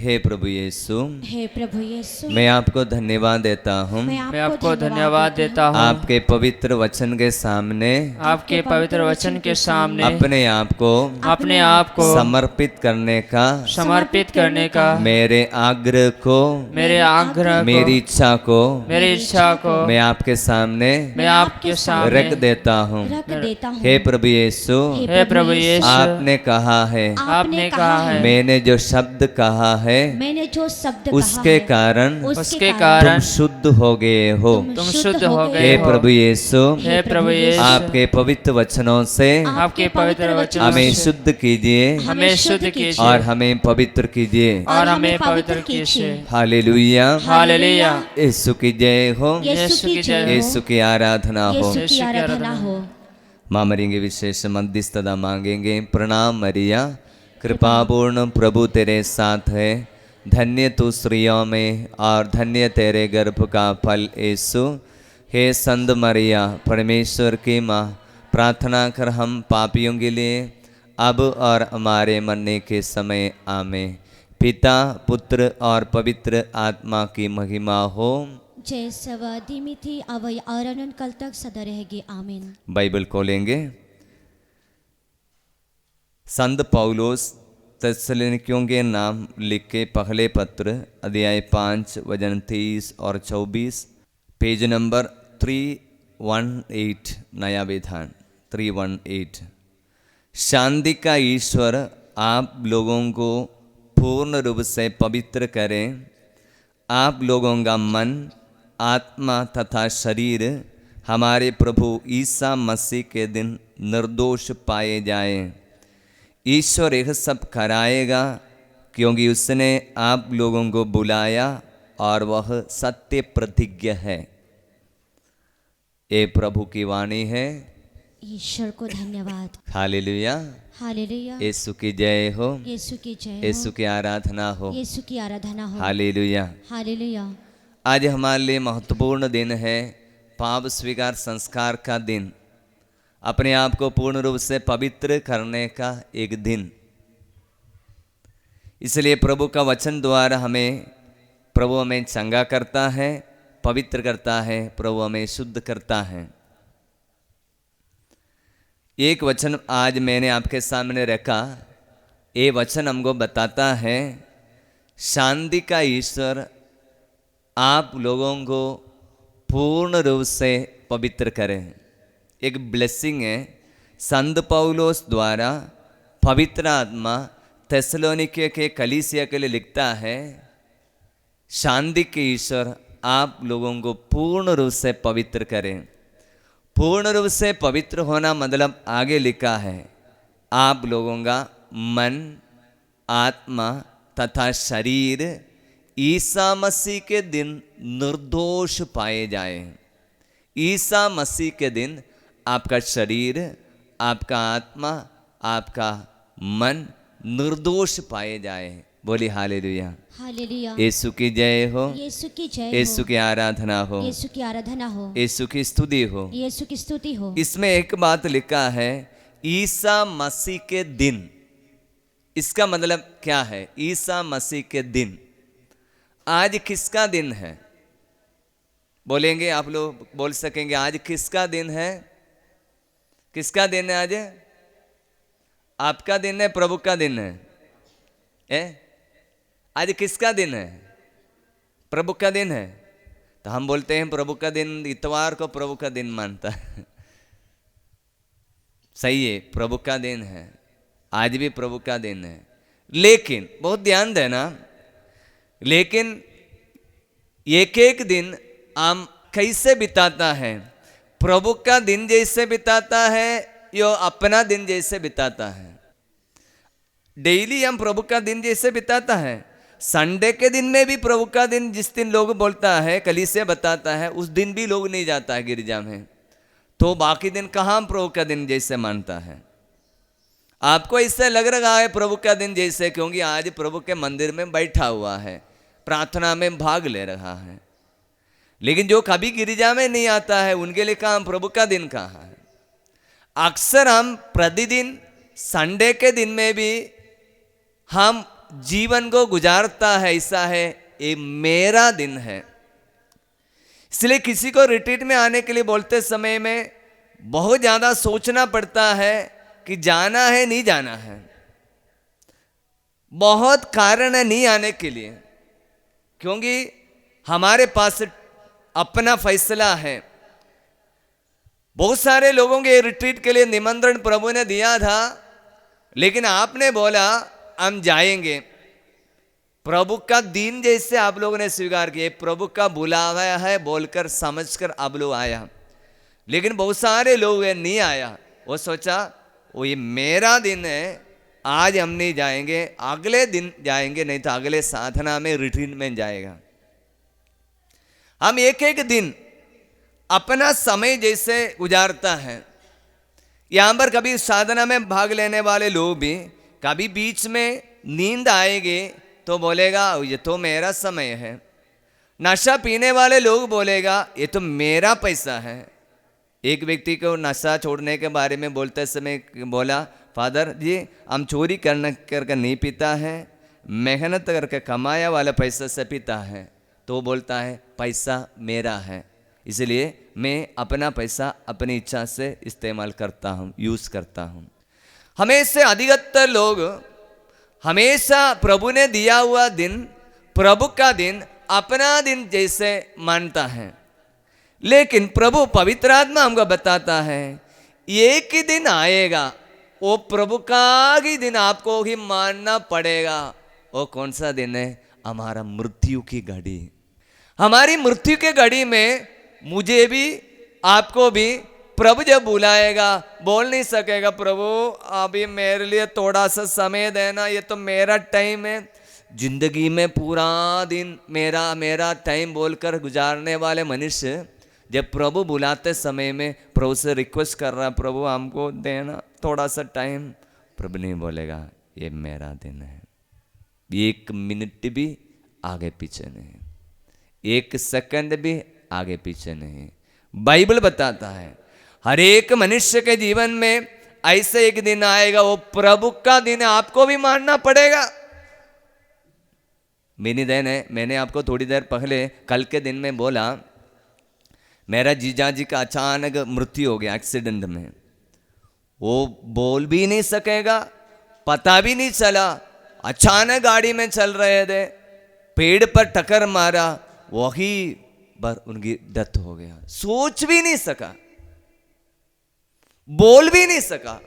हे प्रभु यीशु, हे प्रभु यीशु, मैं आपको धन्यवाद देता हूँ मैं आपको धन्यवाद देता हूँ आपके पवित्र वचन के सामने आपके पवित्र वचन के सामने अपने आप को समर्पित करने का मेरे आग्रह को मेरी इच्छा को मैं आपके सामने रख देता हूँ। हे प्रभु यीशु, आपने कहा है मैंने जो शब्द कहा है उसके कारण तुम शुद्ध हो गए हो। हे प्रभु यीशु, आपके पवित्र वचनों से हमें शुद्ध कीजिए और हमें पवित्र कीजिए। हालेलुया, यीशु की जय हो, यीशु की आराधना हो। माँ मरी के विशेष मध्यस्थता मांगेंगे। प्रणाम मरिया, कृपापूर्ण प्रभु तेरे साथ है, धन्य तू स्त्रियों में और धन्य तेरे गर्भ का फल यीशु। हे संत मरिया, परमेश्वर की माँ, प्रार्थना कर हम पापियों के लिए अब और हमारे मरने के समय आमेन। पिता, पुत्र और पवित्र आत्मा की महिमा हो, जैसे वह धीमी थी अब और अनंत काल तक सदा रहेगी, आमीन। बाइबल खोलेंगे। संत पौलुस थिस्सलुनीकियों के नाम लिख के पहले पत्र अध्याय 5 वचन 23 और 24, पेज नंबर 318, नया विधान 318। शांति का ईश्वर आप लोगों को पूर्ण रूप से पवित्र करें। आप लोगों का मन, आत्मा तथा शरीर हमारे प्रभु ईसा मसीह के दिन निर्दोष पाए जाएं। ईश्वर यह सब कराएगा क्योंकि उसने आप लोगों को बुलाया और वह सत्य प्रतिज्ञ है। ये प्रभु की वाणी है। ईश्वर को धन्यवाद। हालेलुया, हालेलुया, यीशु की जय हो, यीशु की जय हो, यीशु की आराधना हो, यीशु की आराधना हो। Hallelujah, hallelujah. आज हमारे लिए महत्वपूर्ण दिन है, पाप स्वीकार संस्कार का दिन, अपने आप को पूर्ण रूप से पवित्र करने का एक दिन। इसलिए प्रभु का वचन द्वारा प्रभु हमें चंगा करता है, पवित्र करता है, प्रभु हमें शुद्ध करता है। एक वचन आज मैंने आपके सामने रखा। ये वचन हमको बताता है शांति का ईश्वर आप लोगों को पूर्ण रूप से पवित्र करें। एक ब्लेसिंग है। संत पौलुस द्वारा पवित्र आत्मा थिस्सलुनीके के कलीसिया के लिए लिखता है, शांति के ईश्वर आप लोगों को पूर्ण रूप से पवित्र करें। पूर्ण रूप से पवित्र होना मतलब आगे लिखा है आप लोगों का मन, आत्मा तथा शरीर ईसा मसीह के दिन निर्दोष पाए जाए। ईसा मसीह के दिन आपका शरीर, आपका आत्मा, आपका मन निर्दोष पाए जाए। बोली हालेलुया, हालेलुया। यीशु की जय हो, यीशु की जय हो, यीशु की आराधना हो, यीशु की आराधना हो, यीशु की स्तुति हो, यीशु की स्तुति हो। इसमें एक बात लिखा है ईसा मसीह के दिन। इसका मतलब क्या है? ईसा मसीह के दिन। आज किसका दिन है? बोलेंगे, आप लोग बोल सकेंगे आज किसका दिन है? किसका दिन है आज? आपका दिन है, प्रभु का दिन है? आज किसका दिन है? प्रभु का दिन है। तो हम बोलते हैं प्रभु का दिन इतवार को प्रभु का दिन मानता है। सही है, प्रभु का दिन है, आज भी प्रभु का दिन है। लेकिन बहुत ध्यान देना, लेकिन एक एक दिन हम कैसे बिताता है? प्रभु का दिन जैसे बिताता है यो अपना दिन जैसे बिताता है? डेली हम प्रभु का दिन जैसे बिताता है। संडे के दिन में भी प्रभु का दिन, जिस दिन लोग बोलता है, कलीसिया बताता है, उस दिन भी लोग नहीं जाता है गिरजा में। तो बाकी दिन कहाँ प्रभु का दिन जैसे मानता है? आपको इससे लग रहा है प्रभु का दिन जैसे, क्योंकि आज प्रभु के मंदिर में बैठा हुआ है, प्रार्थना में भाग ले रहा है। लेकिन जो कभी गिरजा में नहीं आता है उनके लिए कहाँ प्रभु का दिन कहाँ है? अक्सर हम प्रतिदिन संडे के दिन में भी हम जीवन को गुजारता है ऐसा है, ये मेरा दिन है। इसलिए किसी को रिट्रीट में आने के लिए बोलते समय में बहुत ज़्यादा सोचना पड़ता है कि जाना है नहीं जाना है। बहुत कारण है नहीं आने के लिए, क्योंकि हमारे पास अपना फैसला है। बहुत सारे लोगों के रिट्रीट के लिए निमंत्रण प्रभु ने दिया था, लेकिन आपने बोला हम जाएंगे। प्रभु का दिन जैसे आप लोगों ने स्वीकार किया, प्रभु का बुलावा है बोलकर समझकर आप लोग आया। लेकिन बहुत सारे लोग नहीं आया, वो सोचा वो ये मेरा दिन है, आज हम नहीं जाएंगे, अगले दिन जाएंगे, नहीं तो अगले साधना में रिट्रीट में जाएगा। हम एक एक दिन अपना समय जैसे गुजारता है। यहाँ पर कभी साधना में भाग लेने वाले लोग भी कभी बीच में नींद आएगी तो बोलेगा ये तो मेरा समय है। नशा पीने वाले लोग बोलेगा ये तो मेरा पैसा है। एक व्यक्ति को नशा छोड़ने के बारे में बोलते समय बोला, फादर जी हम चोरी करके नहीं पीता है, मेहनत करके कमाया वाला पैसा से पीता है। तो वो बोलता है पैसा मेरा है, इसलिए मैं अपना पैसा अपनी इच्छा से इस्तेमाल करता हूँ, यूज़ करता हूँ। हमें से अधिकतर लोग हमेशा प्रभु ने दिया हुआ दिन, प्रभु का दिन अपना दिन जैसे मानता है। लेकिन प्रभु पवित्र आत्मा हमको बताता है एक ही दिन आएगा, वो प्रभु का ही दिन आपको ही मानना पड़ेगा। वो कौन सा दिन है? हमारा मृत्यु की घड़ी। हमारी मृत्यु के घड़ी में मुझे भी आपको भी प्रभु जब बुलाएगा बोल नहीं सकेगा प्रभु अभी मेरे लिए थोड़ा सा समय देना, ये तो मेरा टाइम है। जिंदगी में पूरा दिन मेरा मेरा टाइम बोलकर गुजारने वाले मनुष्य जब प्रभु बुलाते समय में प्रभु से रिक्वेस्ट कर रहा प्रभु हमको देना थोड़ा सा टाइम, प्रभु नहीं बोलेगा ये मेरा दिन है। एक मिनट भी आगे पीछे नहीं, एक सेकंड भी आगे पीछे नहीं। बाइबल बताता है हर एक मनुष्य के जीवन में ऐसे एक दिन आएगा, वो प्रभु का दिन है, आपको भी मानना पड़ेगा। मेरी देन है, मैंने आपको थोड़ी देर पहले कल के दिन में बोला मेरा जीजा जी का अचानक मृत्यु हो गया एक्सीडेंट में। वो बोल भी नहीं सकेगा, पता भी नहीं चला, अचानक गाड़ी में चल रहे थे, पेड़ पर टक्कर मारा, वही पर उनकी डेथ हो गया। सोच भी नहीं सका, बोल भी नहीं सका।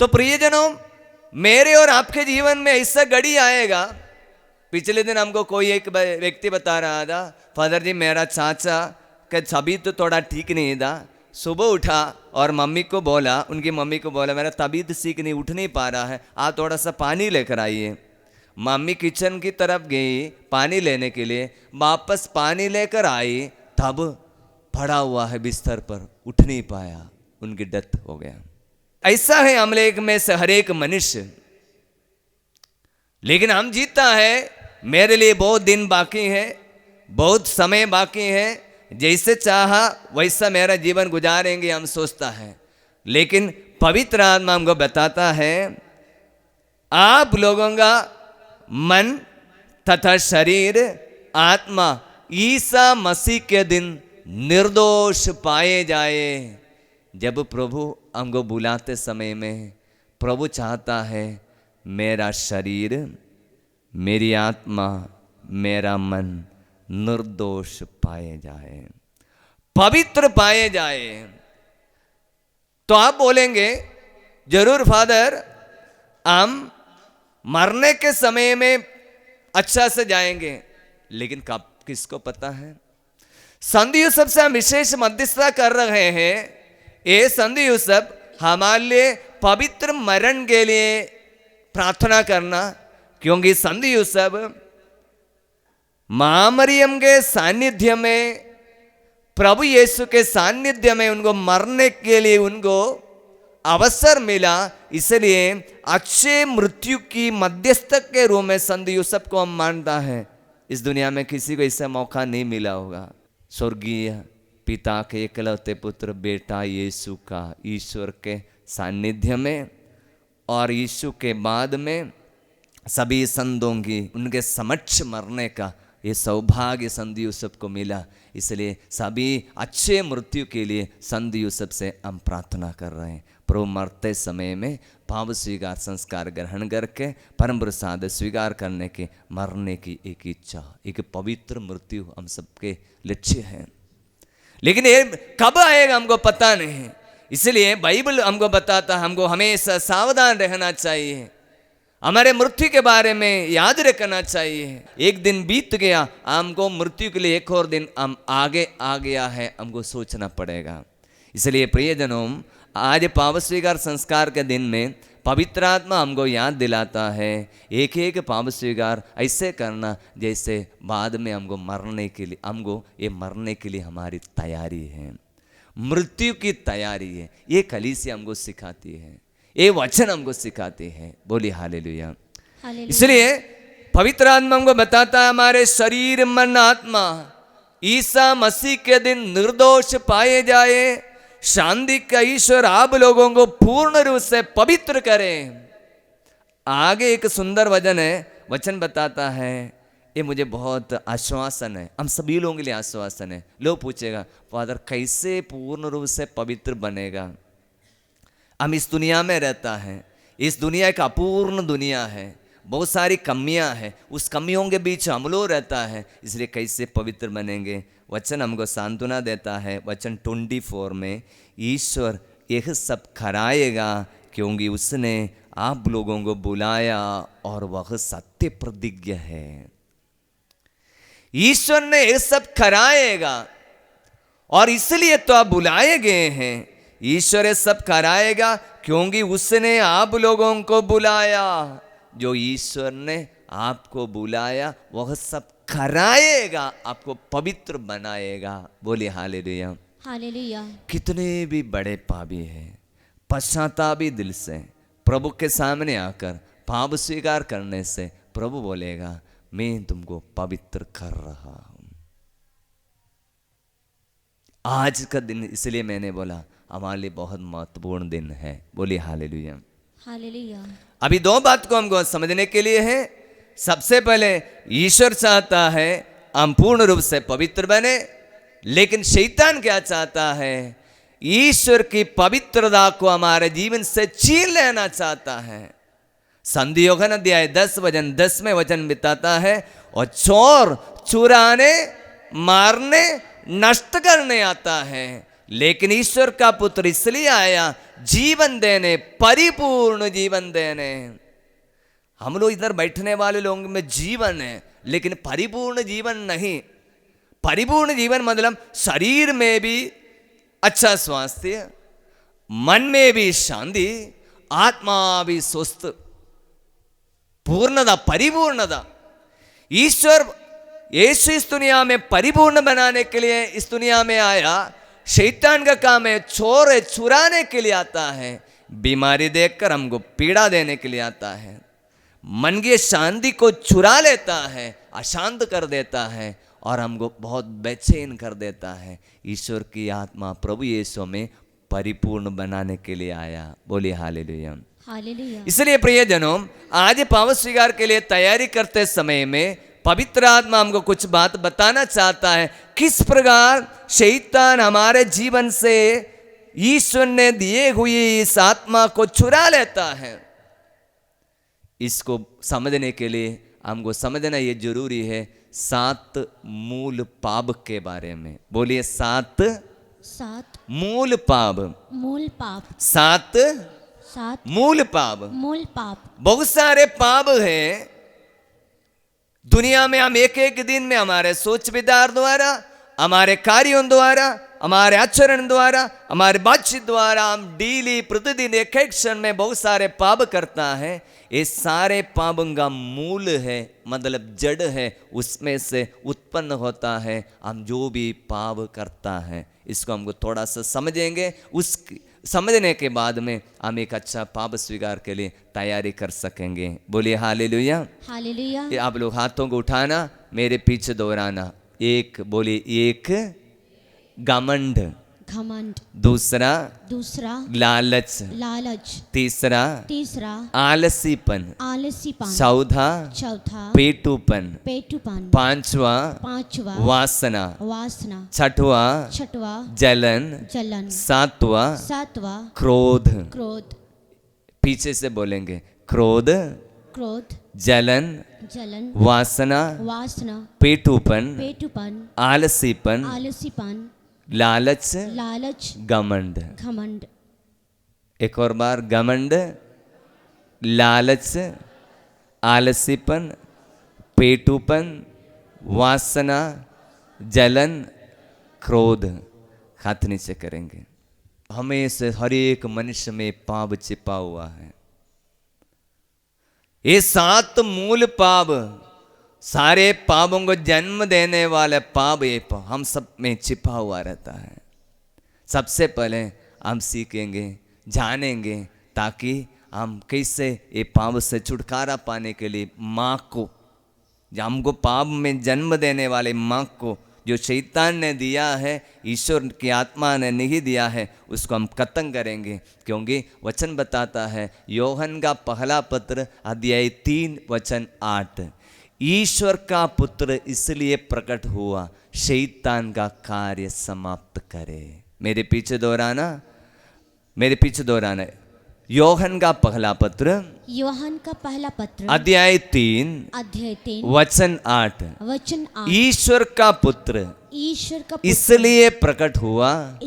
तो प्रियजनों, मेरे और आपके जीवन में ऐसा घड़ी आएगा। पिछले दिन हमको कोई एक व्यक्ति बता रहा था, फादर जी मेरा चाचा का तबीयत तो थोड़ा ठीक नहीं था, सुबह उठा और मम्मी को बोला, उनकी मम्मी को बोला मेरा तबीयत ठीक नहीं, उठ नहीं पा रहा है, आप थोड़ा सा पानी लेकर आइए। मम्मी किचन की तरफ गई पानी लेने के लिए, वापस पानी लेकर आई, तब पड़ा हुआ है बिस्तर पर, उठ नहीं पाया, उनकी डेथ हो गया। ऐसा है अमलेख में से हर एक मनुष्य। लेकिन हम जीता है मेरे लिए बहुत दिन बाकी है, बहुत समय बाकी है, जैसे चाहा वैसा मेरा जीवन गुजारेंगे हम सोचता है। लेकिन पवित्र आत्मा हमको बताता है आप लोगों का मन तथा शरीर आत्मा ईसा मसीह के दिन निर्दोष पाए जाए। जब प्रभु हमको बुलाते समय में प्रभु चाहता है मेरा शरीर, मेरी आत्मा, मेरा मन निर्दोष पाए जाए, पवित्र पाए जाए। तो आप बोलेंगे जरूर फादर हम मरने के समय में अच्छा से जाएंगे, लेकिन कब किसको पता है। संत यूसुफ से हम विशेष मध्यस्थता कर रहे हैं। ये संत यूसुफ हमारे लिए पवित्र मरण के लिए प्रार्थना करना, क्योंकि संत यूसुफ मां मरियम के सानिध्य में, प्रभु यीशु के सानिध्य में उनको मरने के लिए उनको अवसर मिला, इसलिए अक्षय मृत्यु की मध्यस्थक के रूप में संत यूसुफ को हम मानता है। इस दुनिया में किसी को ऐसा मौका नहीं मिला होगा। स्वर्गीय पिता के एकलौते पुत्र बेटा यीशु का ईश्वर के सानिध्य में और यीशु के बाद में सभी संतों की उनके समक्ष मरने का ये सौभाग्य संत यूसुफ को मिला। इसलिए सभी अच्छे मृत्यु के लिए संत यूसुफ से हम प्रार्थना कर रहे हैं। प्रभु मरते समय में पाप स्वीकार संस्कार ग्रहण करके परम प्रसाद स्वीकार करने के मरने की एक इच्छा, एक पवित्र मृत्यु हम सबके लक्ष्य है। लेकिन ये कब आएगा हमको पता नहीं। इसलिए बाइबल हमको बताता है हमको हमेशा सावधान रहना चाहिए, हमारे मृत्यु के बारे में याद रखना चाहिए। एक दिन बीत गया, हमको मृत्यु के लिए एक और दिन हम आगे आ गया है, हमको सोचना पड़ेगा। इसलिए प्रियजनों, आज पाप स्वीकार संस्कार के दिन में पवित्र आत्मा हमको याद दिलाता है एक एक पाप स्वीकार ऐसे करना जैसे बाद में हमको मरने के लिए, हमको ये मरने के लिए हमारी तैयारी है, मृत्यु की तैयारी है। ये कलीसिया हमको सिखाती है, ये वचन हमको सिखाते हैं। बोली हालेलुया। इसलिए पवित्र आत्मा हमको बताता है हमारे शरीर मन आत्मा ईसा मसीह के दिन निर्दोष पाए जाए, शांति का ईश्वर आप लोगों को पूर्ण रूप से पवित्र करे। आगे एक सुंदर वचन बताता है, ये मुझे बहुत आश्वासन है, हम सभी लोगों के लिए आश्वासन है। लोग पूछेगा फादर कैसे पूर्ण रूप से पवित्र बनेगा? हम इस दुनिया में रहता है, इस दुनिया एक अपूर्ण दुनिया है, बहुत सारी कमियां हैं, उस कमियों के बीच हम लोग रहता है, इसलिए कैसे पवित्र बनेंगे? वचन हमको सांत्वना देता है। वचन 24 में ईश्वर यह सब कराएगा क्योंकि उसने आप लोगों को बुलाया और वह सत्य प्रतिज्ञा है। ईश्वर ने यह सब कराएगा और इसलिए तो आप बुलाए गए हैं। ईश्वर ये सब कराएगा क्योंकि उसने आप लोगों को बुलाया। जो ईश्वर ने आपको बुलाया वह सब कराएगा, आपको पवित्र बनाएगा। बोलिए हालेलुया। हालेलुया। कितने भी बड़े पापी हैं, पश्चातापी दिल से प्रभु के सामने आकर पाप स्वीकार करने से प्रभु बोलेगा मैं तुमको पवित्र कर रहा हूं। आज का दिन इसलिए मैंने बोला हमारे लिए बहुत महत्वपूर्ण दिन है। बोलिए हालेलुया। हालेलुया। अभी दो बात को हमको समझने के लिए है। सबसे पहले ईश्वर चाहता है हम पूर्ण रूप से पवित्र बने, लेकिन शैतान क्या चाहता है? ईश्वर की पवित्रता को हमारे जीवन से छीन लेना चाहता है। संधि योगन अध्याय 10 में वचन बताता है और चोर चुराने मारने नष्ट करने आता है, लेकिन ईश्वर का पुत्र इसलिए आया जीवन देने, परिपूर्ण जीवन देने। हम लोग इधर बैठने वाले लोगों में जीवन है लेकिन परिपूर्ण जीवन नहीं। परिपूर्ण जीवन मतलब शरीर में भी अच्छा स्वास्थ्य, मन में भी शांति, आत्मा भी स्वस्थ, पूर्णता, परिपूर्णता। ईश्वर यीशु इस दुनिया में परिपूर्ण बनाने के लिए इस दुनिया में आया। शैतान का काम है चोर है, चुराने के लिए आता है, बीमारी देखकर हमको पीड़ा देने के लिए आता है, मन की शांति को चुरा लेता है, अशांत कर देता है और हमको बहुत बेचैन कर देता है। ईश्वर की आत्मा प्रभु यीशु में परिपूर्ण बनाने के लिए आया। बोलिए हालेलुया। हालेलुया। इसलिए प्रियजनों, आज पाप स्वीकार के लिए तैयारी करते समय में पवित्र आत्मा हमको कुछ बात बताना चाहता है, किस प्रकार शैतान हमारे जीवन से ईश्वर ने दिए हुई इस आत्मा को चुरा लेता है। इसको समझने के लिए हमको समझना ये जरूरी है 7 मूल पाप के बारे में। बोलिए 7 मूल पाप। मूल पाप। 7 मूल पाप। मूल पाप। बहुत सारे पाप हैं दुनिया में। हम एक एक दिन में हमारे सोच विचार द्वारा, हमारे कार्यों द्वारा, हमारे आचरण द्वारा, हमारे बातचीत द्वारा हम डेली प्रतिदिन एक एक क्षण में बहुत सारे पाप करता है। ये सारे पापों का मूल है, मतलब जड़ है, उसमें से उत्पन्न होता है हम जो भी पाप करता है। इसको हमको थोड़ा सा समझेंगे, उस समझने के बाद में हम एक अच्छा पाप स्वीकार के लिए तैयारी कर सकेंगे। बोलिए हालेलुया। हालेलुया। आप लोग हाथों को उठाना, मेरे पीछे दोहराना। एक, बोलिए एक, घमंड। घमंड, दूसरा दूसरा लालच, लालच, तीसरा तीसरा आलसीपन, आलसीपन, चौथा चौथा पेटूपन, पेटूपन, पांचवा पांचवा वासना, वासना, छठवा छठवा जलन, जलन, सातवा सातवा क्रोध। क्रोध, पीछे से बोलेंगे, क्रोध, क्रोध, जलन, जलन, वासना, वासना, पेटूपन, पेटूपन, आलसीपन, आलसीपन, लालच, लालच, घमंड। घमंड। एक और बार, घमंड, लालच, आलसीपन, पेटूपन, वासना, जलन, क्रोध। हाथ नीचे करेंगे। हमें से हर एक मनुष्य में पाप छिपा हुआ है। ये 7 मूल पाप, सारे पापों को जन्म देने वाले पाप, ये हम सब में छिपा हुआ रहता है। सबसे पहले हम सीखेंगे, जानेंगे, ताकि हम कैसे ये पाप से छुटकारा पाने के लिए माँ को, जो हमको पाप में जन्म देने वाले माँ को, जो शैतान ने दिया है, ईश्वर की आत्मा ने नहीं दिया है, उसको हम खत्म करेंगे। क्योंकि वचन बताता है, योहन का पहला पत्र अध्याय 3 वचन 8, ईश्वर का पुत्र इसलिए प्रकट हुआ शैतान का कार्य समाप्त करे। मेरे पीछे दोहराना, मेरे पीछे दोहराना। योहन का पहला पत्र, योहन का पहला पत्र अध्याय 3 वचन 8, वचन 8, ईश्वर का पुत्र ईश्वर का पुत्र इसलिए प्रकट हुआ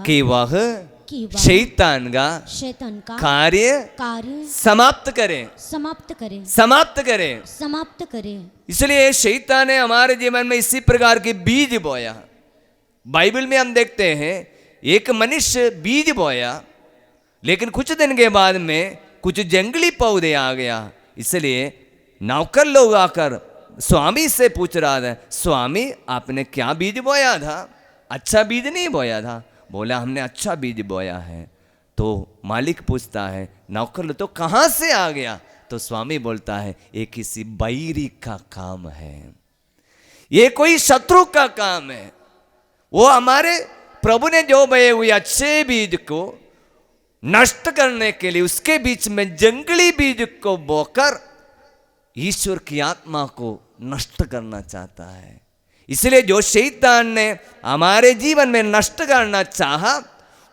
कि वह शैतान का कार्य समाप्त करे, समाप्त करे। इसलिए शैतान ने हमारे जीवन में इसी प्रकार के बीज बोया। बाइबल में हम देखते हैं, एक मनुष्य बीज बोया, लेकिन कुछ दिन के बाद में कुछ जंगली पौधे आ गया। इसलिए नौकर लोग आकर स्वामी से पूछ रहा था, स्वामी आपने क्या बीज बोया था? अच्छा बीज नहीं बोया था? बोला हमने अच्छा बीज बोया है। तो मालिक पूछता है, नौकर तो कहाँ से आ गया? तो स्वामी बोलता है, ये किसी बैरी का काम है, ये कोई शत्रु का काम है। वो हमारे प्रभु ने जो बोए हुए अच्छे बीज को नष्ट करने के लिए उसके बीच में जंगली बीज को बोकर ईश्वर की आत्मा को नष्ट करना चाहता है। इसलिए जो शैतान ने हमारे जीवन में नष्ट करना चाहा,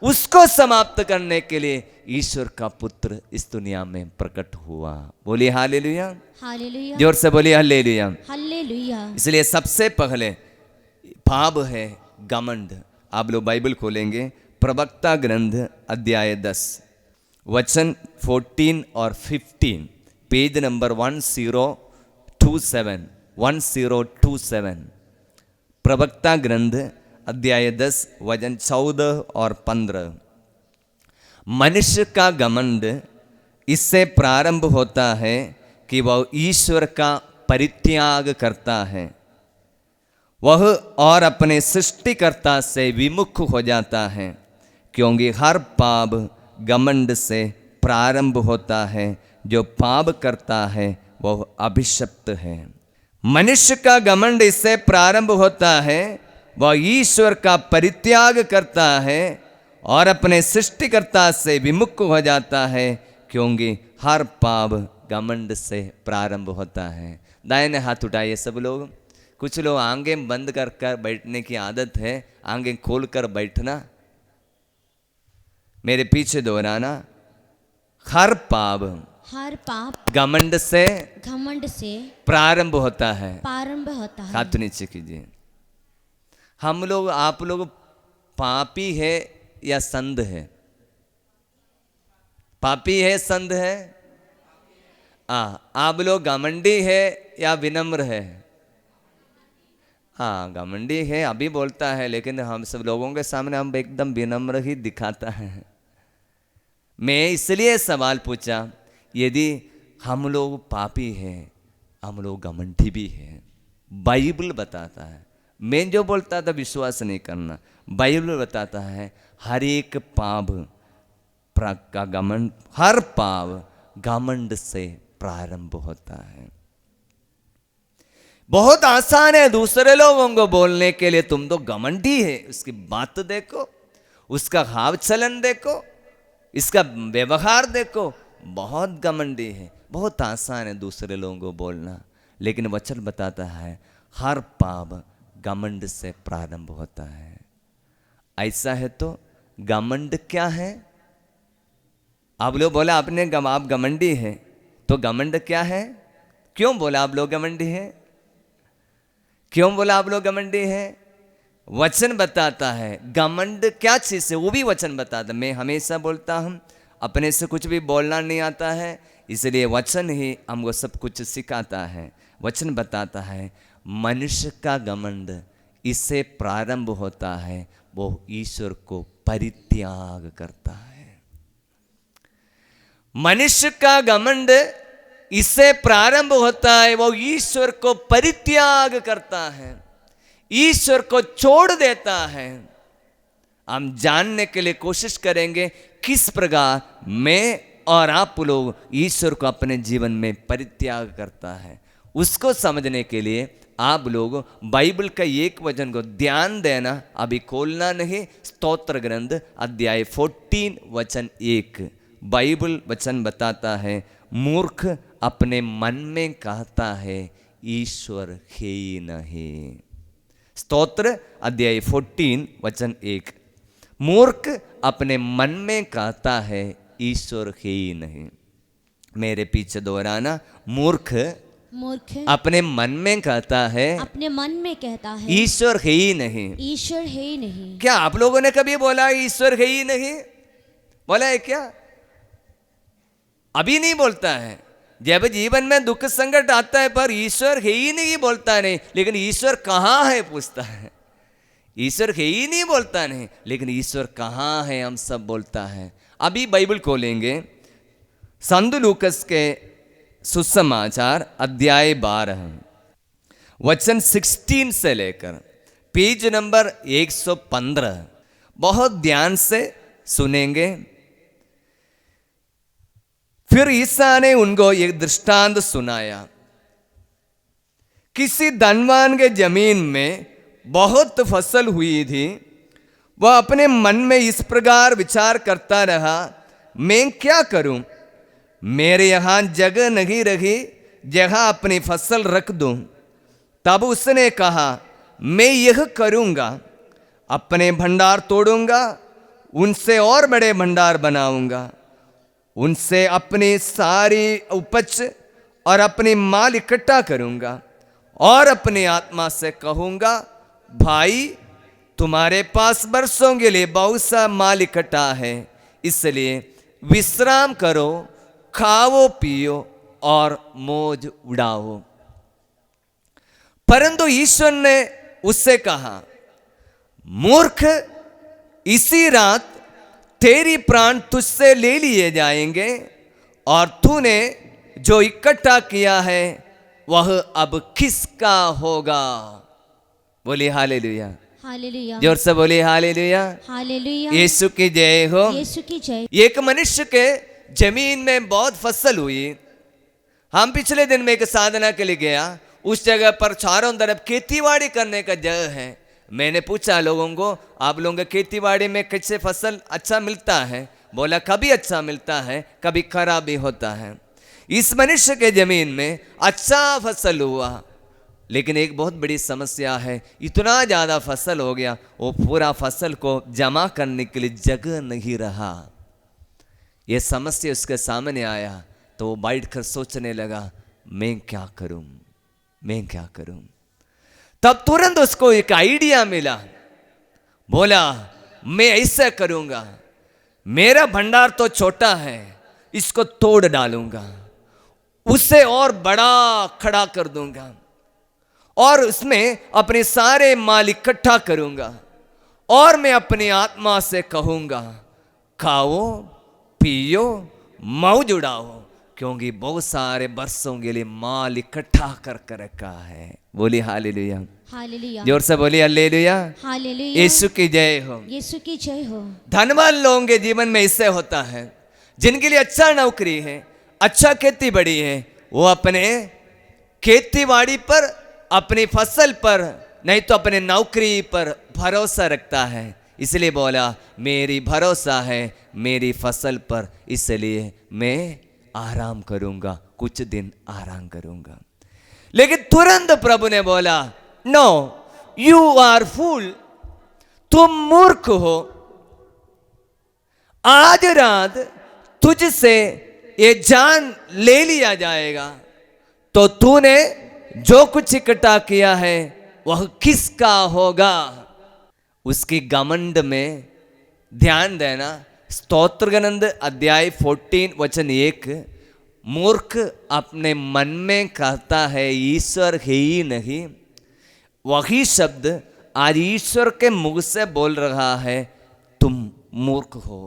उसको समाप्त करने के लिए ईश्वर का पुत्र इस दुनिया में प्रकट हुआ। बोलिए हालेलुया, हालेलुया, जोर से बोलिए हालेलुया, हालेलुया। इसलिए सबसे पहले पाप है घमंड। आप लोग बाइबल खोलेंगे, प्रवक्ता ग्रंथ अध्याय 10 वचन 14 और 15, पेज नंबर 1027। प्रवक्ता ग्रंथ अध्याय 10 वचन 14 और 15। मनुष्य का घमंड इससे प्रारंभ होता है कि वह ईश्वर का परित्याग करता है, वह और अपने सृष्टिकर्ता से विमुख हो जाता है। क्योंकि हर पाप घमंड से प्रारंभ होता है, जो पाप करता है वह अभिशप्त है। मनुष्य का घमंड इससे प्रारंभ होता है, वह ईश्वर का परित्याग करता है और अपने सृष्टिकर्ता से विमुख हो जाता है। क्योंकि हर पाप घमंड से प्रारंभ होता है। दाहिने हाथ उठाइए सब लोग। कुछ लोग आंखें बंद कर कर बैठने की आदत है, आंखें खोल कर बैठना। मेरे पीछे दोहराना, हर पाप घमंड से प्रारंभ होता है। हाथ नीचे कीजिए। हम लोग, आप लोग पापी है या संत है? पापी है, संत है? आप लोग घमंडी है या विनम्र है? हाँ, घमंडी है अभी बोलता है, लेकिन हम सब लोगों के सामने हम एकदम विनम्र ही दिखाता है। मैं इसलिए सवाल पूछा, यदि हम लोग पापी हैं, हम लोग घमंडी भी हैं। बाइबल बताता है, मैं जो बोलता था विश्वास नहीं करना, बाइबल बताता है हर एक पाप का घमंड, हर पाप घमंड से प्रारंभ होता है। बहुत आसान है दूसरे लोगों को बोलने के लिए, तुम तो घमंडी है। उसकी बात देखो, उसका हाव चलन देखो, इसका व्यवहार देखो, बहुत घमंडी है। बहुत आसान है दूसरे लोगों को बोलना, लेकिन वचन बताता है हर पाप घमंड से प्रारंभ होता है। ऐसा है तो घमंड क्या है? आप लोग बोला आपने आप घमंडी हैं, तो घमंड क्या है? क्यों बोला आप लोग घमंडी हैं? क्यों बोला आप लोग घमंडी हैं? वचन बताता है घमंड क्या चीज़ है, वो भी वचन बताता है। मैं हमेशा बोलता हूँ अपने से कुछ भी बोलना नहीं आता है, इसलिए वचन ही हमको सब कुछ सिखाता है। वचन बताता है मनुष्य का घमंड इससे प्रारंभ होता है, वो ईश्वर को परित्याग करता है। मनुष्य का घमंड इससे प्रारंभ होता है, वो ईश्वर को परित्याग करता है, ईश्वर को छोड़ देता है। हम जानने के लिए कोशिश करेंगे किस प्रकार मैं और आप लोग ईश्वर को अपने जीवन में परित्याग करता है। उसको समझने के लिए आप लोग बाइबल का एक वचन को ध्यान देना, अभी खोलना नहीं। स्तोत्र ग्रंथ अध्याय 14 वचन 1 बाइबल वचन बताता है मूर्ख अपने मन में कहता है ईश्वर है ही नहीं। स्तोत्र अध्याय 14 वचन 1 मूर्ख अपने मन में कहता है ईश्वर है ही नहीं। मेरे पीछे दोहराना, मूर्ख मूर्ख अपने मन में कहता है, अपने मन में कहता है ईश्वर है ही नहीं। ईश्वर है ही नहीं। क्या आप लोगों ने कभी बोला ईश्वर है ही नहीं? बोला है क्या? अभी नहीं बोलता है। जब जीवन में दुख संकट आता है पर ईश्वर है ही नहीं बोलता नहीं, लेकिन ईश्वर कहाँ है पूछता है। ईश्वर है ही नहीं बोलता नहीं, लेकिन ईश्वर कहाँ है हम सब बोलता है। अभी बाइबल खोलेंगे संत लूकस के सुसमाचार अध्याय 12 वचन 16 से लेकर पेज नंबर 115। बहुत ध्यान से सुनेंगे। फिर ईसा ने उनको एक दृष्टांत सुनाया। किसी धनवान के जमीन में बहुत फसल हुई थी। वह अपने मन में इस प्रकार विचार करता रहा, मैं क्या करूं? मेरे यहाँ जगह नहीं रही जहाँ अपनी फसल रख दूं। तब उसने कहा, मैं यह करूंगा, अपने भंडार तोड़ूंगा, उनसे और बड़े भंडार बनाऊंगा, उनसे अपनी सारी उपज और अपनी माल इकट्ठा करूंगा और अपनी आत्मा से कहूंगा, भाई तुम्हारे पास बरसों के लिए बहुत सा माल इकट्ठा है, इसलिए विश्राम करो, खाओ पियो और मौज उड़ाओ। परंतु ईश्वर ने उससे कहा, मूर्ख, इसी रात तेरी प्राण तुझसे ले लिए जाएंगे और तूने जो इकट्ठा किया है वह अब किसका होगा? बोलिए हालेलुया, हालेलुया, जोर से बोलिए हालेलुया, हालेलुया। यीशु की जय हो, यीशु की जय। एक मनुष्य के जमीन में बहुत फसल हुई। हम पिछले दिन में एक साधना के लिए गया, उस जगह पर चारों तरफ खेतीबाड़ी करने का जगह है। मैंने पूछा लोगों को, आप लोगों के खेतीबाड़ी में कैसे फसल अच्छा मिलता है? बोला कभी अच्छा मिलता है, कभी खराब भी होता है। इस मनुष्य के जमीन में अच्छा फसल हुआ, लेकिन एक बहुत बड़ी समस्या है, इतना ज़्यादा फसल हो गया, वो पूरा फसल को जमा करने के लिए जगह नहीं रहा। ये समस्या उसके सामने आया तो वो बैठकर सोचने लगा, मैं क्या करूं, मैं क्या करूं। तब तुरंत उसको एक आइडिया मिला। बोला, मैं ऐसा करूंगा, मेरा भंडार तो छोटा है, इसको तोड़ डालूंगा, उसे और बड़ा खड़ा कर दूंगा और उसमें अपने सारे माल इकट्ठा करूंगा और मैं अपनी आत्मा से कहूंगा, खाओ पियो मौज उड़ाओ, क्योंकि बहुत सारे बरसों के लिए माल इकट्ठा कर रखा है। बोली हालेलुया, हालेलुया, जोर से बोली हालेलुया, हालेलुया। यीशु की जय हो, यीशु की जय हो। धनवान लोगों के जीवन में इससे होता है, जिनके लिए अच्छा नौकरी है, अच्छा खेती बाड़ी है, वो अपने खेती बाड़ी पर अपनी फसल पर नहीं तो अपने नौकरी पर भरोसा रखता है, इसलिए बोला मेरी भरोसा है मेरी फसल पर, इसलिए मैं आराम करूंगा, कुछ दिन आराम करूंगा। लेकिन तुरंत प्रभु ने बोला नो, यू आर फूल, तुम मूर्ख हो। आज रात तुझसे ये जान ले लिया जाएगा, तो तूने जो कुछ इकट्ठा किया है वह किसका होगा। उसकी घमंड में ध्यान देना। स्तोत्र ग्रंथ अध्याय 14 वचन 1, मूर्ख अपने मन में कहता है ईश्वर है ही नहीं। वही शब्द आज ईश्वर के मुख से बोल रहा है, तुम मूर्ख हो,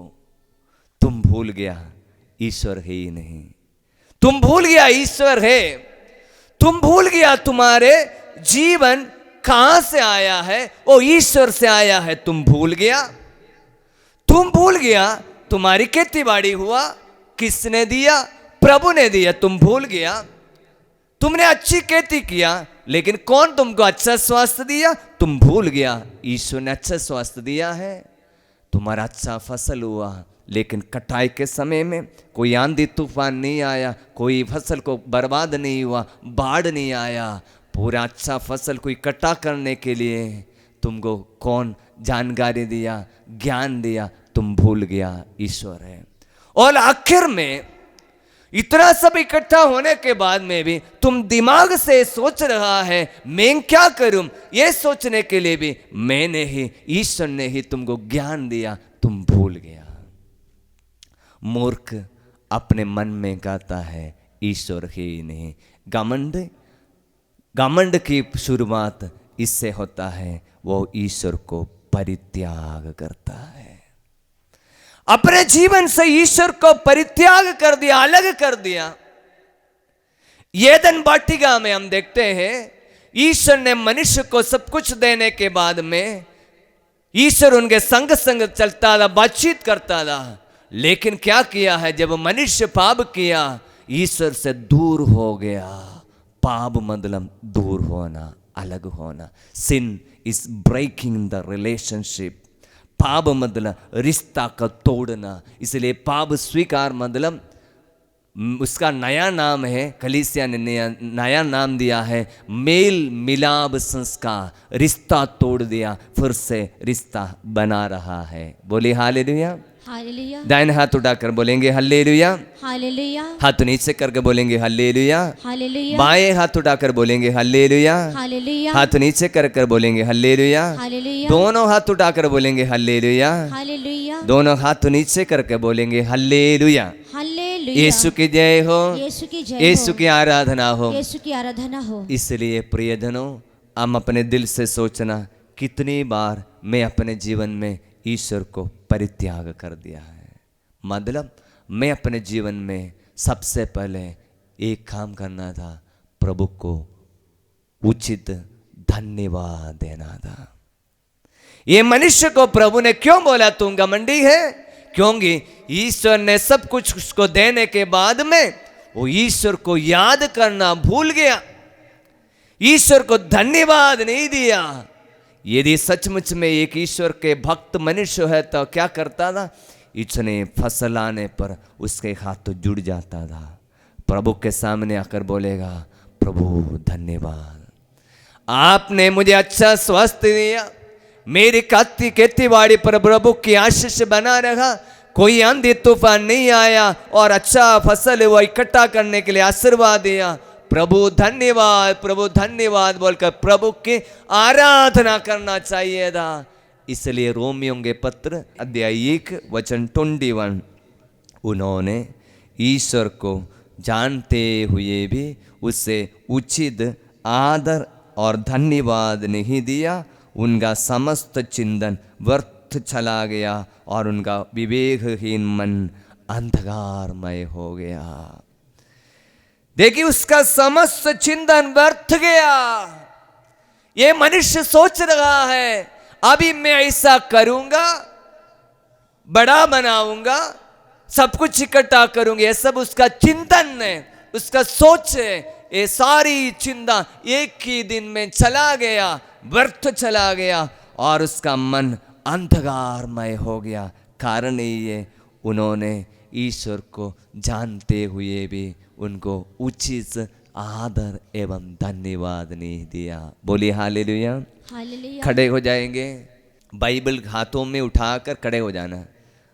तुम भूल गया ईश्वर है ही नहीं, तुम भूल गया ईश्वर है, तुम भूल गया तुम्हारे जीवन कहां से आया है, वो ईश्वर से आया है। तुम भूल गया, तुम भूल गया तुम्हारी खेती बाड़ी हुआ किसने दिया, प्रभु ने दिया। तुम भूल गया, तुमने अच्छी खेती किया लेकिन कौन तुमको अच्छा स्वास्थ्य दिया, तुम भूल गया ईश्वर ने अच्छा स्वास्थ्य दिया है। तुम्हारा अच्छा फसल हुआ लेकिन कटाई के समय में कोई आंधी तूफान नहीं आया, कोई फसल को बर्बाद नहीं हुआ, बाढ़ नहीं आया। पूरा अच्छा फसल को इकट्ठा करने के लिए तुमको कौन जानकारी दिया, ज्ञान दिया, तुम भूल गया ईश्वर है। और आखिर में इतना सब इकट्ठा होने के बाद में भी तुम दिमाग से सोच रहा है मैं क्या करूं, ये सोचने के लिए भी मैंने ही, ईश्वर ने ही तुमको ज्ञान दिया, तुम भूल गया। मूर्ख अपने मन में कहता है ईश्वर ही नहीं। घमंड की शुरुआत इससे होता है, वो ईश्वर को परित्याग करता है। अपने जीवन से ईश्वर को परित्याग कर दिया, अलग कर दिया। एदेन वाटिका में हम देखते हैं ईश्वर ने मनुष्य को सब कुछ देने के बाद में ईश्वर उनके संग संग चलता था, बातचीत करता था। लेकिन क्या किया है, जब मनुष्य पाप किया ईश्वर से दूर हो गया। पाप मतलब दूर होना, अलग होना। सिन इज ब्रेकिंग द रिलेशनशिप। पाप मतलब रिश्ता का तोड़ना। इसलिए पाप स्वीकार मतलब उसका नया नाम है, कलीसिया ने नया नाम दिया है मेल मिलाप संस्कार। रिश्ता तोड़ दिया, फिर से रिश्ता बना रहा है। बोलिए हालेलुया। हालेलुया। दाहिने हाथ उठाकर बोलेंगे हल्लेलुया। हालेलुया। हाथ नीचे करके बोलेंगे हल्लेलुया। हालेलुया। बाएं हाथ उठाकर बोलेंगे हल्लेलुया। हालेलुया। हाथ नीचे कर बोलेंगे हल्लेलुया। हालेलुया। दोनों हाथ उठाकर बोलेंगे हल्लेलुया। हालेलुया। दोनों हाथ नीचे करके बोलेंगे हल्लेलुया। हालेलुया। यीशु की जय हो, यीशु की जय हो, यीशु की आराधना हो, यीशु की आराधना हो। इसलिए प्रियजनों, हम अपने दिल से सोचना कितनी बार मैं अपने जीवन में ईश्वर को परित्याग कर दिया है। मतलब मैं अपने जीवन में सबसे पहले एक काम करना था, प्रभु को उचित धन्यवाद देना था। ये मनुष्य को प्रभु ने क्यों बोला तू घमंडी है, क्योंकि ईश्वर ने सब कुछ उसको देने के बाद में वो ईश्वर को याद करना भूल गया, ईश्वर को धन्यवाद नहीं दिया। यदि सचमुच में एक ईश्वर के भक्त मनुष्य है तो क्या करता था, इतने फसल आने पर उसके हाथ तो जुड़ जाता था, प्रभु के सामने आकर बोलेगा प्रभु धन्यवाद, आपने मुझे अच्छा स्वास्थ्य दिया, मेरी खेती बाड़ी पर प्रभु की आशीष बना रहा, कोई आंधी तूफान नहीं आया और अच्छा फसल वो इकट्ठा करने के लिए आशीर्वाद दिया। प्रभु धन्यवाद बोलकर प्रभु की आराधना करना चाहिए था। इसलिए रोमियों के पत्र अध्याय 1 वचन 21, उन्होंने ईश्वर को जानते हुए भी उससे उचित आदर और धन्यवाद नहीं दिया, उनका समस्त चिंतन व्यर्थ चला गया और उनका विवेकहीन मन अंधकारमय हो गया। देखिए, उसका समस्त चिंतन व्यर्थ गया। ये मनुष्य सोच रहा है अभी मैं ऐसा करूंगा, बड़ा बनाऊंगा, सब कुछ इकट्ठा करूंगा, ये सब उसका चिंतन है, उसका सोच है। ये सारी चिंता एक ही दिन में चला गया, व्यर्थ चला गया और उसका मन अंधकारमय हो गया। कारण यही है, उन्होंने ईश्वर को जानते हुए भी उनको उचित आदर एवं धन्यवाद नहीं दिया। बोलिए हालेलुया। हालेलुया। खड़े हो जाएंगे, बाइबल हाथों में उठाकर खड़े हो जाना।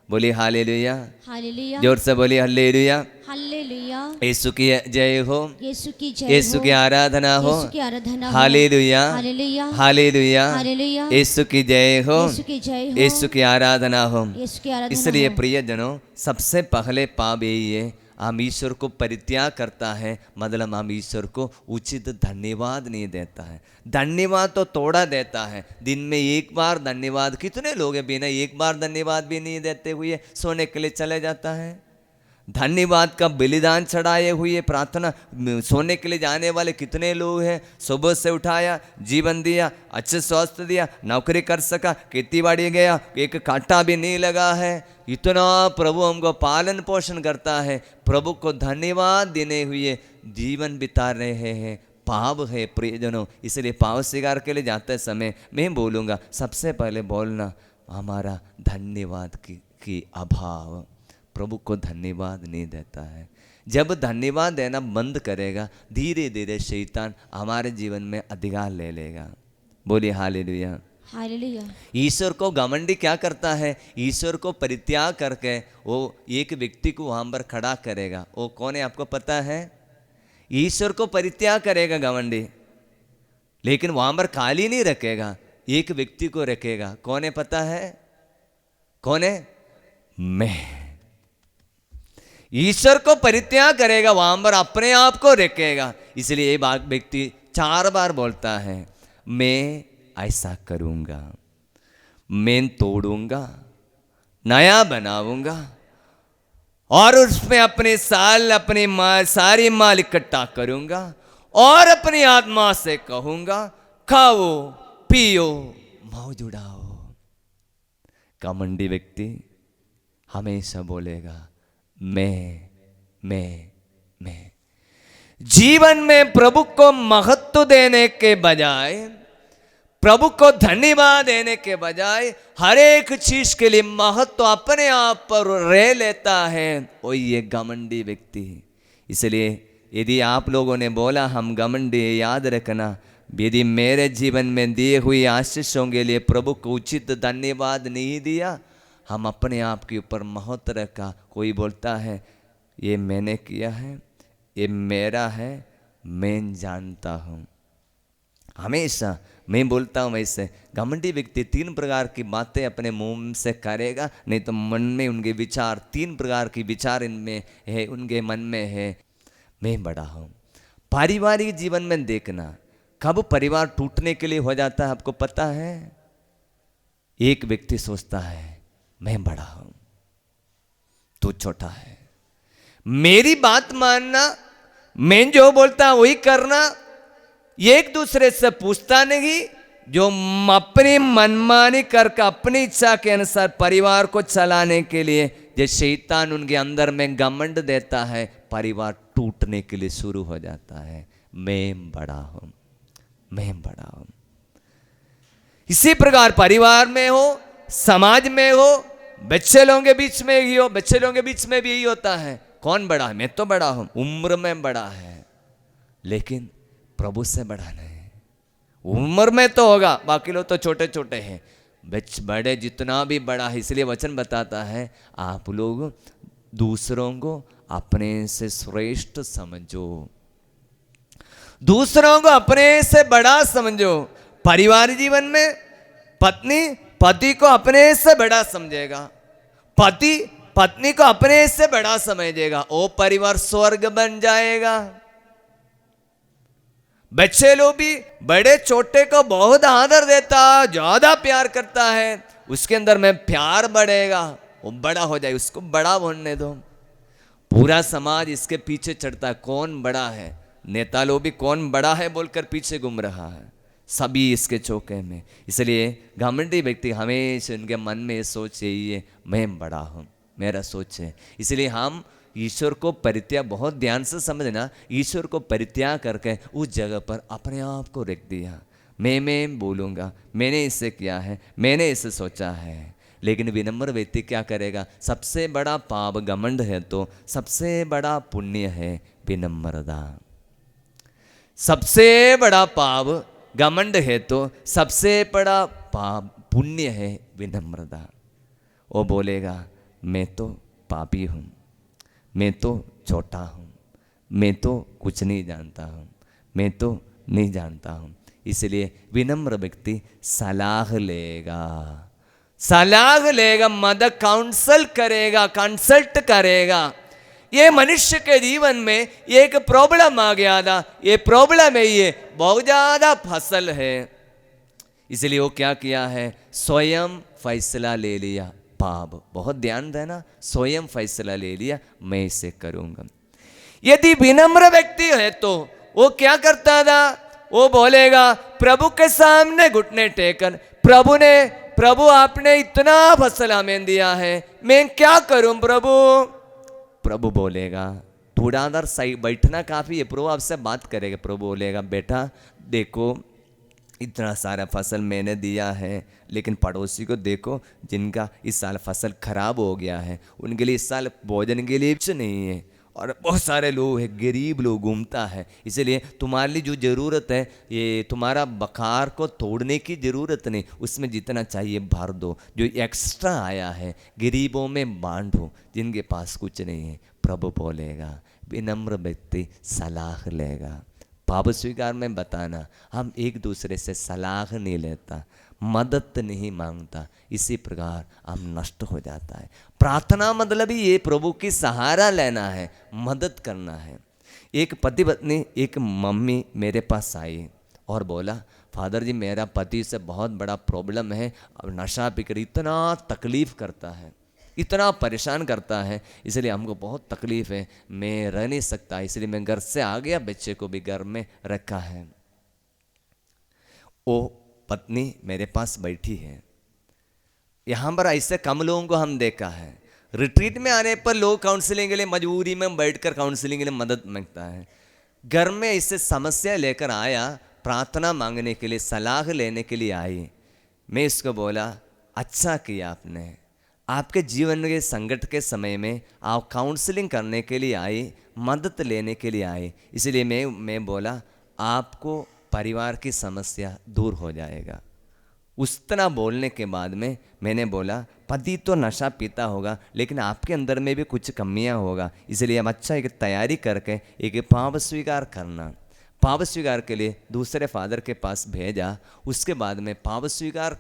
बोलिए हालेलुया। हालेलुया। जोर से बोलिए हालेलुया। हालेलुया। यीशु की जय हो, यीशु की जय यीशु हो, की आराधना हो। यीशु की आराधना हो। Hallelujah, hallelujah. Hallelujah, hallelujah. Yeshu की जय हो, यीशु की जय हो, यीशु की आराधना हो। यीशु की आराधना इसलिए हो। प्रियजनों, सबसे पहले पाप यही है, हम ईश्वर को परित्याग करता है, मतलब हम ईश्वर को उचित धन्यवाद नहीं देता है। धन्यवाद तो थोड़ा देता है, दिन में एक बार धन्यवाद। कितने लोग हैं बिना एक बार धन्यवाद भी नहीं देते हुए सोने के लिए चले जाता है। धन्यवाद का बलिदान चढ़ाए हुए प्रार्थना सोने के लिए जाने वाले कितने लोग हैं। सुबह से उठाया, जीवन दिया, अच्छे स्वास्थ्य दिया, नौकरी कर सका, खेती बाड़ी गया, एक कांटा भी नहीं लगा है। इतना प्रभु हमको पालन पोषण करता है। प्रभु को धन्यवाद देने हुए जीवन बिता रहे हैं। पाप है प्रियजनों, इसलिए पाप स्वीकार के लिए जाते समय मैं बोलूँगा, सबसे पहले बोलना हमारा धन्यवाद की अभाव। प्रभु को धन्यवाद नहीं देता है। जब धन्यवाद देना बंद करेगा, धीरे धीरे शैतान हमारे जीवन में अधिकार ले लेगा। बोलिए हालेलुया। हालेलुया। ईश्वर को घमंडी क्या करता है? ईश्वर को परित्याग करके वो एक व्यक्ति को वहां पर खड़ा करेगा। वो कौन है आपको पता है? ईश्वर को परित्याग करेगा घमंडी, लेकिन वहां पर खाली नहीं रखेगा, एक व्यक्ति को रखेगा। कौन है पता है? कौन है? मैं। ईश्वर को परित्याग करेगा, वहां पर अपने आप को रखेगा। इसलिए ये बात व्यक्ति 4 बार बोलता है, मैं ऐसा करूंगा, मैं तोड़ूंगा, नया बनाऊंगा और उसमें अपने सारी माल इकट्ठा करूंगा और अपनी आत्मा से कहूंगा, खाओ पियो मौज उड़ाओ। घमंडी व्यक्ति हमेशा बोलेगा मैं। जीवन में प्रभु को महत्व देने के बजाय, प्रभु को धन्यवाद देने के बजाय हर एक चीज के लिए महत्व अपने आप पर रह लेता है, वो ये घमंडी व्यक्ति। इसलिए यदि आप लोगों ने बोला हम घमंडी, याद रखना, यदि मेरे जीवन में दिए हुए आशीषों के लिए प्रभु को उचित धन्यवाद नहीं दिया, हम अपने आप के ऊपर महत्व रखा। कोई बोलता है ये मैंने किया है, ये मेरा है, मैं जानता हूँ। हमेशा मैं बोलता हूँ वैसे घमंडी व्यक्ति 3 प्रकार की बातें अपने मुंह से करेगा, नहीं तो मन में उनके विचार 3 प्रकार की विचार इनमें है, उनके मन में है। मैं बड़ा हूँ। पारिवारिक जीवन में देखना, कब परिवार टूटने के लिए हो जाता है आपको पता है? एक व्यक्ति सोचता है मैं बड़ा हूं, तू छोटा है, मेरी बात मानना, मैं जो बोलता वही करना, एक दूसरे से पूछता नहीं, जो अपनी मनमानी करके अपनी इच्छा के अनुसार परिवार को चलाने के लिए जो शैतान उनके अंदर में घमंड देता है, परिवार टूटने के लिए शुरू हो जाता है। मैं बड़ा हूं, मैं बड़ा हूं। इसी प्रकार परिवार में हो, समाज में हो, बच्चे लोगों के बीच में ही हो, बच्चे लोगों के बीच में भी यही होता है। कौन बड़ा है? मैं तो बड़ा हूं, उम्र में बड़ा है, लेकिन प्रभु से बड़ा नहीं। उम्र में तो होगा, बाकी लोग तो छोटे छोटे हैं, बड़े जितना भी बड़ा है। इसलिए वचन बताता है आप लोग दूसरों को अपने से श्रेष्ठ समझो, दूसरों को अपने से बड़ा समझो। परिवार जीवन में पत्नी पति को अपने से बड़ा समझेगा, पति पत्नी को अपने से बड़ा समझेगा, वो परिवार स्वर्ग बन जाएगा। बच्चे लोग भी बड़े छोटे को बहुत आदर देता, ज्यादा प्यार करता है, उसके अंदर में प्यार बढ़ेगा, वो बड़ा हो जाए, उसको बड़ा होने दो। पूरा समाज इसके पीछे चढ़ता है, कौन बड़ा है। नेता लोग भी कौन बड़ा है बोलकर पीछे घूम रहा है, सभी इसके चौके में। इसलिए घमंडी व्यक्ति हमेशा उनके मन में ये सोच यही है, मैं बड़ा हूँ, मेरा सोच है। इसलिए हम ईश्वर को परित्याग, बहुत ध्यान से समझना, ईश्वर को परित्याग करके उस जगह पर अपने आप को रख दिया। मैं बोलूँगा, मैंने इसे किया है, मैंने इसे सोचा है। लेकिन विनम्र व्यक्ति क्या करेगा? सबसे बड़ा पाप घमंड है तो सबसे बड़ा पुण्य है विनम्रता। सबसे बड़ा पाप घमंड है तो सबसे बड़ा पाप पुण्य है विनम्रता। वो बोलेगा मैं तो पापी हूँ, मैं तो छोटा हूँ, मैं तो कुछ नहीं जानता हूँ, मैं तो नहीं जानता हूँ। इसलिए विनम्र व्यक्ति सलाह लेगा, सलाह लेगा, मदद काउंसल करेगा, कंसल्ट करेगा। ये मनुष्य के जीवन में एक प्रॉब्लम आ गया था, ये प्रॉब्लम है, ये बहुत ज़्यादा फसल है। इसलिए वो क्या किया है? स्वयं फैसला ले लिया। पाप, बहुत ध्यान देना, स्वयं फैसला ले लिया, मैं इसे करूँगा। यदि विनम्र व्यक्ति है तो वो क्या करता था? वो बोलेगा प्रभु के सामने घुटने टेकन, प्रभु आपने इतना फसल हमें दिया है, मैं क्या करूं प्रभु? प्रभु बोलेगा थोड़ा अंदर सही बैठना काफ़ी है, प्रभु आपसे बात करेगा। प्रभु बोलेगा बेटा देखो इतना सारा फसल मैंने दिया है, लेकिन पड़ोसी को देखो जिनका इस साल फसल खराब हो गया है, उनके लिए इस साल भोजन के लिए कुछ नहीं है, और बहुत सारे लोग हैं, गरीब लोग घूमता है। इसलिए तुम्हारे लिए जो ज़रूरत है, ये तुम्हारा बखार को तोड़ने की ज़रूरत नहीं, उसमें जितना चाहिए भर दो, जो एक्स्ट्रा आया है गरीबों में बांटो जिनके पास कुछ नहीं है। प्रभु बोलेगा विनम्र व्यक्ति सलाह लेगा। पाप स्वीकार में बताना, हम एक दूसरे से सलाह नहीं लेता, मदद नहीं मांगता, इसी प्रकार हम नष्ट हो जाता है। प्रार्थना मतलब ही ये प्रभु की सहारा लेना है, मदद करना है। एक पति पत्नी, एक मम्मी मेरे पास आई और बोला फादर जी मेरा पति से बहुत बड़ा प्रॉब्लम है, अब नशा पीकर इतना तकलीफ़ करता है, इतना परेशान करता है, इसलिए हमको बहुत तकलीफ़ है, मैं रह नहीं सकता, इसलिए मैं घर से आ गया, बच्चे को भी घर में रखा है। वो पत्नी मेरे पास बैठी है। यहाँ पर ऐसे कम लोगों को हम देखा है, रिट्रीट में आने पर लोग काउंसलिंग के लिए मजबूरी में बैठकर काउंसलिंग के लिए मदद मांगता है। घर में इससे समस्या लेकर आया, प्रार्थना मांगने के लिए, सलाह लेने के लिए आई। मैं इसको बोला अच्छा किया आपने, आपके जीवन के संकट के समय में आप काउंसलिंग करने के लिए आई, मदद लेने के लिए आई, इसलिए मैं बोला आपको परिवार की समस्या दूर हो जाएगा। उस तरह बोलने के बाद में मैंने बोला पति तो नशा पीता होगा, लेकिन आपके अंदर में भी कुछ कमियां होगा, इसलिए हम अच्छा एक तैयारी करके एक पाप स्वीकार करना। पाप स्वीकार के लिए दूसरे फादर के पास भेजा। उसके बाद में पाप स्वीकार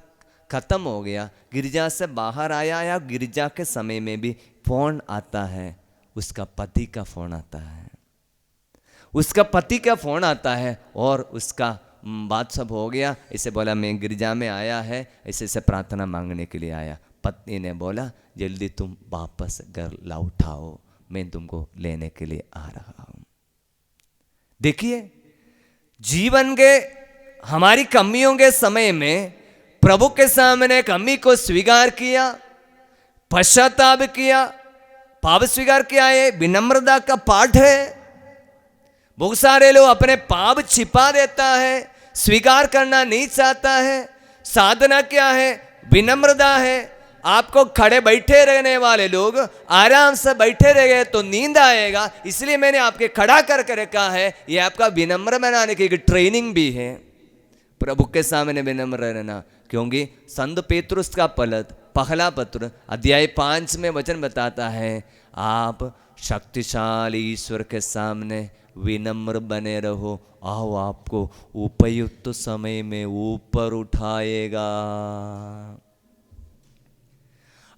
खत्म हो गया, गिरजा से बाहर आया, या गिरजा के समय में भी फोन आता है, उसका पति का फोन आता है, उसका पति का फोन आता है और उसका बात सब हो गया। इसे बोला मैं गिरजा में आया है, ऐसे प्रार्थना मांगने के लिए आया। पत्नी ने बोला जल्दी तुम वापस घर लौटाओ, मैं तुमको लेने के लिए आ रहा हूँ। देखिए जीवन के हमारी कमियों के समय में प्रभु के सामने कमी को स्वीकार किया, पश्चाताप किया, पाप स्वीकार किया है, विनम्रता का पाठ है। बहुत सारे लोग अपने पाप छिपा देता है, स्वीकार करना नहीं चाहता है। साधना क्या है? विनम्रता है। आपको खड़े बैठे रहने वाले लोग आराम से बैठे रह गए तो नींद आएगा, इसलिए मैंने आपके खड़ा करके रखा है। ये आपका विनम्र बनाने की एक ट्रेनिंग भी है, प्रभु के सामने विनम्र रहना। क्योंकि संत पेतरुस का पहला पत्र अध्याय 5 में वचन बताता है आप शक्तिशाली ईश्वर के सामने विनम्र बने रहो, आओ आपको उपयुक्त समय में ऊपर उठाएगा।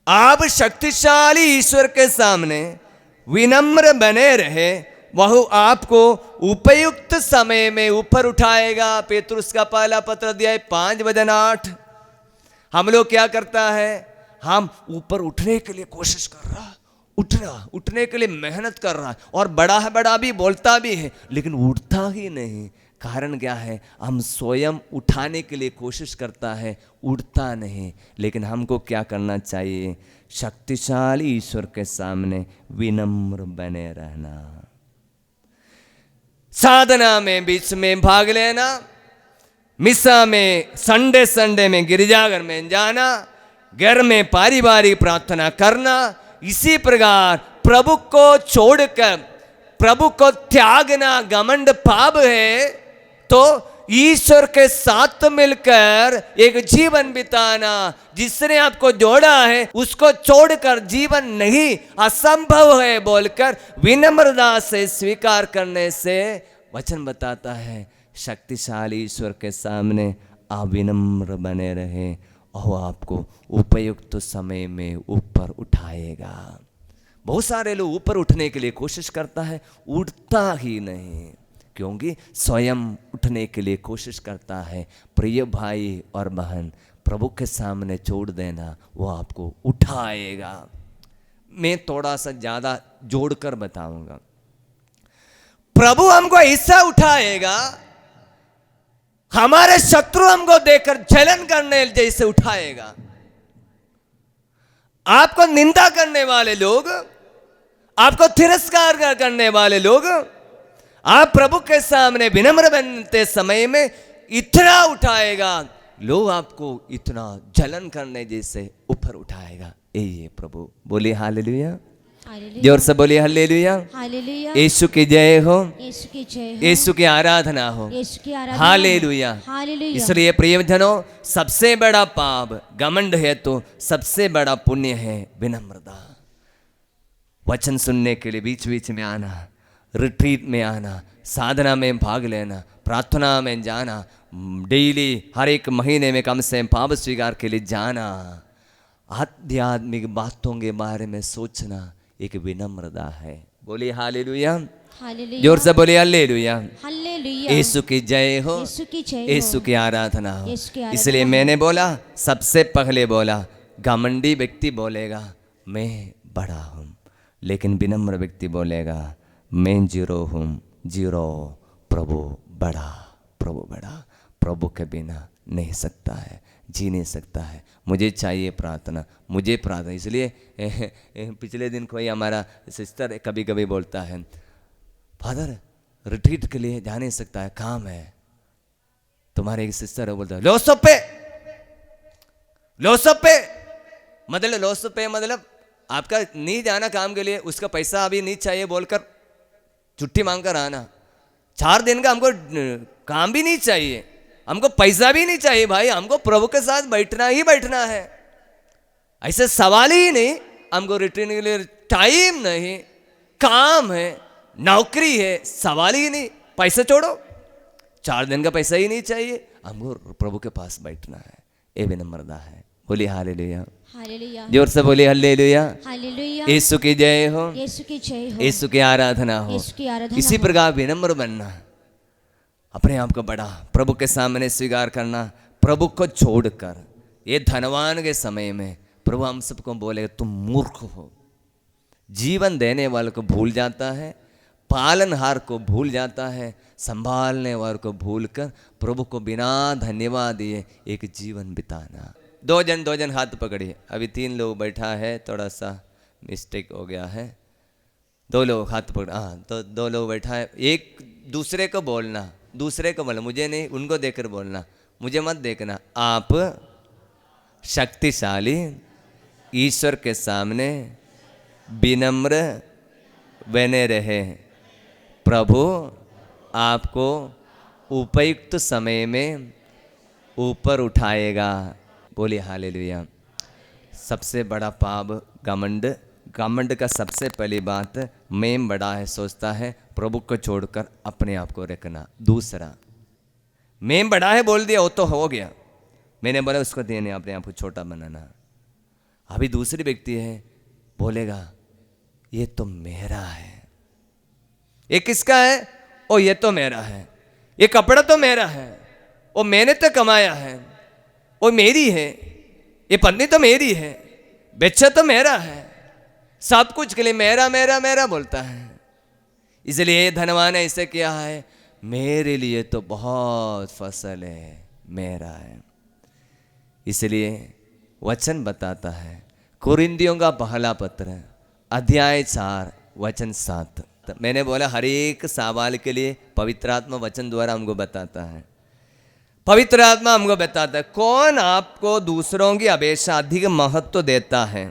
आप शक्तिशाली ईश्वर के सामने विनम्र बने रहे, वह आपको उपयुक्त समय में ऊपर उठाएगा। पेतरुस का पहला पत्र अध्याय 5 वचन 8। हम लोग क्या करता है? हम ऊपर उठने के लिए कोशिश कर रहा, उठने के लिए मेहनत कर रहा है, और बड़ा है बड़ा भी बोलता भी है, लेकिन उठता ही नहीं। कारण क्या है? हम स्वयं उठाने के लिए कोशिश करता है, उठता नहीं। लेकिन हमको क्या करना चाहिए? शक्तिशाली ईश्वर के सामने विनम्र बने रहना, साधना में बीच में भाग लेना, मिसा में, संडे में गिरजाघर में जाना, घर में पारिवारिक प्रार्थना करना। इसी प्रकार प्रभु को छोड़कर, प्रभु को त्यागना घमंड पाप है। तो ईश्वर के साथ मिलकर एक जीवन बिताना, जिसने आपको जोड़ा है उसको छोड़कर जीवन नहीं, असंभव है बोलकर विनम्रता से स्वीकार करने से वचन बताता है शक्तिशाली ईश्वर के सामने आप विनम्र बने रहे और आपको उपयुक्त समय में ऊपर उठाएगा। बहुत सारे लोग ऊपर उठने के लिए कोशिश करता है, उठता ही नहीं, क्योंकि स्वयं उठने के लिए कोशिश करता है। प्रिय भाई और बहन, प्रभु के सामने छोड़ देना, वो आपको उठाएगा। मैं थोड़ा सा ज़्यादा जोड़कर बताऊंगा। प्रभु हमको ऐसा उठाएगा, हमारे शत्रु हमको देखकर जलन करने जैसे उठाएगा। आपको निंदा करने वाले लोग, आपको तिरस्कार करने वाले लोग, आप प्रभु के सामने विनम्र बनते समय में इतना उठाएगा, लोग आपको इतना जलन करने जैसे ऊपर उठाएगा। ये प्रभु। बोलिए हालेलुया, जोर से बोलिए हालेलुया। हालेलुया, यीशु की जय हो, यीशु की जय हो, यीशु की आराधना हो, यीशु की आराधना। हालेलुया। हालेलुया। इसलिए प्रियजनों, सबसे बड़ा पाप घमंड है, तो सबसे बड़ा पुण्य है विनम्रता। वचन सुनने के लिए बीच बीच में आना, रिट्रीट में आना, साधना में भाग लेना, प्रार्थना में जाना, डेली हर एक महीने में कम से कम पाप स्वीकार के लिए जाना, आध्यात्मिक बातों के बारे में सोचना एक विनम्रता है। बोलिए हालेलुया, हालेलुया, जोर से बोलिए हालेलुया। हालेलुया। यीशु की जय हो, यीशु की जय हो, यीशु की आराधना हो। यीशु की आराधना इसलिए हो। मैंने बोला, सबसे पहले बोला, घमंडी व्यक्ति बोलेगा मैं बड़ा हूँ, लेकिन विनम्र व्यक्ति बोलेगा मैं जीरो हूँ, जीरो। प्रभु बड़ा, प्रभु बड़ा। प्रभु के बिना नहीं सकता है, जी नहीं सकता है। मुझे चाहिए प्रार्थना, मुझे प्रार्थना। इसलिए पिछले दिन कोई हमारा सिस्टर कभी कभी बोलता है, फादर रिट्रीट के लिए जा नहीं सकता है, काम है। तुम्हारे एक सिस्टर है, बोलता है लो सब पे, लो सब पे, मतलब लो सब पे मतलब आपका नहीं जाना काम के लिए, उसका पैसा अभी नहीं चाहिए बोलकर छुट्टी मांग कर आना। 4 दिन का हमको काम भी नहीं चाहिए, हमको पैसा भी नहीं चाहिए भाई, हमको प्रभु के साथ बैठना ही बैठना है। ऐसे सवाल ही नहीं, हमको रिटर्न के लिए टाइम नहीं, काम है, नौकरी है, सवाल ही नहीं। पैसा छोड़ो, 4 दिन का पैसा ही नहीं चाहिए, हमको प्रभु के पास बैठना है। ये विनम्रता है। बोलिए हालेलुया, हालेलुया, जोर से बोलिए हालेलुया। हालेलुया। यीशु की जय हो, यीशु की जय हो, यीशु की आराधना हो। यीशु की आराधना इसी हो। प्रकार विनम्र बनना, अपने आप को बड़ा प्रभु के सामने स्वीकार करना, प्रभु को छोड़कर। ये धनवान के समय में प्रभु हम सबको बोलेगा तुम मूर्ख हो। जीवन देने वाले को भूल जाता है, पालनहार को भूल जाता है, संभालने वाले को भूलकर प्रभु को बिना धन्यवाद दिए एक जीवन बिताना। 2 जन हाथ पकड़िए। अभी 3 लोग बैठा है, थोड़ा सा मिस्टेक हो गया है। 2 लोग हाथ पकड़, हाँ तो 2 लोग बैठा है। एक दूसरे को बोलना, दूसरे को बोलना, मुझे नहीं, उनको देखकर बोलना, मुझे मत देखना। आप शक्तिशाली ईश्वर के सामने विनम्र बने रहे, प्रभु आपको उपयुक्त समय में ऊपर उठाएगा। बोलिए हालेलुया। सबसे बड़ा पाप घमंड। घमंड का सबसे पहली बात, मैं बड़ा है सोचता है, प्रभु को छोड़कर अपने आप को रखना। दूसरा, मैं बड़ा है बोल दिया, वो तो हो गया, मैंने बोला उसको देने, अपने आप को छोटा बनाना। अभी दूसरी व्यक्ति है, बोलेगा ये तो मेरा है। ये किसका है? ओ ये तो मेरा है। ये कपड़ा तो मेरा है, वो मैंने तो कमाया है, वो मेरी है। ये पत्नी तो मेरी है, बच्चा तो मेरा है। सब कुछ के लिए मेरा मेरा मेरा बोलता है। इसलिए धनवान ऐसे किया है, मेरे लिए तो बहुत फसल है, मेरा है। इसलिए वचन बताता है, कुरिन्थियों का पहला पत्र अध्याय 4 वचन 7। मैंने बोला हर एक सवाल के लिए पवित्र आत्मा वचन द्वारा हमको बताता है। पवित्र आत्मा हमको बताता है कौन आपको दूसरों की अपेक्षा अधिक महत्व देता है।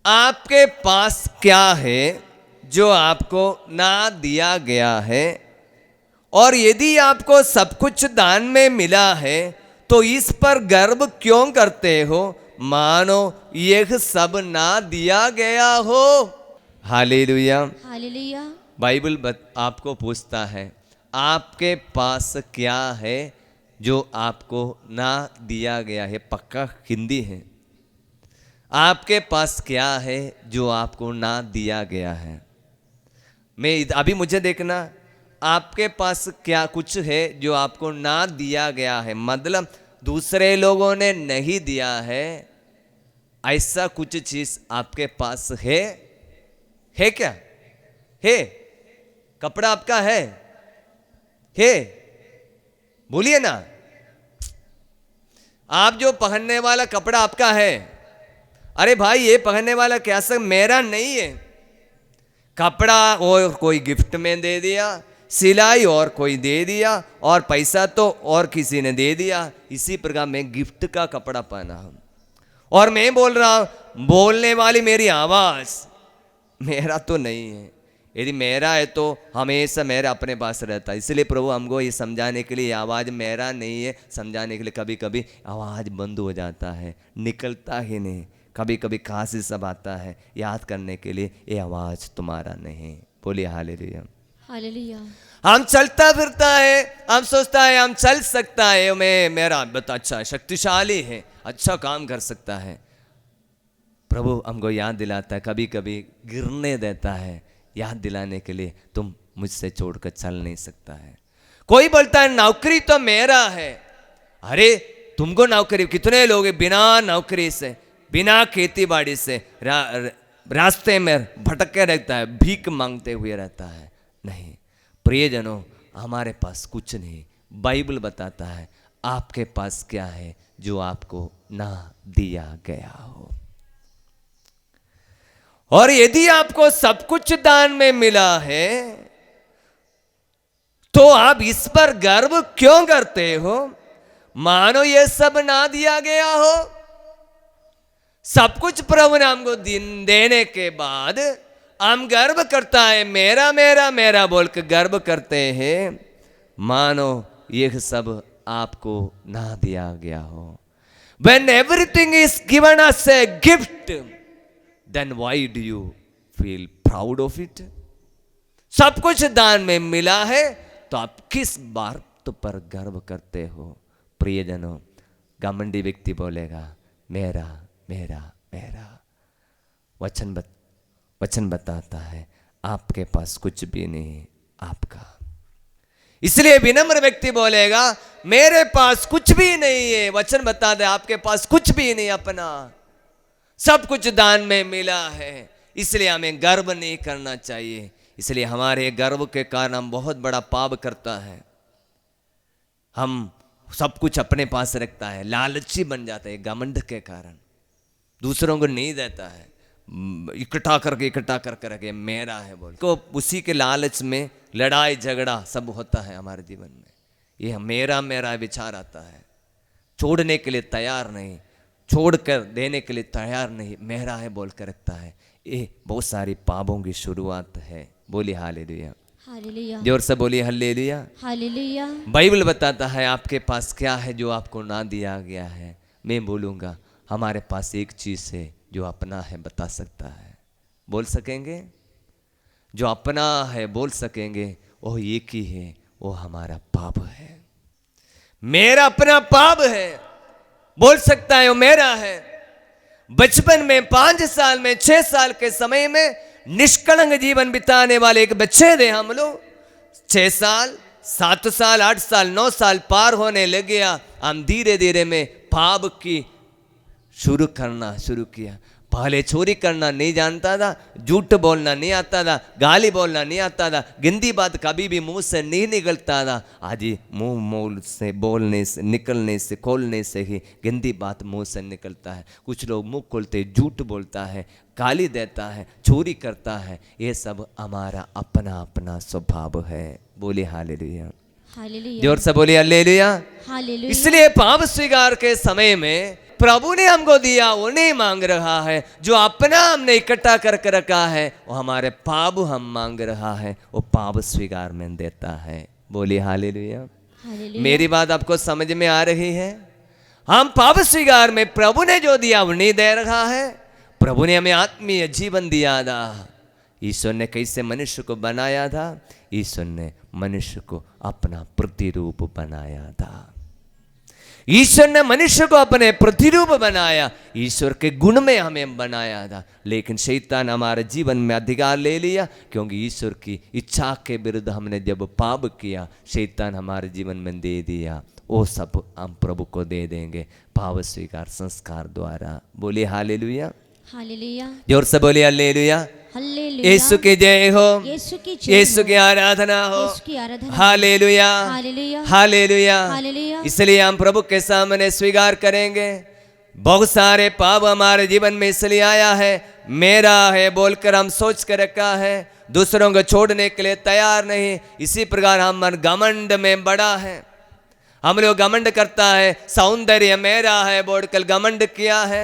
आपके पास क्या है जो आपको ना दिया गया है, और यदि आपको सब कुछ दान में मिला है तो इस पर गर्व क्यों करते हो, मानो यह सब ना दिया गया हो। Hallelujah, hallelujah. बाइबल आपको पूछता है आपके पास क्या है जो आपको ना दिया गया है। पक्का हिंदी है। आपके पास क्या है जो आपको ना दिया गया है। मैं अभी मुझे देखना, आपके पास क्या कुछ है जो आपको ना दिया गया है, मतलब दूसरे लोगों ने नहीं दिया है, ऐसा कुछ चीज आपके पास है क्या? है? कपड़ा आपका है? बोलिए ना। आप जो पहनने वाला कपड़ा आपका है, अरे भाई ये पहनने वाला क्या सब मेरा नहीं है। कपड़ा और कोई गिफ्ट में दे दिया, सिलाई और कोई दे दिया, और पैसा तो और किसी ने दे दिया। इसी प्रकार मैं गिफ्ट का कपड़ा पहना हूं, और मैं बोल रहा हूं बोलने वाली मेरी आवाज मेरा तो नहीं है। यदि मेरा है तो हमेशा मेरा अपने पास रहता है। इसलिए प्रभु हमको ये समझाने के लिए, ये आवाज़ मेरा नहीं है समझाने के लिए कभी कभी आवाज़ बंद हो जाता है, निकलता ही नहीं। कभी कभी खांसी सब आता है, याद करने के लिए ये आवाज़ तुम्हारा नहीं। बोलिए हालेलुया, हालेलुया। हम चलता फिरता है, हम सोचता है हम चल सकता है, मेरा बता अच्छा शक्तिशाली है, अच्छा काम कर सकता है। प्रभु हमको याद दिलाता है, कभी कभी गिरने देता है, याद दिलाने के लिए तुम मुझसे छोड़कर चल नहीं सकता है। कोई बोलता है नौकरी तो मेरा है। अरे तुमको नौकरी, कितने लोग बिना नौकरी से, बिना खेती बाड़ी से रास्ते में भटक के रहता है, भीख मांगते हुए रहता है। नहीं प्रियजनों, हमारे पास कुछ नहीं। बाइबल बताता है आपके पास क्या है जो आपको ना दिया गया हो। और यदि आपको सब कुछ दान में मिला है तो आप इस पर गर्व क्यों करते हो, मानो ये सब ना दिया गया हो। सब कुछ प्रभु ने हमको देने के बाद हम गर्व करता है, मेरा मेरा मेरा बोल के गर्व करते हैं, मानो यह सब आपको ना दिया गया हो। When everything is given as a gift, then why do you feel proud of it? सब कुछ दान में मिला है तो आप किस बात पर गर्व करते हो। प्रियजनों, घमंडी व्यक्ति बोलेगा मेरा मेरा मेरा। वचन बताता है आपके पास कुछ भी नहीं आपका। इसलिए विनम्र व्यक्ति बोलेगा मेरे पास कुछ भी नहीं है। वचन बता दे आपके पास कुछ भी नहीं अपना, सब कुछ दान में मिला है। इसलिए हमें गर्व नहीं करना चाहिए। इसलिए हमारे गर्व के कारण हम बहुत बड़ा पाप करता है। हम सब कुछ अपने पास रखता है, लालची बन जाता है, घमंड के कारण दूसरों को नहीं देता है, इकट्ठा करके मेरा है बोल को, उसी के लालच में लड़ाई झगड़ा सब होता है हमारे जीवन में। ये मेरा मेरा विचार आता है, छोड़ने के लिए तैयार नहीं, छोड़कर देने के लिए तैयार नहीं, मेरा है बोल कर रखता है। ये बहुत सारी पापों की शुरुआत है। बोलिए हालेलुया, हालेलुया, जोर से बोलिए हालेलुया, हालेलुया। बाइबल बताता है आपके पास क्या है जो आपको ना दिया गया है। मैं बोलूँगा हमारे पास एक चीज़ है जो अपना है, बता सकता है, बोल सकेंगे? जो अपना है बोल सकेंगे वो एक ही है, वो हमारा पाप है। मेरा अपना पाप है बोल सकता है वो मेरा है। बचपन में 5 साल में 6 साल के समय में निष्कलंक जीवन बिताने वाले एक बच्चे थे हम लोग। 6 साल 7 साल 8 साल 9 साल पार होने लग गया, हम धीरे धीरे में पाप की शुरू करना शुरू किया। पहले चोरी करना नहीं जानता था, झूठ बोलना नहीं आता था, गाली बोलना नहीं आता था, गंदी बात कभी भी मुंह से नहीं निकलता था। आज ही मुंह मोल से बोलने से निकलने से खोलने से ही गंदी बात मुंह से निकलता है। कुछ लोग मुंह खोलते झूठ बोलता है, गाली देता है, चोरी करता है। ये सब हमारा अपना अपना स्वभाव है। बोले हालेलुया, हालेलुया, जोर से बोले हालेलुया। हालेलुया। इसलिए पाप स्वीकार के समय में प्रभु ने हमको दिया वो नहीं मांग रहा है, जो अपना हमने इकट्ठा करके रखा है वो हमारे पाप हम मांग रहा है, वो पाप स्वीकार में देता है। बोलिए हालेलुया। हालेलुया। मेरी बात आपको समझ में आ रही है? हम पाप स्वीकार में प्रभु ने जो दिया वो नहीं दे रहा है। प्रभु ने हमें आत्मीय जीवन दिया था। ईश्वर ने कैसे मनुष्य को बनाया था? ईश्वर ने मनुष्य को अपना प्रतिरूप बनाया था। ईश्वर ने मनुष्य को अपने प्रतिरूप बनाया, ईश्वर के गुण में हमें बनाया था। लेकिन शैतान हमारे जीवन में अधिकार ले लिया, क्योंकि ईश्वर की इच्छा के विरुद्ध हमने जब पाप किया, शैतान हमारे जीवन में दे दिया। वो सब हम प्रभु को दे देंगे पाप स्वीकार संस्कार द्वारा। बोलिए हालेलुया, हालेलुया, जोर से बोलिए हालेलुया। हालेलुया। यीशु की जय हो, यीशु की जय यीशु हो। की आराधना हो। यीशु की आराधना। Hallelujah, hallelujah, hallelujah. हालेलुया। इसलिए हम प्रभु के सामने स्वीकार करेंगे। बहुत सारे पाप हमारे जीवन में इसलिए आया है, मेरा है बोलकर हम सोच कर रखा है, दूसरों को छोड़ने के लिए तैयार नहीं। इसी प्रकार हम घमंड में बड़ा है। हम लोग घमंड करता है, सौंदर्य मेरा है बोलकर घमंड किया है,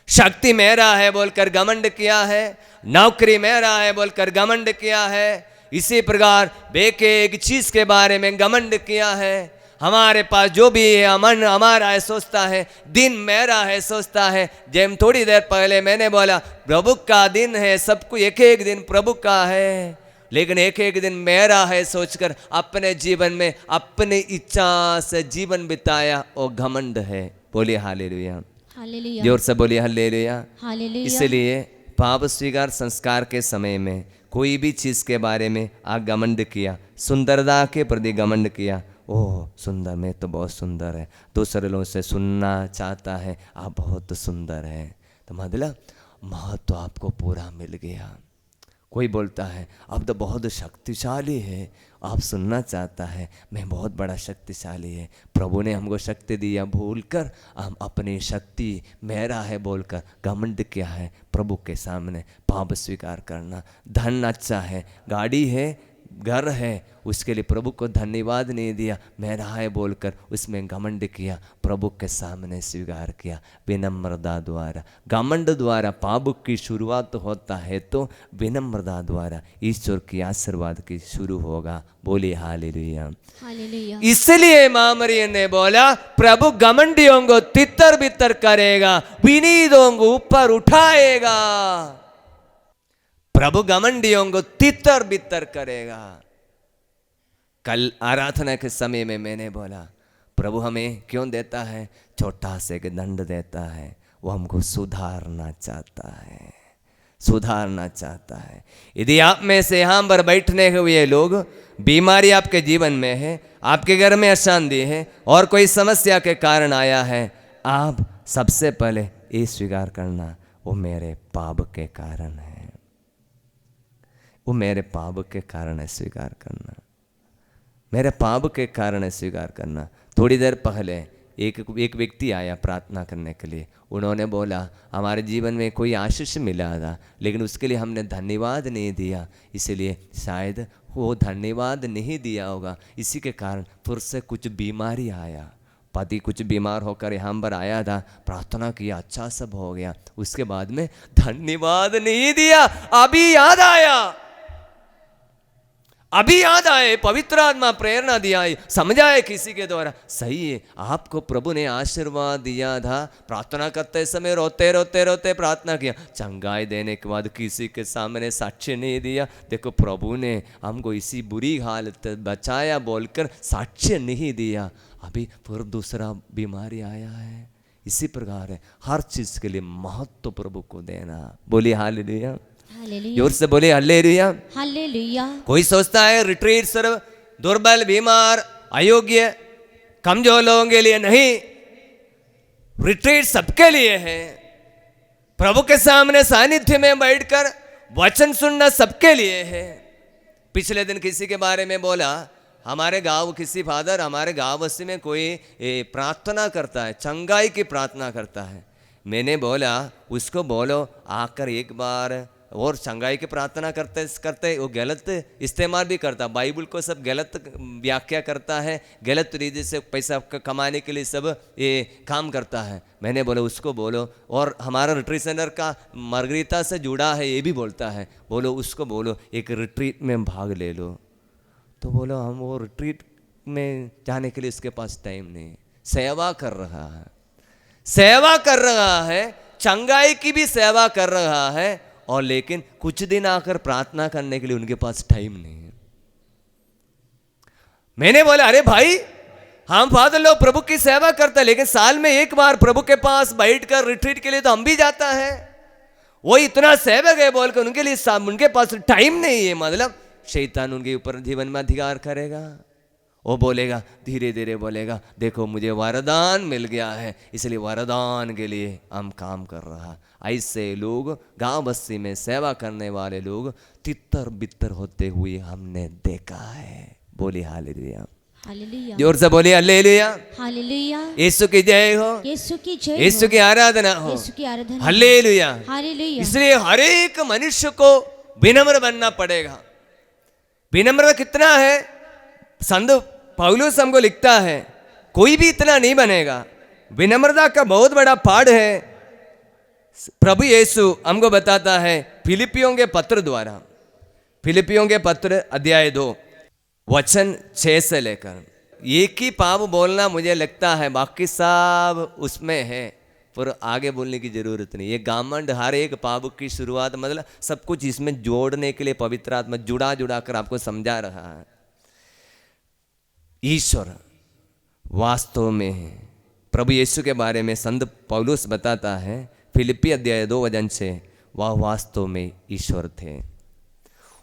शक्ति मेरा है बोलकर घमंड किया है, नौकरी मेरा है बोलकर घमंड किया है। इसी प्रकार बेके एक चीज के बारे में घमंड किया है। हमारे पास जो भी है अमन हमारा है सोचता है, दिन मेरा है सोचता है। जैम थोड़ी देर पहले मैंने बोला प्रभु का दिन है, सबको एक एक दिन प्रभु का है, लेकिन एक एक दिन मेरा है सोचकर अपने जीवन में अपनी इच्छा से जीवन बिताया, वो घमंड है। बोलिए हालेलुया, हालेलुया, जोर से बोलिए हालेलुया। हालेलुया। इसलिए पाप स्वीकार संस्कार के समय में कोई भी चीज के बारे में आप घमंड किया, सुंदरता के प्रति घमंड किया, ओह सुंदर, मैं तो बहुत सुंदर है, दूसरे लोगों से सुनना चाहता है आप बहुत सुंदर है, तो मतलब महत्व आपको पूरा मिल गया। कोई बोलता है आप तो बहुत शक्तिशाली है, आप सुनना चाहता है मैं बहुत बड़ा शक्तिशाली है। प्रभु ने हमको शक्ति दिया, भूलकर हम अपनी शक्ति मेरा है बोलकर घमंड किया है। प्रभु के सामने पाप स्वीकार करना। धन अच्छा है, गाड़ी है, घर है, उसके लिए प्रभु को धन्यवाद नहीं दिया, मेरा है बोलकर उसमें घमंड किया, प्रभु के सामने स्वीकार किया विनम्रता द्वारा। घमंड द्वारा पाप की शुरुआत होता है, तो विनम्रता द्वारा ईश्वर की आशीर्वाद की शुरू होगा। बोलिए हालेलुया, हालेलुया। इसलिए मां मरियम ने बोला प्रभु घमंडियों को तितर बितर करेगा, विनीतों को ऊपर उठाएगा। प्रभु घमंडियों को तितर बितर करेगा। कल आराधना के समय में मैंने बोला प्रभु हमें क्यों देता है? छोटा से दंड देता है, वो हमको सुधारना चाहता है, सुधारना चाहता है। यदि आप में से यहाँ पर बैठने हुए लोग बीमारी आपके जीवन में है, आपके घर में अशांति है और कोई समस्या के कारण आया है, आप सबसे पहले ये स्वीकार करना वो मेरे पाप के कारण है, वो मेरे पाप के कारण है, स्वीकार करना मेरे पाप के कारण है, स्वीकार करना। थोड़ी देर पहले एक व्यक्ति आया प्रार्थना करने के लिए, उन्होंने बोला हमारे जीवन में कोई आशीष मिला था, लेकिन उसके लिए हमने धन्यवाद नहीं दिया, इसलिए शायद वो धन्यवाद नहीं दिया होगा, इसी के कारण फिर से कुछ बीमारी आया। पति कुछ बीमार होकर यहाँ पर आया था, प्रार्थना किया, अच्छा सब हो गया, उसके बाद में धन्यवाद नहीं दिया। अभी याद आया, अभी याद आए, पवित्र आत्मा प्रेरणा दिया, समझाए किसी के द्वारा, सही है आपको प्रभु ने आशीर्वाद दिया था, प्रार्थना करते समय रोते रोते रोते प्रार्थना किया, चंगाई देने के बाद किसी के सामने साक्ष्य नहीं दिया, देखो प्रभु ने हमको इसी बुरी हालत बचाया बोलकर साक्ष्य नहीं दिया, अभी फिर दूसरा बीमारी आया है। इसी प्रकार है हर चीज के लिए महत्व प्रभु को देना। बोलिए हालेलुया, जोर से बोले हालेलुया, हालेलुया। कोई सोचता है रिट्रीट सिर्फ दुर्बल, बीमार, अयोग्य, कमजोर लोगों के लिए नहीं, रिट्रीट सबके लिए है। प्रभु के सामने सानिध्य में बैठकर वचन सुनना सबके लिए है। पिछले दिन किसी के बारे में बोला, हमारे गांव किसी फादर हमारे गांव बस्ती में कोई प्रार्थना करता है, चंगाई की प्रार्थना करता है। मैंने बोला उसको बोलो आकर एक बार, और चंगाई की प्रार्थना करते करते वो गलत इस्तेमाल भी करता, बाइबल को सब गलत व्याख्या करता है, गलत तरीके से पैसा कमाने के लिए सब ये काम करता है। मैंने बोला उसको बोलो, और हमारा रिट्रीट सेंटर का मार्गरीता से जुड़ा है ये भी बोलता है, बोलो उसको बोलो एक रिट्रीट में भाग ले लो। तो बोलो हम वो रिट्रीट में जाने के लिए उसके पास टाइम नहीं। सेवा कर रहा है, सेवा कर रहा है, चंगाई की भी सेवा कर रहा है, और लेकिन कुछ दिन आकर प्रार्थना करने के लिए उनके पास टाइम नहीं है। मैंने बोला अरे भाई हम फादर लोग प्रभु की सेवा करते हैं, लेकिन साल में एक बार प्रभु के पास बैठकर रिट्रीट के लिए तो हम भी जाता है। वो इतना सेवक है बोलकर उनके लिए उनके पास टाइम नहीं है, मतलब शैतान उनके ऊपर जीवन में अधिकार करेगा। वो बोलेगा धीरे धीरे बोलेगा देखो मुझे वरदान मिल गया है, इसलिए वरदान के लिए हम काम कर रहा। ऐसे लोग गांव बस्ती में सेवा करने वाले लोग तितर बितर होते हुए हमने देखा है। बोली हालेलुया, हालेलुया, जोर से बोली हालेलुया, हालेलुया, यीशु की जय हो, यीशु की जय, यीशु की आराधना हो, यीशु की आराधना, हालेलुया, हालेलुया। इसलिए हर एक मनुष्य को विनम्र बनना पड़ेगा। विनम्र कितना है, संत पौलुस हमको लिखता है कोई भी इतना नहीं बनेगा। विनम्रता का बहुत बड़ा पाठ है, प्रभु यीशु हमको बताता है फिलिपियों के पत्र द्वारा। फिलिपियों के पत्र अध्याय 2 वचन 6 से लेकर, एक ही पाप बोलना मुझे लगता है बाकी सब उसमें है, पर आगे बोलने की जरूरत नहीं। ये गामंड हर एक पाप की शुरुआत, मतलब सब कुछ इसमें जोड़ने के लिए पवित्र आत्मा जुड़ा जुड़ा कर आपको समझा रहा है। ईश्वर वास्तव में है। प्रभु यीशु के बारे में संत पौलुस बताता है फिलिपी अध्याय 2 वचन से, वह वास्तव में ईश्वर थे,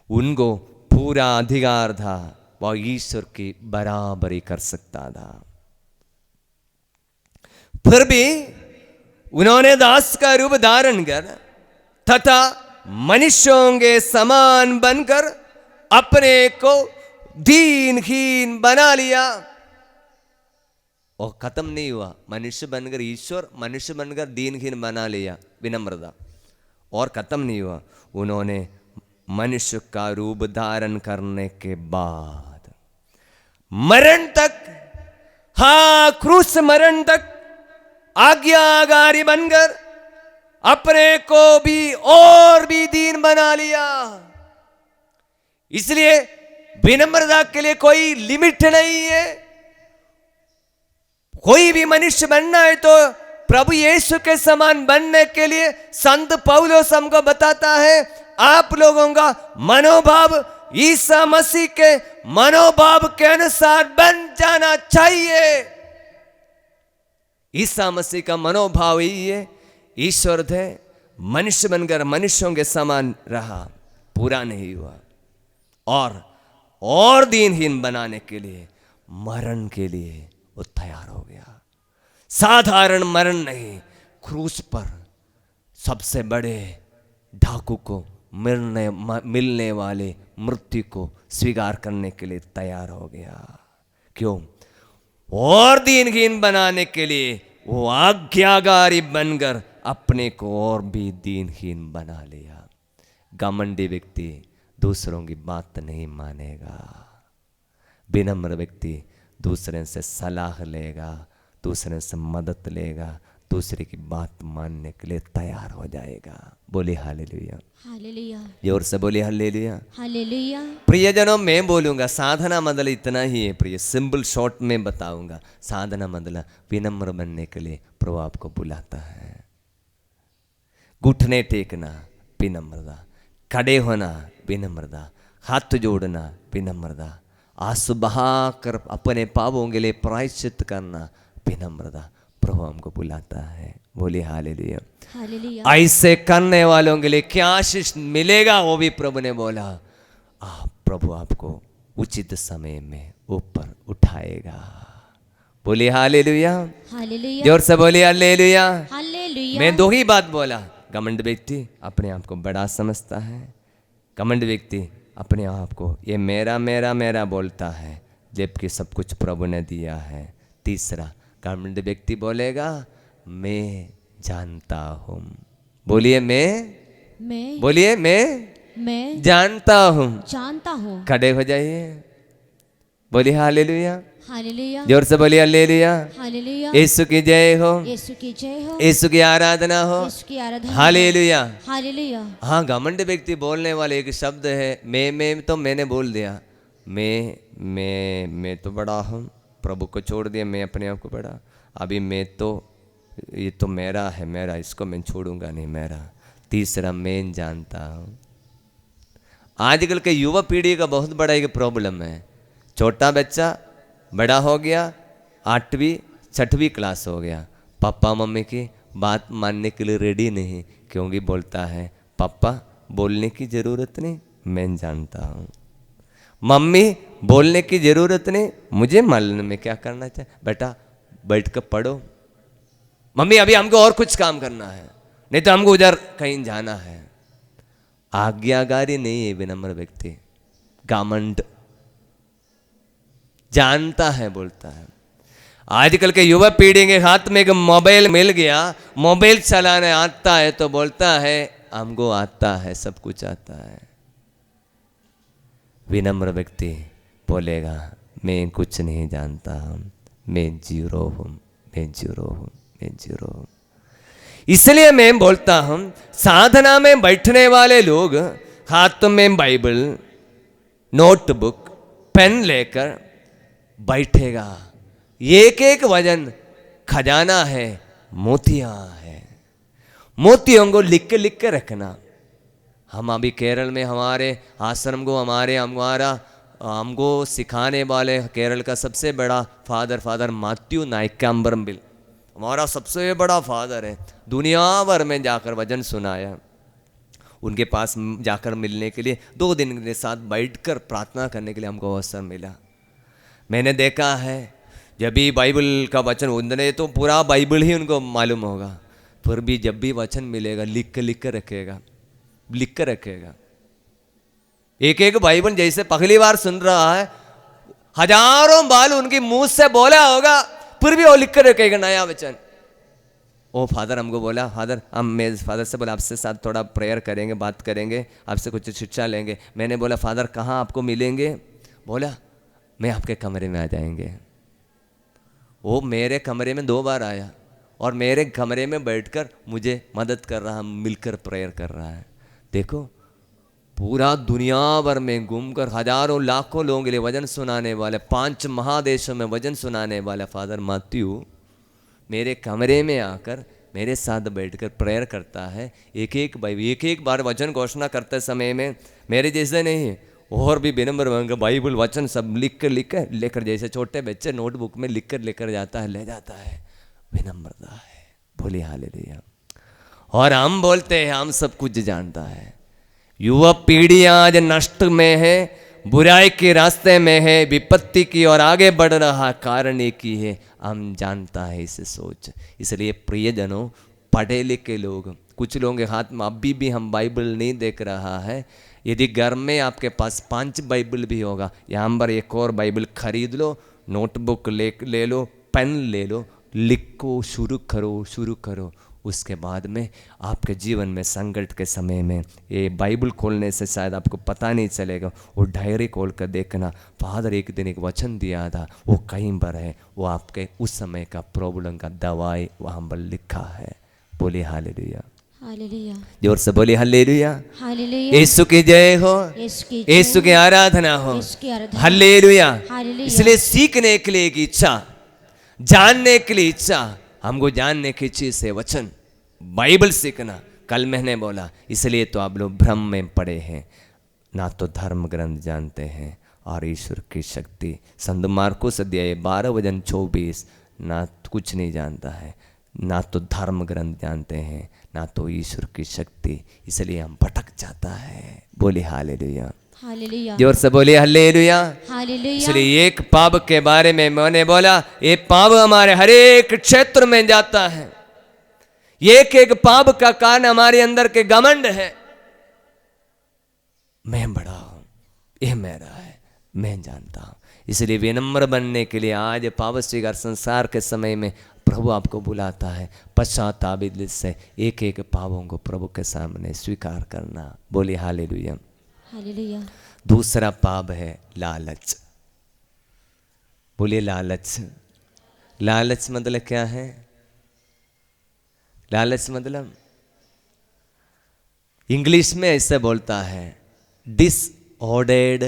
उनको पूरा अधिकार था, वह ईश्वर की बराबरी कर सकता था। फिर भी उन्होंने दास का रूप धारण कर तथा मनुष्यों के समान बनकर अपने को दीनहीन बना लिया। और खत्म नहीं हुआ, मनुष्य बनकर ईश्वर, मनुष्य बनकर दीनहीन बना लिया, विनम्रता। और खत्म नहीं हुआ, उन्होंने मनुष्य का रूप धारण करने के बाद मरण तक, हाँ क्रूस मरण तक आज्ञाकारी बनकर अपने को भी और भी दीन बना लिया। इसलिए विनम्रता के लिए कोई लिमिट नहीं है। कोई भी मनुष्य बनना है तो प्रभु यीशु के समान बनने के लिए संत पौलुस हमको बताता है आप लोगों का मनोभाव ईसा मसीह के मनोभाव के अनुसार बन जाना चाहिए। ईसा मसीह का मनोभाव यही है, ईश्वर थे, मनुष्य बनकर मनुष्यों के समान रहा, पूरा नहीं हुआ, और दीनहीन बनाने के लिए, मरण के लिए वो तैयार हो गया। साधारण मरण नहीं, क्रूस पर सबसे बड़े डाकू को मिलने वाले मृत्यु को स्वीकार करने के लिए तैयार हो गया। क्यों? और दीनहीन बनाने के लिए वो आज्ञाकारी बनकर अपने को और भी दीनहीन बना लिया। घमंडी व्यक्ति दूसरों की बात नहीं मानेगा, विनम्र व्यक्ति दूसरे से सलाह लेगा, दूसरे से मदद लेगा, दूसरे की बात मानने के लिए तैयार हो जाएगा। बोले हालेलुया, हालेलुया, जोर से बोले हालेलुया, हालेलुया। प्रियजनों मैं बोलूंगा साधना मतलब इतना ही है प्रिय, सिंपल शॉर्ट में बताऊंगा। साधना मतलब विनम्र बनने के लिए प्रभु आपको बुलाता है। घुटने टेकना विनम्रता, खड़े होना विनम्रता, हाथ जोड़ना विनम्रता, आंसू बहाकर अपने पापों के लिए प्रायश्चित करना विनम्रता, प्रभु हमको बुलाता है। बोले हालेलुया, हालेलुया। ऐसे करने वालों के लिए क्या आशीष मिलेगा वो भी प्रभु ने बोला। प्रभु आपको उचित समय में ऊपर उठाएगा। बोले हालेलुया, हालेलुया, जोर से बोले हालेलुया। हालेलुया। मैं दो ही बात बोला, घमंड व्यक्ति अपने आप को बड़ा समझता है। घमंड व्यक्ति अपने आप को ये मेरा मेरा मेरा बोलता है, जबकि सब कुछ प्रभु ने दिया है। तीसरा, घमंड व्यक्ति बोलेगा मैं जानता हूँ। बोलिए मैं, बोलिए मैं जानता हूँ। खड़े हो जाइए, बोलिए हालेलुया, हालेलुया, जोर से बोलिए हालेलुया। हालेलुया, यीशु की जय हो, यीशु की जय हो, यीशु की आराधना हो, यीशु की आराधना, हालेलुया। हालेलुया। हाँ, घमंड व्यक्ति बोलने वाले एक शब्द है मैं तो मैंने बोल दिया, मैं तो बड़ा हूँ, प्रभु को छोड़ दिया, मैं अपने आप को बड़ा, अभी मैं तो ये तो मेरा है, मेरा, इसको मैं छोड़ूंगा नहीं, मेरा। तीसरा, मैं जानता हूँ। आजकल के युवा पीढ़ी का बहुत बड़ा एक प्रॉब्लम है। छोटा बच्चा बड़ा हो गया, 8वीं 6वीं क्लास हो गया, पापा मम्मी की बात मानने के लिए रेडी नहीं, क्योंकि बोलता है पापा बोलने की ज़रूरत नहीं, मैं जानता हूँ। मम्मी बोलने की ज़रूरत नहीं, मुझे मालूम में क्या करना चाहिए, बेटा बैठ कर पढ़ो। मम्मी अभी हमको और कुछ काम करना है, नहीं तो हमको उधर कहीं जाना है। आज्ञाकारी नहीं है विनम्र व्यक्ति, घमंड जानता है, बोलता है। आजकल के युवा पीढ़ी के हाथ में एक मोबाइल मिल गया, मोबाइल चलाने आता है तो बोलता है हमको आता है, सब कुछ आता है। विनम्र व्यक्ति बोलेगा मैं कुछ नहीं जानता हूँ, मैं जीरो हूँ, मैं जीरो हूँ, मैं जीरो हूँ। इसलिए मैं बोलता हूँ, साधना में बैठने वाले लोग हाथ में बाइबल, नोटबुक, पेन लेकर बैठेगा। एक एक वजन खजाना है, मोतियां है, मोतियों को लिख के रखना। हम अभी केरल में हमारे आश्रम को हमको सिखाने वाले केरल का सबसे बड़ा फादर मैथ्यू नाइकाम्बरमबिल हमारा सबसे बड़ा फादर है। दुनिया भर में जाकर वचन सुनाया। उनके पास जाकर मिलने के लिए 2 दिन के साथ बैठकर प्रार्थना करने के लिए हमको अवसर मिला। मैंने देखा है जब भी बाइबल का वचन, उन्होंने तो पूरा बाइबल ही उनको मालूम होगा, फिर भी जब भी वचन मिलेगा लिख के रखेगा, लिख कर रखेगा। एक एक बाइबल जैसे पहली बार सुन रहा है, हजारों बाल उनके मुंह से बोला होगा, फिर भी वो लिख कर रखेगा नया वचन। ओ फादर हमको बोला, फादर मैं फादर से बोला आपसे साथ थोड़ा प्रेयर करेंगे, बात करेंगे, आपसे कुछ शिक्षा लेंगे। मैंने बोला फादर कहाँ आपको मिलेंगे? बोला मैं आपके कमरे में आ जाएंगे। वो मेरे कमरे में 2 बार आया और मेरे कमरे में बैठकर मुझे मदद कर रहा, मिलकर प्रेयर कर रहा है। देखो पूरा दुनिया भर में घूमकर हजारों लाखों लोगों के लिए वचन सुनाने वाले, 5 महादेशों में वचन सुनाने वाला फादर मैथ्यू मेरे कमरे में आकर मेरे साथ बैठकर प्रेयर करता है। एक बार वचन घोषणा करते समय में मेरे जैसे नहीं, और भी विनम्र बाइबल वचन सब लिख कर लेकर, जैसे छोटे बच्चे नोटबुक में लिख कर लेकर जाता है, ले जाता है। विनम्रता है, बोली हालेलुया। और हम बोलते हैं हम सब कुछ जानता है। युवा पीढ़ी आज नष्ट में है, बुराई के रास्ते में है, विपत्ति की और आगे बढ़ रहा, कारण एक ही है, हम जानता है इसे सोच। इसलिए प्रियजनों, पढ़े लिखे लोग, कुछ लोगों के हाथ में अभी भी हम बाइबल नहीं देख रहा है। यदि घर में आपके पास 5 बाइबल भी होगा, यहाँ पर एक और बाइबल खरीद लो, नोटबुक ले लो, पेन ले लो, लिखो, शुरू करो। उसके बाद में आपके जीवन में संकट के समय में ये बाइबल खोलने से शायद आपको पता नहीं चलेगा, वो डायरी खोल कर देखना, फादर एक दिन एक वचन दिया था, वो कहीं पर है, वो आपके उस समय का प्रॉब्लम का दवाई वहाँ पर लिखा है। बोलिए हालेलुया, हालेलुया, जोर से बोलिए हालेलुया, हालेलुया। यीशु की जय हो, यीशु की आराधना हो, हालेलुया। इसलिए सीखने के लिए एक इच्छा, जानने के लिए इच्छा, हमको जानने की चीज है वचन, बाइबल सीखना। कल मैंने बोला इसलिए तो आप लोग भ्रम में पड़े हैं, ना तो धर्म ग्रंथ जानते हैं और ईश्वर की शक्ति। संत मार्कुस अध्याय 12 वचन 24, ना कुछ नहीं जानता है, ना तो धर्म ग्रंथ जानते हैं, ना तो ईश्वर की शक्ति, इसलिए हम भटक जाता है। बोले हालेलुया, हालेलुया, जोर से बोले हालेलुया, हालेलुया। इसलिए एक पाप के बारे में मैंने बोला, ये पाप हमारे हर एक क्षेत्र में जाता है। एक एक पाप का कारण हमारे अंदर के घमंड है। मैं बड़ा हूं, ये मेरा है, मैं जानता हूं। इसलिए विनम्र बनने के लिए आज पाप स्वीकार संसार के समय में प्रभु आपको बुलाता है। पश्चाताप से एक एक पापों को प्रभु के सामने स्वीकार करना। बोलिए हालेलुया। हालेलुया। दूसरा पाप है लालच। बोलिए लालच। लालच मतलब क्या है? लालच मतलब इंग्लिश में ऐसे बोलता है, disordered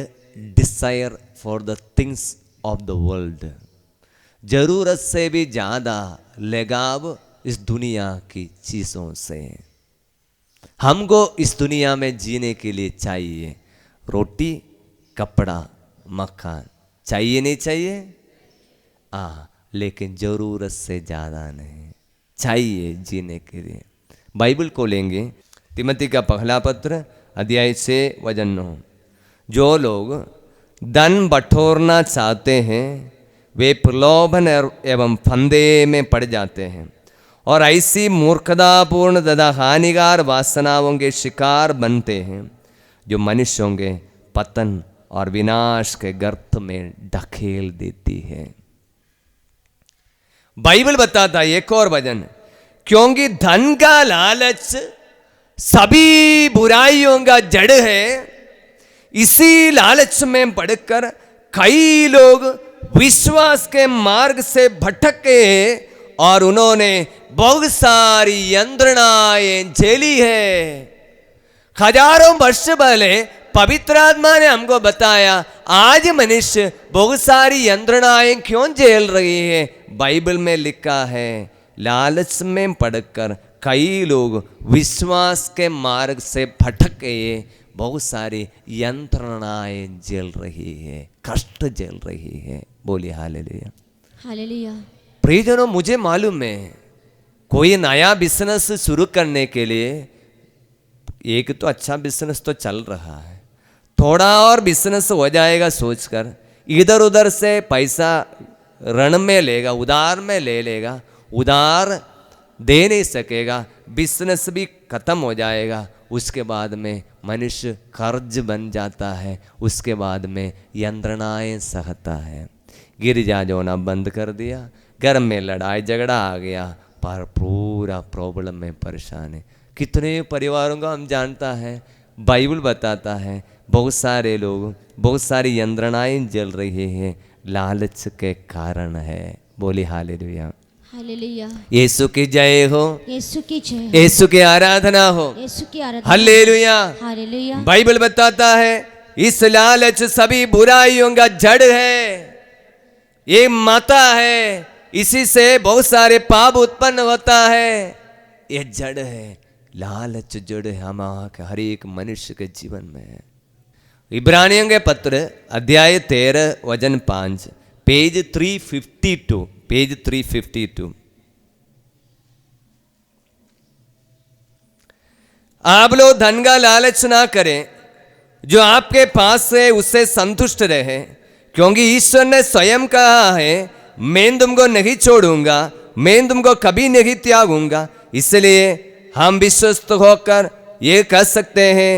desire for the things of the world. जरूरत से भी ज्यादा लगाव इस दुनिया की चीजों से। हमको इस दुनिया में जीने के लिए चाहिए रोटी, कपड़ा, मकान। चाहिए नहीं चाहिए? लेकिन जरूरत से ज्यादा नहीं चाहिए जीने के लिए। बाइबल को लेंगे, तिमोथी का पहला पत्र अध्याय 6 वचन 9। जो लोग धन बटोरना चाहते हैं वे प्रलोभन एवं फंदे में पड़ जाते हैं और ऐसी मूर्खतापूर्ण तथा हानिकार वासनाओं के शिकार बनते हैं जो मनुष्यों के पतन और विनाश के गर्त में ढकेल देती है। बाइबल बताता है एक और वचन, क्योंकि धन का लालच सभी बुराइयों का जड़ है। इसी लालच में पड़कर कई लोग विश्वास के मार्ग से भटके और उन्होंने बहुत सारी यंत्रणाएं झेली है। हजारों वर्ष पहले पवित्र आत्मा ने हमको बताया आज मनुष्य बहुत सारी यंत्रणाएं क्यों झेल रही है। बाइबल में लिखा है लालच में पड़कर कई लोग विश्वास के मार्ग से भटके बहुत सारी यंत्रणाएं झेल रही है, कष्ट झेल रही है। बोलिए हालेलुया। हालेलुया। प्रियजनों, मुझे मालूम है कोई नया बिजनेस शुरू करने के लिए एक तो अच्छा बिजनेस तो चल रहा है, थोड़ा और बिजनेस हो जाएगा सोचकर इधर उधर से पैसा ऋण में लेगा, उधार में ले लेगा, उधार दे नहीं सकेगा, बिजनेस भी खत्म हो जाएगा। उसके बाद में मनुष्य कर्ज बन जाता है, उसके बाद में यंत्रणाएं सहता है। गिरजा जोना बंद कर दिया, घर में लड़ाई झगड़ा आ गया, पर पूरा प्रॉब्लम में परेशान है। कितने परिवारों का हम जानता है। बाइबल बताता है बहुत सारे लोग बहुत सारी यंत्रणाएं जल रही हैं, लालच के कारण है। बोली हालेलुया। हालेलुया। यीशु की जय हो, यीशु की जय हो, यीशु की आराधना हो, यीशु की आराधना। हालेलुया। हालेलुया। बाइबल बताता है इस लालच सभी बुराइयों का जड़ है, ये माता है, इसी से बहुत सारे पाप उत्पन्न होता है। ये जड़ है, लालच जड़ है हमारे हर एक मनुष्य के जीवन में है। इब्रानियों के पत्र अध्याय 13 वचन 5 पेज 352 पेज 352। आप लोग धन का लालच ना करें, जो आपके पास है उससे संतुष्ट रहे, क्योंकि ईश्वर ने स्वयं कहा है मैं तुमको नहीं छोड़ूंगा, मैं तुमको कभी नहीं त्यागूंगा। इसलिए हम विश्वस्त होकर ये कह सकते हैं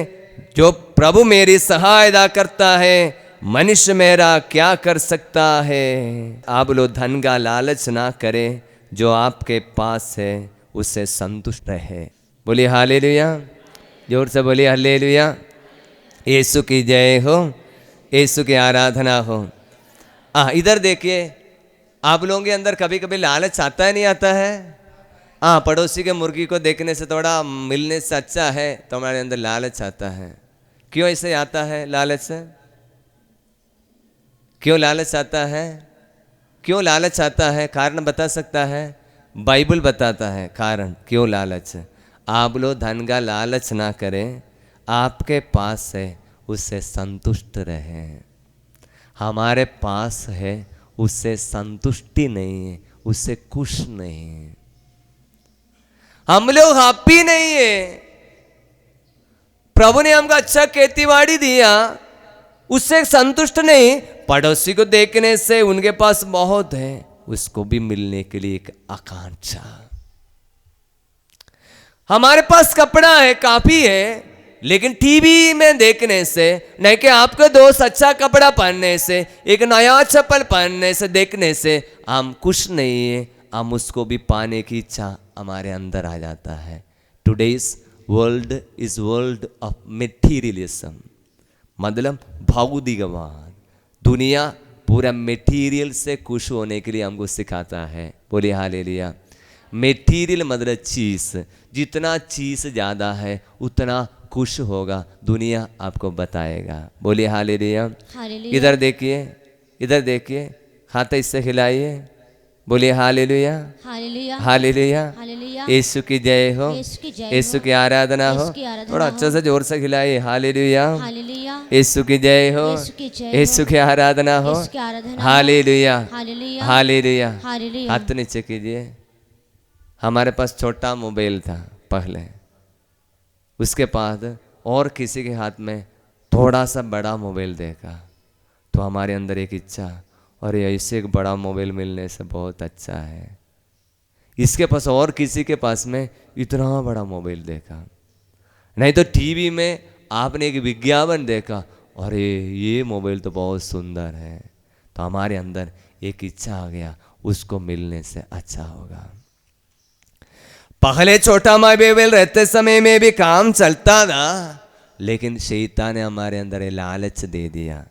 जो प्रभु मेरी सहायता करता है मनुष्य मेरा क्या कर सकता है। आप लोग धन का लालच ना करें, जो आपके पास है उससे संतुष्ट रहे। बोलिए हालेलुया। जोर से बोलिए हालेलुया। यीशु की जय हो, यीशु की आराधना हो। इधर देखिए, आप लोगों के अंदर कभी कभी लालच आता है नहीं आता है? पड़ोसी के मुर्गी को देखने से थोड़ा मिलने से अच्छा है तो हमारे अंदर लालच आता है। क्यों ऐसे आता है लालच? क्यों लालच आता है? क्यों लालच आता है? कारण बता सकता है? बाइबल बताता है कारण क्यों लालच। आप लोग धन का लालच ना करें, आपके पास है उससे संतुष्ट रहें। हमारे पास है उससे संतुष्टि नहीं है, उससे खुश नहीं है, हम लोग हैप्पी नहीं है। प्रभु ने हमको अच्छा खेतीबाड़ी दिया, उससे संतुष्ट नहीं। पड़ोसी को देखने से उनके पास बहुत है, उसको भी मिलने के लिए एक आकांक्षा। हमारे पास कपड़ा है, काफी है, लेकिन टीवी में देखने से, नहीं कि आपका दोस्त अच्छा कपड़ा पहनने से, एक नया चप्पल पहनने से, देखने से हम खुश नहीं है, हम उसको भी पाने की इच्छा हमारे अंदर आ जाता है। Today's world is world of materialism, मतलब भौतिकवाद। दुनिया पूरा मेटीरियल से खुश होने के लिए हमको सिखाता है। बोलिए हालेलुया। मेटीरियल मतलब चीज़, जितना चीज़ ज़्यादा है उतना खुश होगा, दुनिया आपको बताएगा। बोलिए हालेलुया। हालेलुया। इधर देखिए, इधर देखिए, हाथ इससे खिलाइए। बोलिए hallelujah, hallelujah, hallelujah. Hallelujah. Yeshu की जय हो, यीशु की जय यीशु हो, की आराधना हो। यीशु की आराधना थोड़ा अच्छा से जोर से खिलाइए। Hallelujah, hallelujah. यीशु की जय हो, यीशु की जय हो, यीशु की आराधना हो। यीशु की आराधना हो। Hallelujah, hallelujah, hallelujah. हालेलुया। हाथ नीचे कीजिए। हमारे पास छोटा मोबाइल था पहले, उसके बाद और किसी के हाथ में थोड़ा सा बड़ा मोबाइल देखा तो हमारे अंदर एक इच्छा, और ऐसे एक बड़ा मोबाइल मिलने से बहुत अच्छा है। इसके पास और किसी के पास में इतना बड़ा मोबाइल देखा, नहीं तो टीवी में आपने एक विज्ञापन देखा, अरे ये मोबाइल तो बहुत सुंदर है, तो हमारे अंदर एक इच्छा आ गया, उसको मिलने से अच्छा होगा। पहले छोटा मोबाइल रहते समय में भी काम चलता था, लेकिन शैतान ने हमारे अंदर ये लालच दे दिया।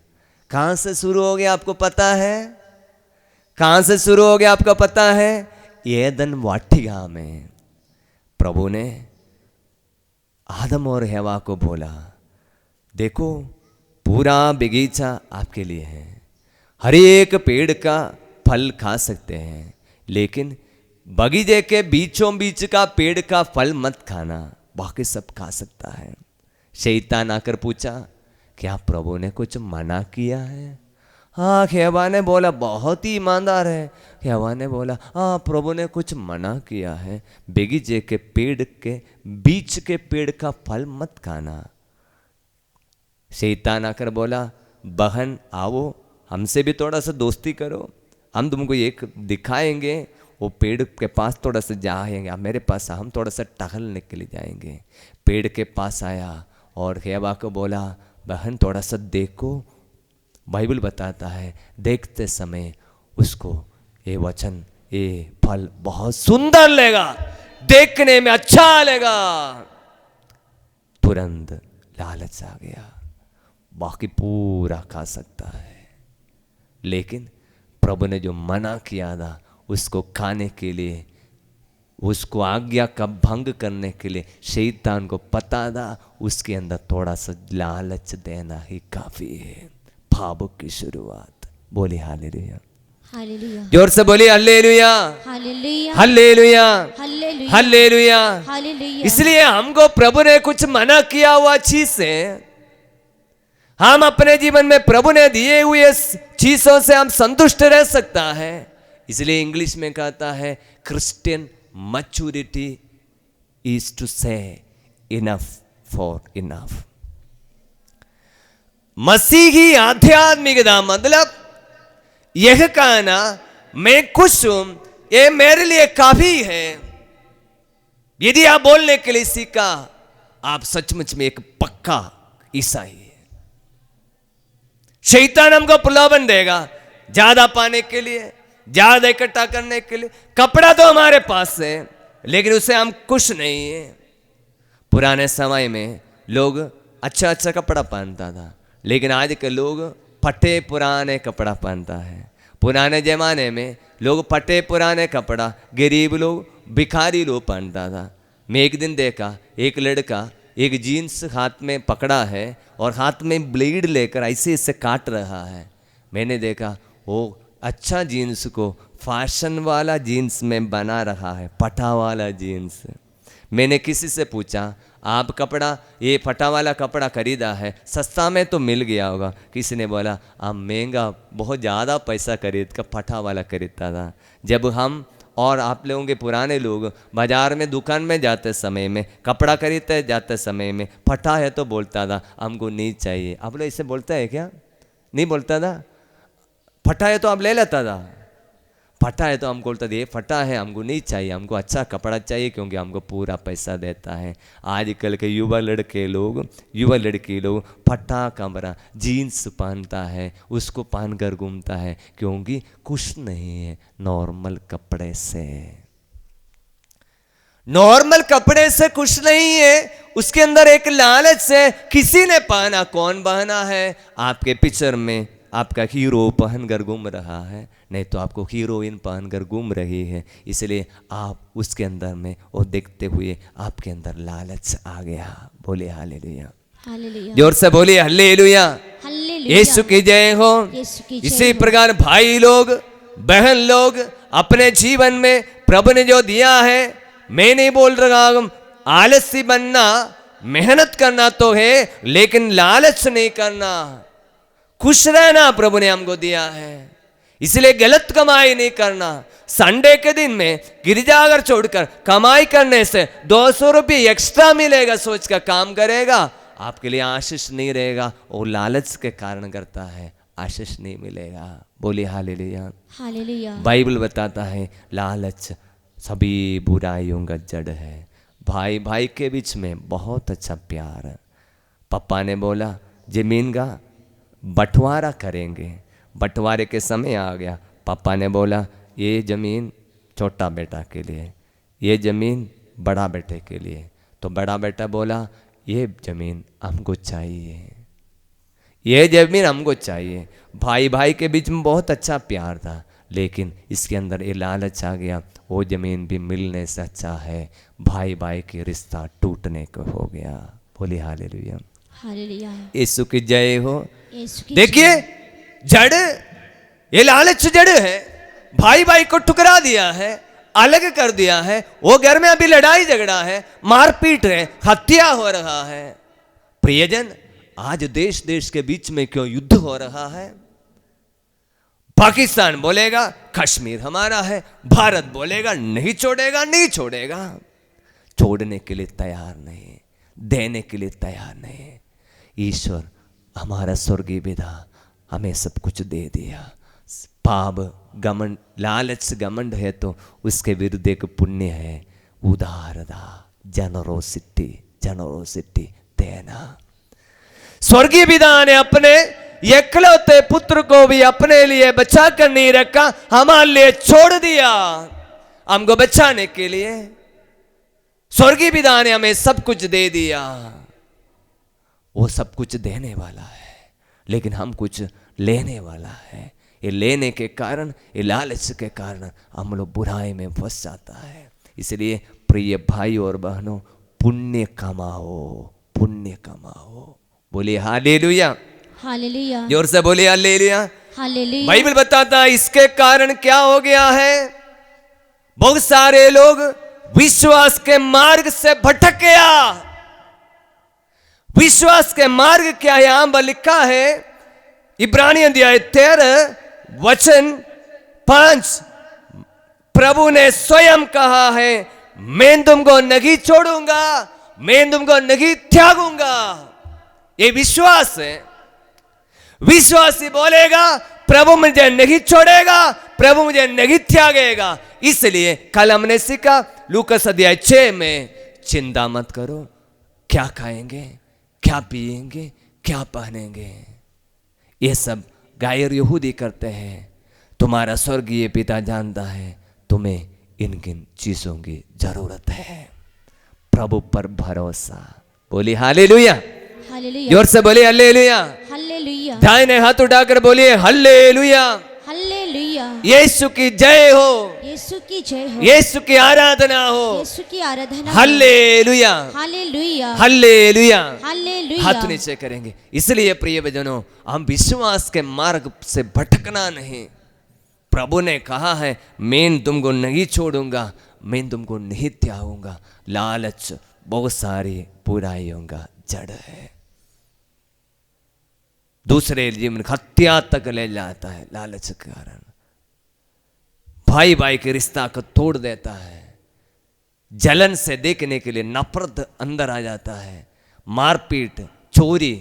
कहां से शुरू हो गया आपको पता है? कहां से शुरू हो गया आपको पता है? एदन वाटिका में प्रभु ने आदम और हवा को बोला, देखो पूरा बगीचा आपके लिए है, हर एक पेड़ का फल खा सकते हैं, लेकिन बगीचे के बीचों बीच का पेड़ का फल मत खाना, बाकी सब खा सकता है। शैतान आकर पूछा, क्या प्रभु ने कुछ मना किया है? हाँ, हवा ने बोला, बहुत ही ईमानदार है। हवा ने बोला, हाँ प्रभु ने कुछ मना किया है, बगीचे के पेड़ के बीच के पेड़ का फल मत खाना। शैतान आकर बोला, बहन आओ, हमसे भी थोड़ा सा दोस्ती करो, हम तुमको एक दिखाएंगे, वो पेड़ के पास थोड़ा सा जाएंगे, आप मेरे पास हम थोड़ा सा टहलने के लिए जाएंगे। पेड़ के पास आया और हवा को बोला, बहन थोड़ा सा देखो, बाइबल बताता है देखते समय उसको ये वचन, ये फल बहुत सुंदर लेगा, देखने में अच्छा लेगा। तुरंत लालच आ गया, बाकी पूरा खा सकता है, लेकिन प्रभु ने जो मना किया था उसको खाने के लिए, उसको आज्ञा का भंग करने के लिए शैतान को पता था उसके अंदर थोड़ा सा लालच देना ही काफी है। पाप की शुरुआत। बोली हालेलुया, हालेलुया, जोर से बोली hallelujah, hallelujah, hallelujah, hallelujah, hallelujah. Hallelujah. इसलिए हमको प्रभु ने कुछ मना किया हुआ चीज से, हम अपने जीवन में प्रभु ने दिए हुए चीजों से हम संतुष्ट रह सकता है। इसलिए इंग्लिश में कहता है, क्रिश्चियन मैच्योरिटी इज टू से इनफ फॉर इनफ। मसीही आध्यात्मिकता मतलब यह कहना मैं खुश हूं, ये मेरे लिए काफी है। यदि आप बोलने के लिए सीखा, आप सचमुच में एक पक्का ईसाई है। शैतान हमको प्रलोभन देगा ज्यादा पाने के लिए, ज्यादा इकट्ठा करने के लिए। कपड़ा तो हमारे पास है, लेकिन उसे हम खुश नहीं है। पुराने समय में लोग अच्छा अच्छा कपड़ा पहनता था, लेकिन आज के लोग फटे पुराने कपड़ा पहनता है। पुराने जमाने में लोग फटे पुराने कपड़ा गरीब लोग, भिखारी लोग पहनता था। मैं एक दिन देखा, एक लड़का एक जीन्स हाथ में पकड़ा है और हाथ में ब्लेड लेकर ऐसे ऐसे काट रहा है। मैंने देखा वो अच्छा जीन्स को फैशन वाला जीन्स में बना रहा है, फटा वाला जीन्स। मैंने किसी से पूछा, आप कपड़ा ये फटा वाला कपड़ा खरीदा है, सस्ता में तो मिल गया होगा। किसी ने बोला, आप महंगा बहुत ज़्यादा पैसा खरीद कर फटा वाला खरीदता था। जब हम और आप लोगों के पुराने लोग बाजार में दुकान में जाते समय में, कपड़ा खरीदते जाते समय में फटा है तो बोलता था हमको नहीं चाहिए। आप लोग इससे बोलता है क्या? नहीं बोलता था। फटा है तो आप ले लेता था। फटा है तो हमको बोलता है ये फटा है, हमको नहीं चाहिए, हमको अच्छा कपड़ा चाहिए क्योंकि हमको पूरा पैसा देता है। आजकल के युवा लड़के लोग, युवा लड़की लोग फटा कपड़ा जीन्स पहनता है, उसको पहनकर घूमता है क्योंकि कुछ नहीं है नॉर्मल कपड़े से। नॉर्मल कपड़े से कुछ नहीं है, उसके अंदर एक लालच से किसी ने पहना। कौन पहना है? आपके पिक्चर में आपका हीरो पहनकर घूम रहा है, नहीं तो आपको हीरोइन पहनकर घूम रही है, इसलिए आप उसके अंदर में वो देखते हुए आपके अंदर लालच आ गया। बोले हालेलुया, हालेलुया, जोर से बोलिए हालेलुया, हालेलुया, यीशु की जय हो। यीशु की जय इसी हो। प्रकार भाई लोग, बहन लोग, अपने जीवन में प्रभु ने जो दिया है, मैं नहीं बोल रहा हूं आलसी बनना, मेहनत करना तो है लेकिन लालच नहीं करना। खुश रहना प्रभु ने हमको दिया है, इसलिए गलत कमाई नहीं करना। संडे के दिन में गिरजाघर छोड़कर कमाई करने से 200 रुपये एक्स्ट्रा मिलेगा सोच कर काम करेगा, आपके लिए आशीष नहीं रहेगा। वो लालच के कारण करता है, आशीष नहीं मिलेगा। बोलिए हालेलुया, हालेलुया। बाइबल बताता है लालच सभी बुराइयों का जड़ है। भाई भाई के बीच में बहुत अच्छा प्यार है। पापा ने बोला जमीन का बंटवारा करेंगे, बंटवारे के समय आ गया। पापा ने बोला ये ज़मीन छोटा बेटा के लिए, ये ज़मीन बड़ा बेटे के लिए। तो बड़ा बेटा बोला ये ज़मीन हमको चाहिए, ये ज़मीन हमको चाहिए। भाई भाई के बीच में बहुत अच्छा प्यार था, लेकिन इसके अंदर ये लालच आ गया। वो ज़मीन भी मिलने से अच्छा है भाई भाई के रिश्ता टूटने को हो गया। बोली हालेलुया, हालेलुया, यीशु की जय हो। यीशु की देखिए जड़, ये लालच जड़ है। भाई भाई को ठुकरा दिया है, अलग कर दिया है। वो घर में अभी लड़ाई झगड़ा है, मारपीट है, हत्या हो रहा है। प्रियजन, आज देश देश के बीच में क्यों युद्ध हो रहा है? पाकिस्तान बोलेगा कश्मीर हमारा है, भारत बोलेगा नहीं छोड़ेगा, नहीं छोड़ेगा। छोड़ने के लिए तैयार नहीं, देने के लिए तैयार नहीं। ईश्वर हमारा स्वर्गीय पिता हमें सब कुछ दे दिया। पाप घमंड, लालच घमंड है तो उसके विरुद्ध एक पुण्य है उदारता, जनरोसिटी, जनरोसिटी देना। स्वर्गीय पिता ने अपने एकलौते पुत्र को भी अपने लिए बचा कर नहीं रखा, हमारे लिए छोड़ दिया हमको बचाने के लिए। स्वर्गीय पिता ने हमें सब कुछ दे दिया। वो सब कुछ देने वाला है, लेकिन हम कुछ लेने वाला है। ये लेने के कारण, ये लालच के कारण हम लोग बुराई में फंस जाता है। इसलिए प्रिय भाई और बहनों, पुण्य कमाओ, पुण्य कमाओ। बोलिए हालेलुया, हालेलुया, जोर से बोलिए हालेलुया, हालेलुया। बाइबल बताता है इसके कारण क्या हो गया है। बहुत सारे लोग विश्वास के मार्ग से भटक गया। विश्वास के मार्ग क्या है? यहां पर लिखा है इब्रानी अध्याय 13 वचन 5, प्रभु ने स्वयं कहा है मैं तुमको नहीं छोड़ूंगा, मैं तुमको नहीं त्यागूंगा। ये विश्वास है। विश्वासी बोलेगा प्रभु मुझे नहीं छोड़ेगा, प्रभु मुझे नहीं त्यागेगा। इसलिए कल हमने सीखा लूकास अध्याय 6 में, चिंता मत करो क्या खाएंगे, क्या पिएंगे, क्या पहनेंगे। ये सब गैर यहूदी करते हैं। तुम्हारा स्वर्गीय पिता जानता है तुम्हें इन किन चीजों की जरूरत है। प्रभु पर भरोसा। बोली हालेलुया, हालेलुया, जोर से बोलिए हालेलुया, हालेलुया, दाहिने हाथ उठाकर बोलिए हालेलुया, हालेलुया। यीशु की जय हो, यीशु की जय हो, यीशु की आराधना हो। यीशु की आराधना हो। Hallelujah, hallelujah, hallelujah. हालेलुया। हाथ नीचे करेंगे। इसलिए प्रिय बजनों, हम विश्वास के मार्ग से भटकना नहीं। प्रभु ने कहा है मैं तुमको नहीं छोड़ूंगा, मैं तुमको नहीं त्यागूंगा। लालच बहुत सारी बुराइयों का जड़ है, दूसरे जीवन हत्या तक ले जाता है। लालच के कारण भाई भाई के रिश्ता को तोड़ देता है। जलन से देखने के लिए नफरत अंदर आ जाता है। मारपीट, चोरी,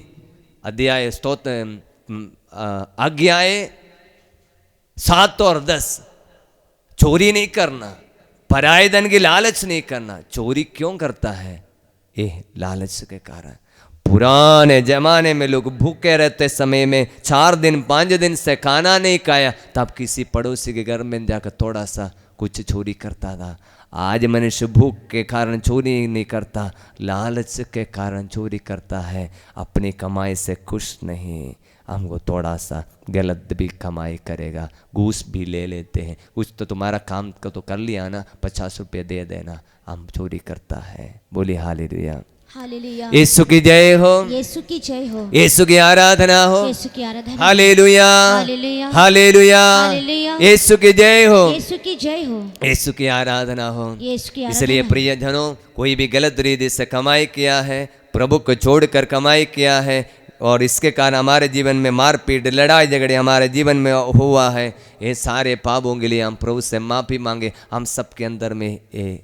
अध्याय स्तोत्र आज्ञाएं 7 और 10, चोरी नहीं करना, पराये धन की लालच नहीं करना। चोरी क्यों करता है? ये लालच के कारण। पुराने जमाने में लोग भूखे रहते समय में 4 दिन 5 दिन से खाना नहीं खाया, तब किसी पड़ोसी के घर में जाकर थोड़ा सा कुछ चोरी करता था। आज मनुष्य भूख के कारण चोरी नहीं करता, लालच के कारण चोरी करता है। अपनी कमाई से खुश नहीं, हमको थोड़ा सा गलत भी कमाई करेगा, घूस भी ले लेते हैं। कुछ तो तुम्हारा काम का तो कर लिया ना, 50 रुपये दे देना, हम चोरी करता है। बोली हालेलुया, हालेलुया, यीशु की जय हो, यीशु की जय हो, यीशु की आराधना हो, यीशु की आराधना, hallelujah, hallelujah, hallelujah, hallelujah, Yeshu की जय हो, यीशु की जय हो, यीशु की आराधना हो। यीशु की इसलिए आराधना। प्रियजनों, कोई भी गलत रीति से कमाई किया है, प्रभु को छोड़कर कमाई किया है, और इसके कारण हमारे जीवन में मारपीट लड़ाई झगड़े हमारे जीवन में हुआ है, ये सारे पापों के लिए हम प्रभु से माफ़ी मांगे। हम सबके अंदर में ये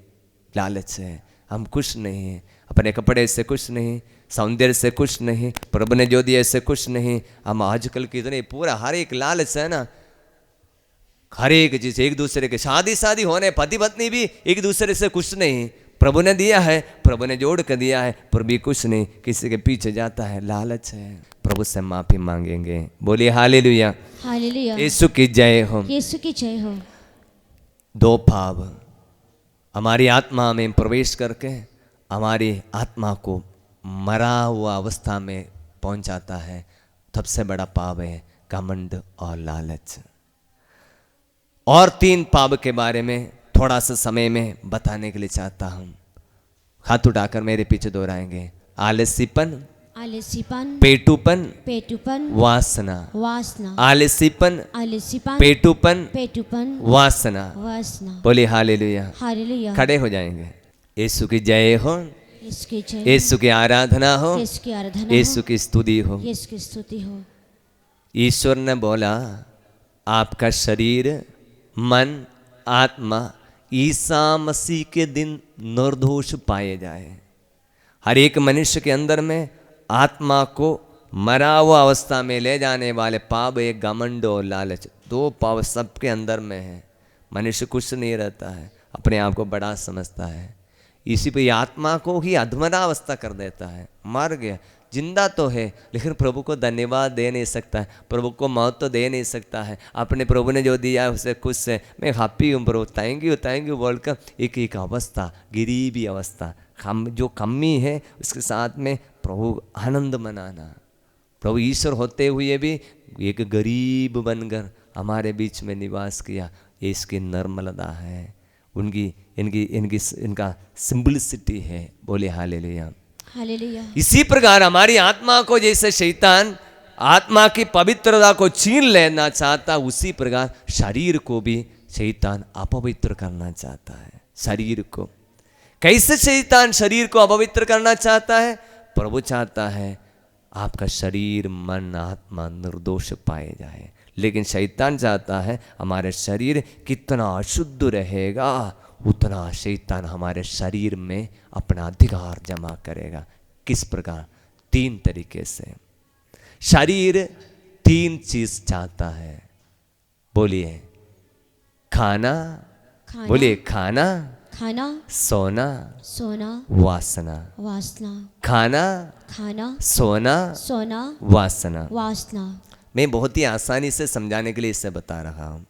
लालच है, हम खुश नहीं हैं, अपने कपड़े से खुश नहीं, सौंदर्य से खुश नहीं, प्रभु ने जो दिया से खुश नहीं। हम आजकल की इतने पूरा हर एक लालच है ना, हर एक चीज एक दूसरे के शादी होने पति पत्नी भी एक दूसरे से खुश नहीं। प्रभु ने दिया है, प्रभु ने जोड़ कर दिया है, पर भी कुछ नहीं, किसी के पीछे जाता है, लालच है। प्रभु से माफी मांगेंगे। बोलिए हालेलुया, हालेलुया, यीशु की जय हो। यीशु की जय हो। 2 पाप हमारी आत्मा में प्रवेश करके हमारी आत्मा को मरा हुआ अवस्था में पहुंचाता है। सबसे बड़ा पाप है घमंड और लालच। और 3 पाप के बारे में थोड़ा सा समय में बताने के लिए चाहता हूं, हाथ उठाकर मेरे पीछे दोहराएंगे। आलसीपन, आलसीपन, पेटूपन, पेटूपन, वासना। वासना, आलसीपन, आलसीपन, पेटूपन, पेटूपन, वासना। वासना। बोलिए हालेलुया, हालेलुया, खड़े हो जाएंगे। यीशु की जय हो, यीशु की जय, यीशु की आराधना हो, यीशु की आराधना, यीशु की स्तुति हो। यीशु की स्तुति हो। ईश्वर ने बोला आपका शरीर, मन, आत्मा ईसा मसीह के दिन निर्दोष पाए जाए। हर एक मनुष्य के अंदर में आत्मा को मरा हुआ अवस्था में ले जाने वाले पाप एक घमंड और लालच, 2 पाप सबके अंदर में है। मनुष्य कुछ नहीं रहता है, अपने आप को बड़ा समझता है, इसी पे आत्मा को ही अधमरावस्था कर देता है। मर गया, जिंदा तो है लेकिन प्रभु को धन्यवाद दे नहीं सकता है, प्रभु को मौत तो दे नहीं सकता है। अपने प्रभु ने जो दिया है उसे खुश है, मैं हैप्पी हूँ प्रभु, थैंक यू बोलकर एक अवस्था, गरीबी अवस्था, जो कमी है उसके साथ में प्रभु आनंद मनाना। प्रभु ईश्वर होते हुए भी एक गरीब बनकर हमारे बीच में निवास किया, ये इसकी निर्मलता है, इनका सिंपलिसिटी है। बोले हालेलुया, हालेलुया। इसी प्रकार हमारी आत्मा को जैसे शैतान आत्मा की पवित्रता को छीन लेना चाहता, उसी प्रकार शरीर को भी शैतान अपवित्र करना चाहता है। शरीर को कैसे शैतान शरीर को अपवित्र करना चाहता है? प्रभु चाहता है आपका शरीर, मन, आत्मा निर्दोष पाए जाए, लेकिन शैतान चाहता है हमारे शरीर कितना अशुद्ध रहेगा उतना शैतान हमारे शरीर में अपना अधिकार जमा करेगा। किस प्रकार? 3 तरीके से। शरीर 3 चीज चाहता है। बोलिए खाना, बोलिए खाना, खाना, सोना, सोना, वासना। वासना। खाना, खाना, सोना, सोना, वासना। वासना। मैं बहुत ही आसानी से समझाने के लिए इसे बता रहा हूं।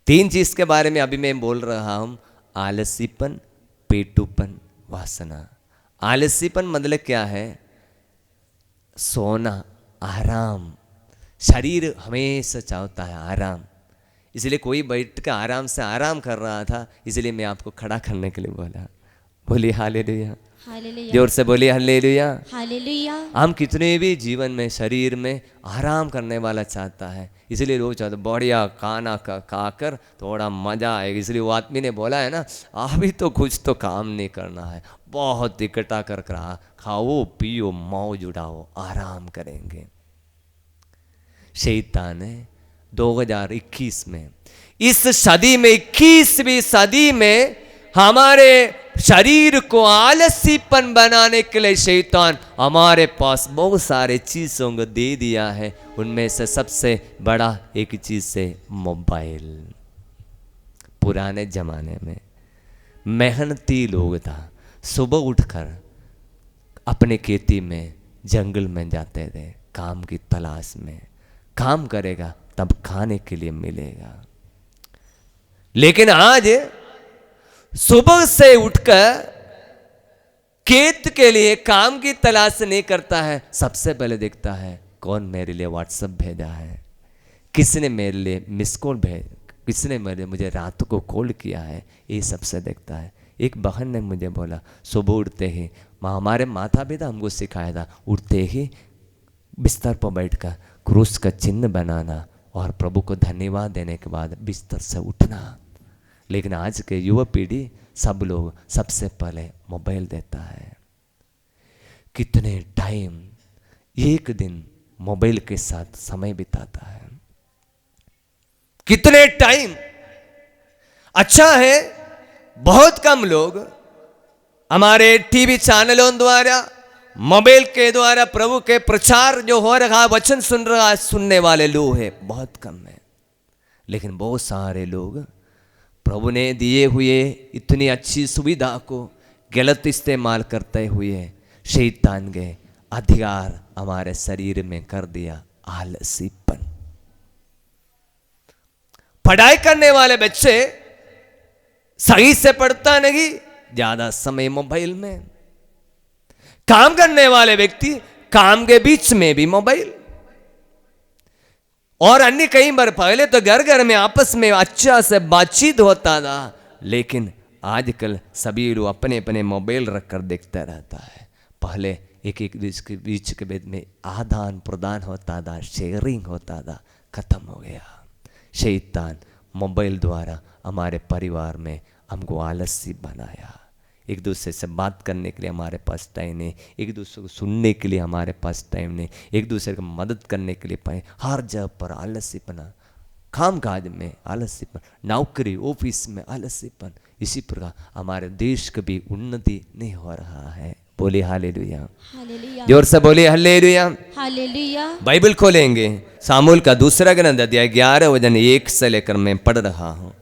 3 चीज के बारे में अभी मैं बोल रहा हूं, आलसीपन, पेटूपन, वासना। आलसीपन मतलब क्या है? सोना, आराम। शरीर हमेशा चाहता है आराम, इसलिए कोई बैठ कर आराम से आराम कर रहा था, इसलिए मैं आपको खड़ा करने के लिए बोला। बोलिए हालेलुया, हालेलुया, जोर से बोलिए हालेलुया। हालेलुया। हम कितने भी जीवन में शरीर में आराम करने वाला चाहता है, इसलिए लोग चाहते बढ़िया खाना खाकर थोड़ा मजा आएगा। इसलिए वो आदमी ने बोला है ना, अभी तो कुछ तो काम नहीं करना है, बहुत इकट्ठा कर खाओ पियो मौज उड़ाओ, आराम करेंगे। शैतान है 2021 में, इस सदी में, 21वीं सदी में हमारे शरीर को आलसीपन बनाने के लिए शैतान हमारे पास बहुत सारे चीजों को दे दिया है। उनमें से सबसे बड़ा एक चीज है मोबाइल। पुराने जमाने में मेहनती लोग था, सुबह उठकर अपने खेती में जंगल में जाते थे काम की तलाश में। काम करेगा तब खाने के लिए मिलेगा। लेकिन आज सुबह से उठकर खेत के लिए काम की तलाश नहीं करता है, सबसे पहले देखता है कौन मेरे लिए व्हाट्सएप भेजा है, किसने मेरे लिए मिस कॉल किसने मुझे रात को कॉल किया है, ये सबसे देखता है। एक बहन ने मुझे बोला सुबह उठते ही, हमारे माता पिता हमको सिखाया था, उठते ही बिस्तर पर बैठकर क्रूस का चिन्ह बनाना और प्रभु को धन्यवाद देने के बाद बिस्तर से उठना। लेकिन आज के युवा पीढ़ी सब लोग सबसे पहले मोबाइल देता है। कितने टाइम एक दिन मोबाइल के साथ समय बिताता है, कितने टाइम। अच्छा है बहुत कम लोग हमारे टीवी चैनलों द्वारा मोबाइल के द्वारा प्रभु के प्रचार जो हो रहा वचन सुन रहा सुनने वाले लोग हैं बहुत कम है। लेकिन बहुत सारे लोग प्रभु ने दिए हुए इतनी अच्छी सुविधा को गलत इस्तेमाल करते हुए शैतान के अधिकार हमारे शरीर में कर दिया आलसीपन। पढ़ाई करने वाले बच्चे सही से पढ़ता नहीं, ज्यादा समय मोबाइल में। काम करने वाले व्यक्ति काम के बीच में भी मोबाइल। और अन्य कई बार पहले तो घर घर में आपस में अच्छा से बातचीत होता था, लेकिन आजकल सभी लोग अपने अपने मोबाइल रखकर देखता रहता है। पहले एक एक बीच के बीच में आदान प्रदान होता था, शेयरिंग होता था, खत्म हो गया। शैतान मोबाइल द्वारा हमारे परिवार में हमको आलसी बनाया। एक दूसरे से बात करने के लिए हमारे पास टाइम नहीं, एक दूसरे को सुनने के लिए हमारे पास टाइम नहीं, एक दूसरे को मदद करने के लिए पाए, हर जगह पर आलसीपना, काम काज में आलसीपन, नौकरी ऑफिस में आलसीपन। इसी प्रकार हमारे देश की भी उन्नति नहीं हो रहा है। बोले हालेलुया, हालेलुया, जोर से बोले हालेलुया, हालेलुया। बाइबल खोलेंगे सामुएल का दूसरा ग्रंथ अध्याय 11 वचन 1 से लेकर मैं पढ़ रहा हूँ।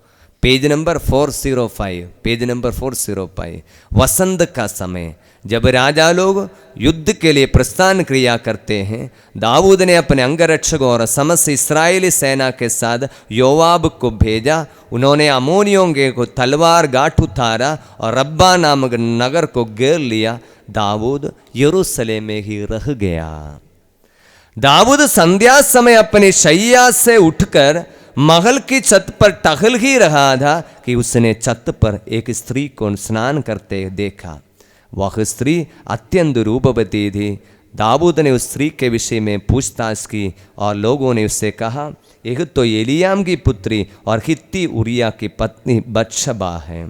Page number 405, page number 405। वसंत का समय जब राजा लोग युद्ध के लिए प्रस्थान क्रिया करते हैं, दाऊद ने अपने अंगरक्षकों और समस्त इस्राएली सेना के साथ योआब को भेजा। उन्होंने अमोनियों को तलवार गांठ उतारा और रब्बा नामक नगर को घेर लिया। दाऊद यरूशलेम में ही रह गया। दाऊद संध्या समय अपनी शैया से उठकर महल की छत पर टहल ही रहा था कि उसने छत पर एक स्त्री को स्नान करते देखा। वह स्त्री अत्यंत रूपवती थी। दाऊद ने उस स्त्री के विषय में पूछताछ की और लोगों ने उससे कहा, यह तो एलियाम की पुत्री और हित्ती उरिया की पत्नी बत्शबा है।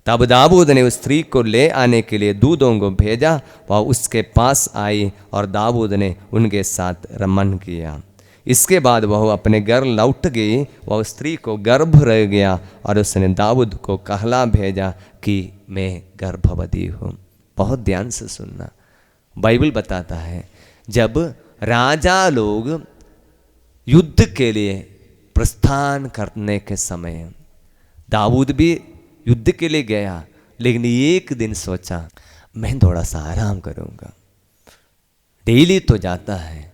तब दाऊद ने उस स्त्री को ले आने के लिए दूतों को भेजा। वह उसके पास आई और दाऊद ने उनके साथ रमन किया। इसके बाद वह अपने घर लौट गई। वह स्त्री को गर्भ रह गया और उसने दाऊद को कहला भेजा कि मैं गर्भवती हूँ। बहुत ध्यान से सुनना, बाइबल बताता है जब राजा लोग युद्ध के लिए प्रस्थान करने के समय दाऊद भी युद्ध के लिए गया, लेकिन एक दिन सोचा मैं थोड़ा सा आराम करूँगा। डेली तो जाता है,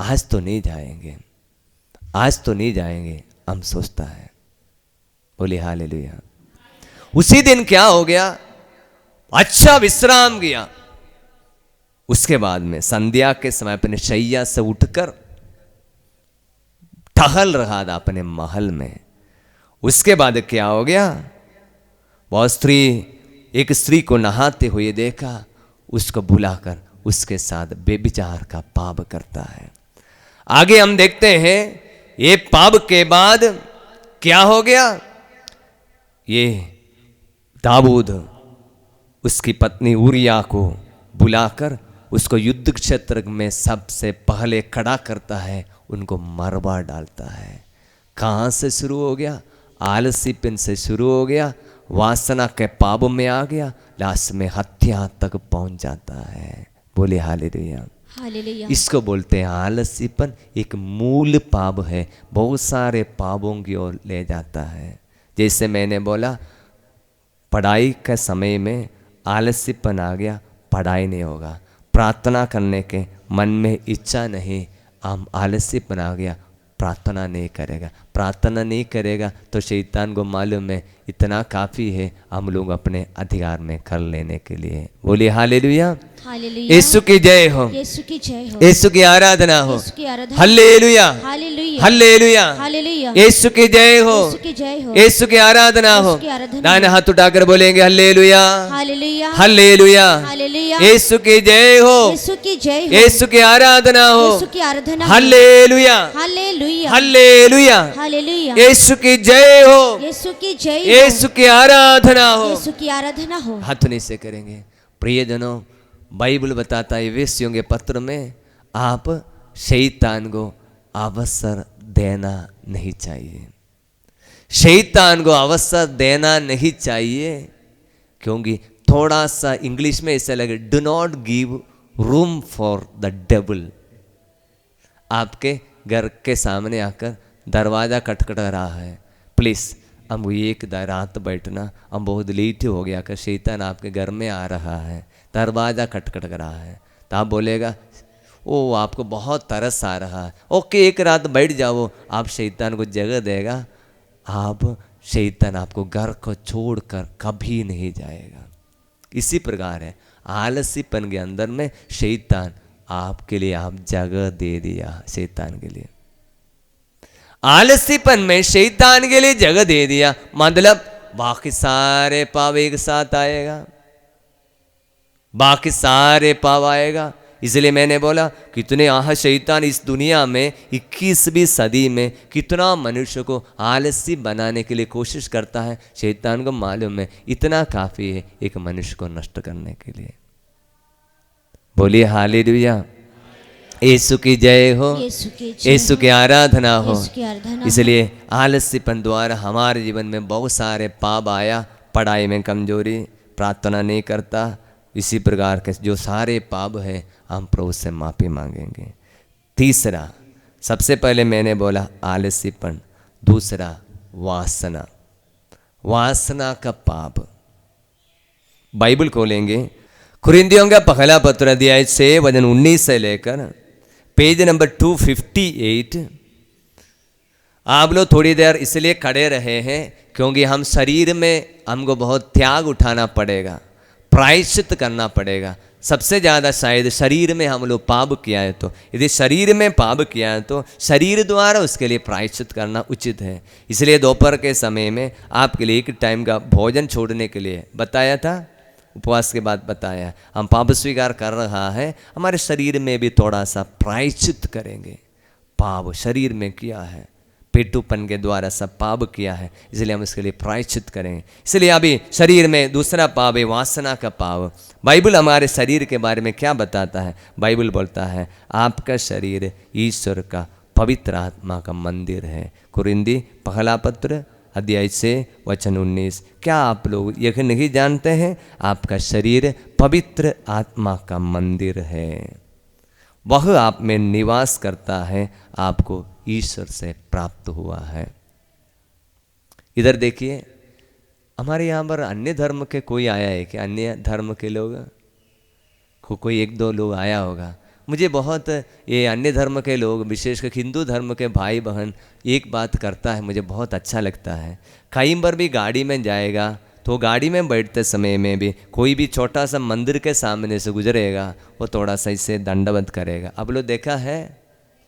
आज तो नहीं जाएंगे, आज तो नहीं जाएंगे, हम सोचता है। बोले हालेलुया। उसी दिन क्या हो गया, अच्छा विश्राम किया। उसके बाद में संध्या के समय अपने शैया से उठकर टहल रहा था अपने महल में। उसके बाद क्या हो गया, वह स्त्री एक स्त्री को नहाते हुए देखा, उसको बुलाकर उसके साथ बेविचार का पाप करता है। आगे हम देखते हैं ये पाप के बाद क्या हो गया। ये दाऊद उसकी पत्नी उरिया को बुलाकर उसको युद्ध क्षेत्र में सबसे पहले खड़ा करता है, उनको मरवा डालता है। कहाँ से शुरू हो गया, आलसीपन से शुरू हो गया, वासना के पाप में आ गया, लास्ट में हत्या तक पहुंच जाता है। बोले हालेलुया, हालेलुया। इसको बोलते हैं आलसीपन। एक मूल पाप है, बहुत सारे पापों की ओर ले जाता है। जैसे मैंने बोला पढ़ाई के समय में आलस्यपन आ गया, पढ़ाई नहीं होगा। प्रार्थना करने के मन में इच्छा नहीं, हम आलस्यपन आ गया, प्रार्थना नहीं करेगा। प्रार्थना नहीं करेगा तो शैतान को मालूम है इतना काफ़ी है हम लोग अपने अधिकार में कर लेने के लिए। बोलिए हालेलुया, हालेलुया, यीशु की जय हो, यीशु की जय हो, यीशु की आराधना हो, यीशु की आराधना, hallelujah, hallelujah, hallelujah, hallelujah, Yeshu की जय हो, यीशु की जय हो, यीशु की आराधना हो। यीशु की आराधना दाहिने हो। हाथ उठाकर बोलेंगे hallelujah, hallelujah, hallelujah, hallelujah, Yeshu की जय हो, यीशु की जय हो, यीशु की आराधना हो, यीशु की आराधना हो। Hallelujah, hallelujah, hallelujah, hallelujah, Yeshu की जय हो, यीशु की जय हो, यीशु की आराधना हो। यीशु की आराधना हो। हाथ नीचे करेंगे। प्रियजनों, बाइबल बताता है इफिसियों के पत्र में आप शैतान को अवसर देना नहीं चाहिए। शैतान को अवसर देना नहीं चाहिए, क्योंकि थोड़ा सा इंग्लिश में ऐसा लगे, do not give room for the devil. आपके घर के सामने आकर दरवाज़ा खटखट रहा है, प्लीज़ हम एक रात बैठना, हम बहुत लेट हो गया कि शैतान आपके घर में आ रहा है, दरवाज़ा खटखट रहा है, तो आप बोलेगा ओ आपको बहुत तरस आ रहा है, ओके एक रात बैठ जाओ, आप शैतान को जगह देगा। आप शैतान आपको घर को छोड़कर कभी नहीं जाएगा। इसी प्रकार है आलसीपन के अंदर में शैतान आपके लिए आप जगह दे दिया। शैतान के लिए आलसीपन में शैतान के लिए जगह दे दिया, मतलब बाकी सारे पाप एक साथ आएगा, बाकी सारे पाप आएगा। इसलिए मैंने बोला कितने शैतान इस दुनिया में 21वीं सदी में कितना मनुष्य को आलसी बनाने के लिए कोशिश करता है। शैतान को मालूम है इतना काफ़ी है एक मनुष्य को नष्ट करने के लिए। बोलिए हालेलुया, यीशु की जय हो, यीशु की आराधना हो। इसलिए आलस्यपन द्वारा हमारे जीवन में बहुत सारे पाप आया, पढ़ाई में कमजोरी, प्रार्थना नहीं करता, इसी प्रकार के जो सारे पाप है हम प्रभु से माफ़ी मांगेंगे। तीसरा, सबसे पहले मैंने बोला आलस्यपन, दूसरा वासना, वासना का पाप। बाइबल खोलेंगे, कुरिन्थियों का पहला पत्र अध्याय 6 वचन 19 से लेकर पेज नंबर 258। आप लोग थोड़ी देर इसलिए खड़े रहे हैं क्योंकि हम शरीर में हमको बहुत त्याग उठाना पड़ेगा, प्रायश्चित करना पड़ेगा। सबसे ज़्यादा शायद शरीर में हम लोग पाप किया है, तो यदि शरीर में पाप किया है तो शरीर द्वारा उसके लिए प्रायश्चित करना उचित है। इसलिए दोपहर के समय में आपके लिए एक टाइम का भोजन छोड़ने के लिए बताया था, उपवास के बाद बताया। हम पाप स्वीकार कर रहा है, हमारे शरीर में भी थोड़ा सा प्रायश्चित करेंगे। पाप शरीर में किया है, पेटूपन के द्वारा सब पाप किया है, इसलिए हम इसके लिए प्रायश्चित करेंगे। इसलिए अभी शरीर में दूसरा पाप है वासना का पाप। बाइबल हमारे शरीर के बारे में क्या बताता है? बाइबल बोलता है आपका शरीर ईश्वर का पवित्र आत्मा का मंदिर है। कुरिन्थी पहला पत्र अध्याय 6 वचन 19। क्या आप लोग यह नहीं जानते हैं आपका शरीर पवित्र आत्मा का मंदिर है, वह आप में निवास करता है, आपको ईश्वर से प्राप्त हुआ है। इधर देखिए, हमारे यहाँ पर अन्य धर्म के कोई आया है कि अन्य धर्म के लोग कोई एक दो लोग आया होगा। मुझे बहुत ये अन्य धर्म के लोग, विशेषकर हिंदू धर्म के भाई बहन एक बात करता है, मुझे बहुत अच्छा लगता है। कई बार भी गाड़ी में जाएगा तो गाड़ी में बैठते समय में भी कोई भी छोटा सा मंदिर के सामने से गुजरेगा, वो थोड़ा सा इसे दंडवत करेगा। अब लोग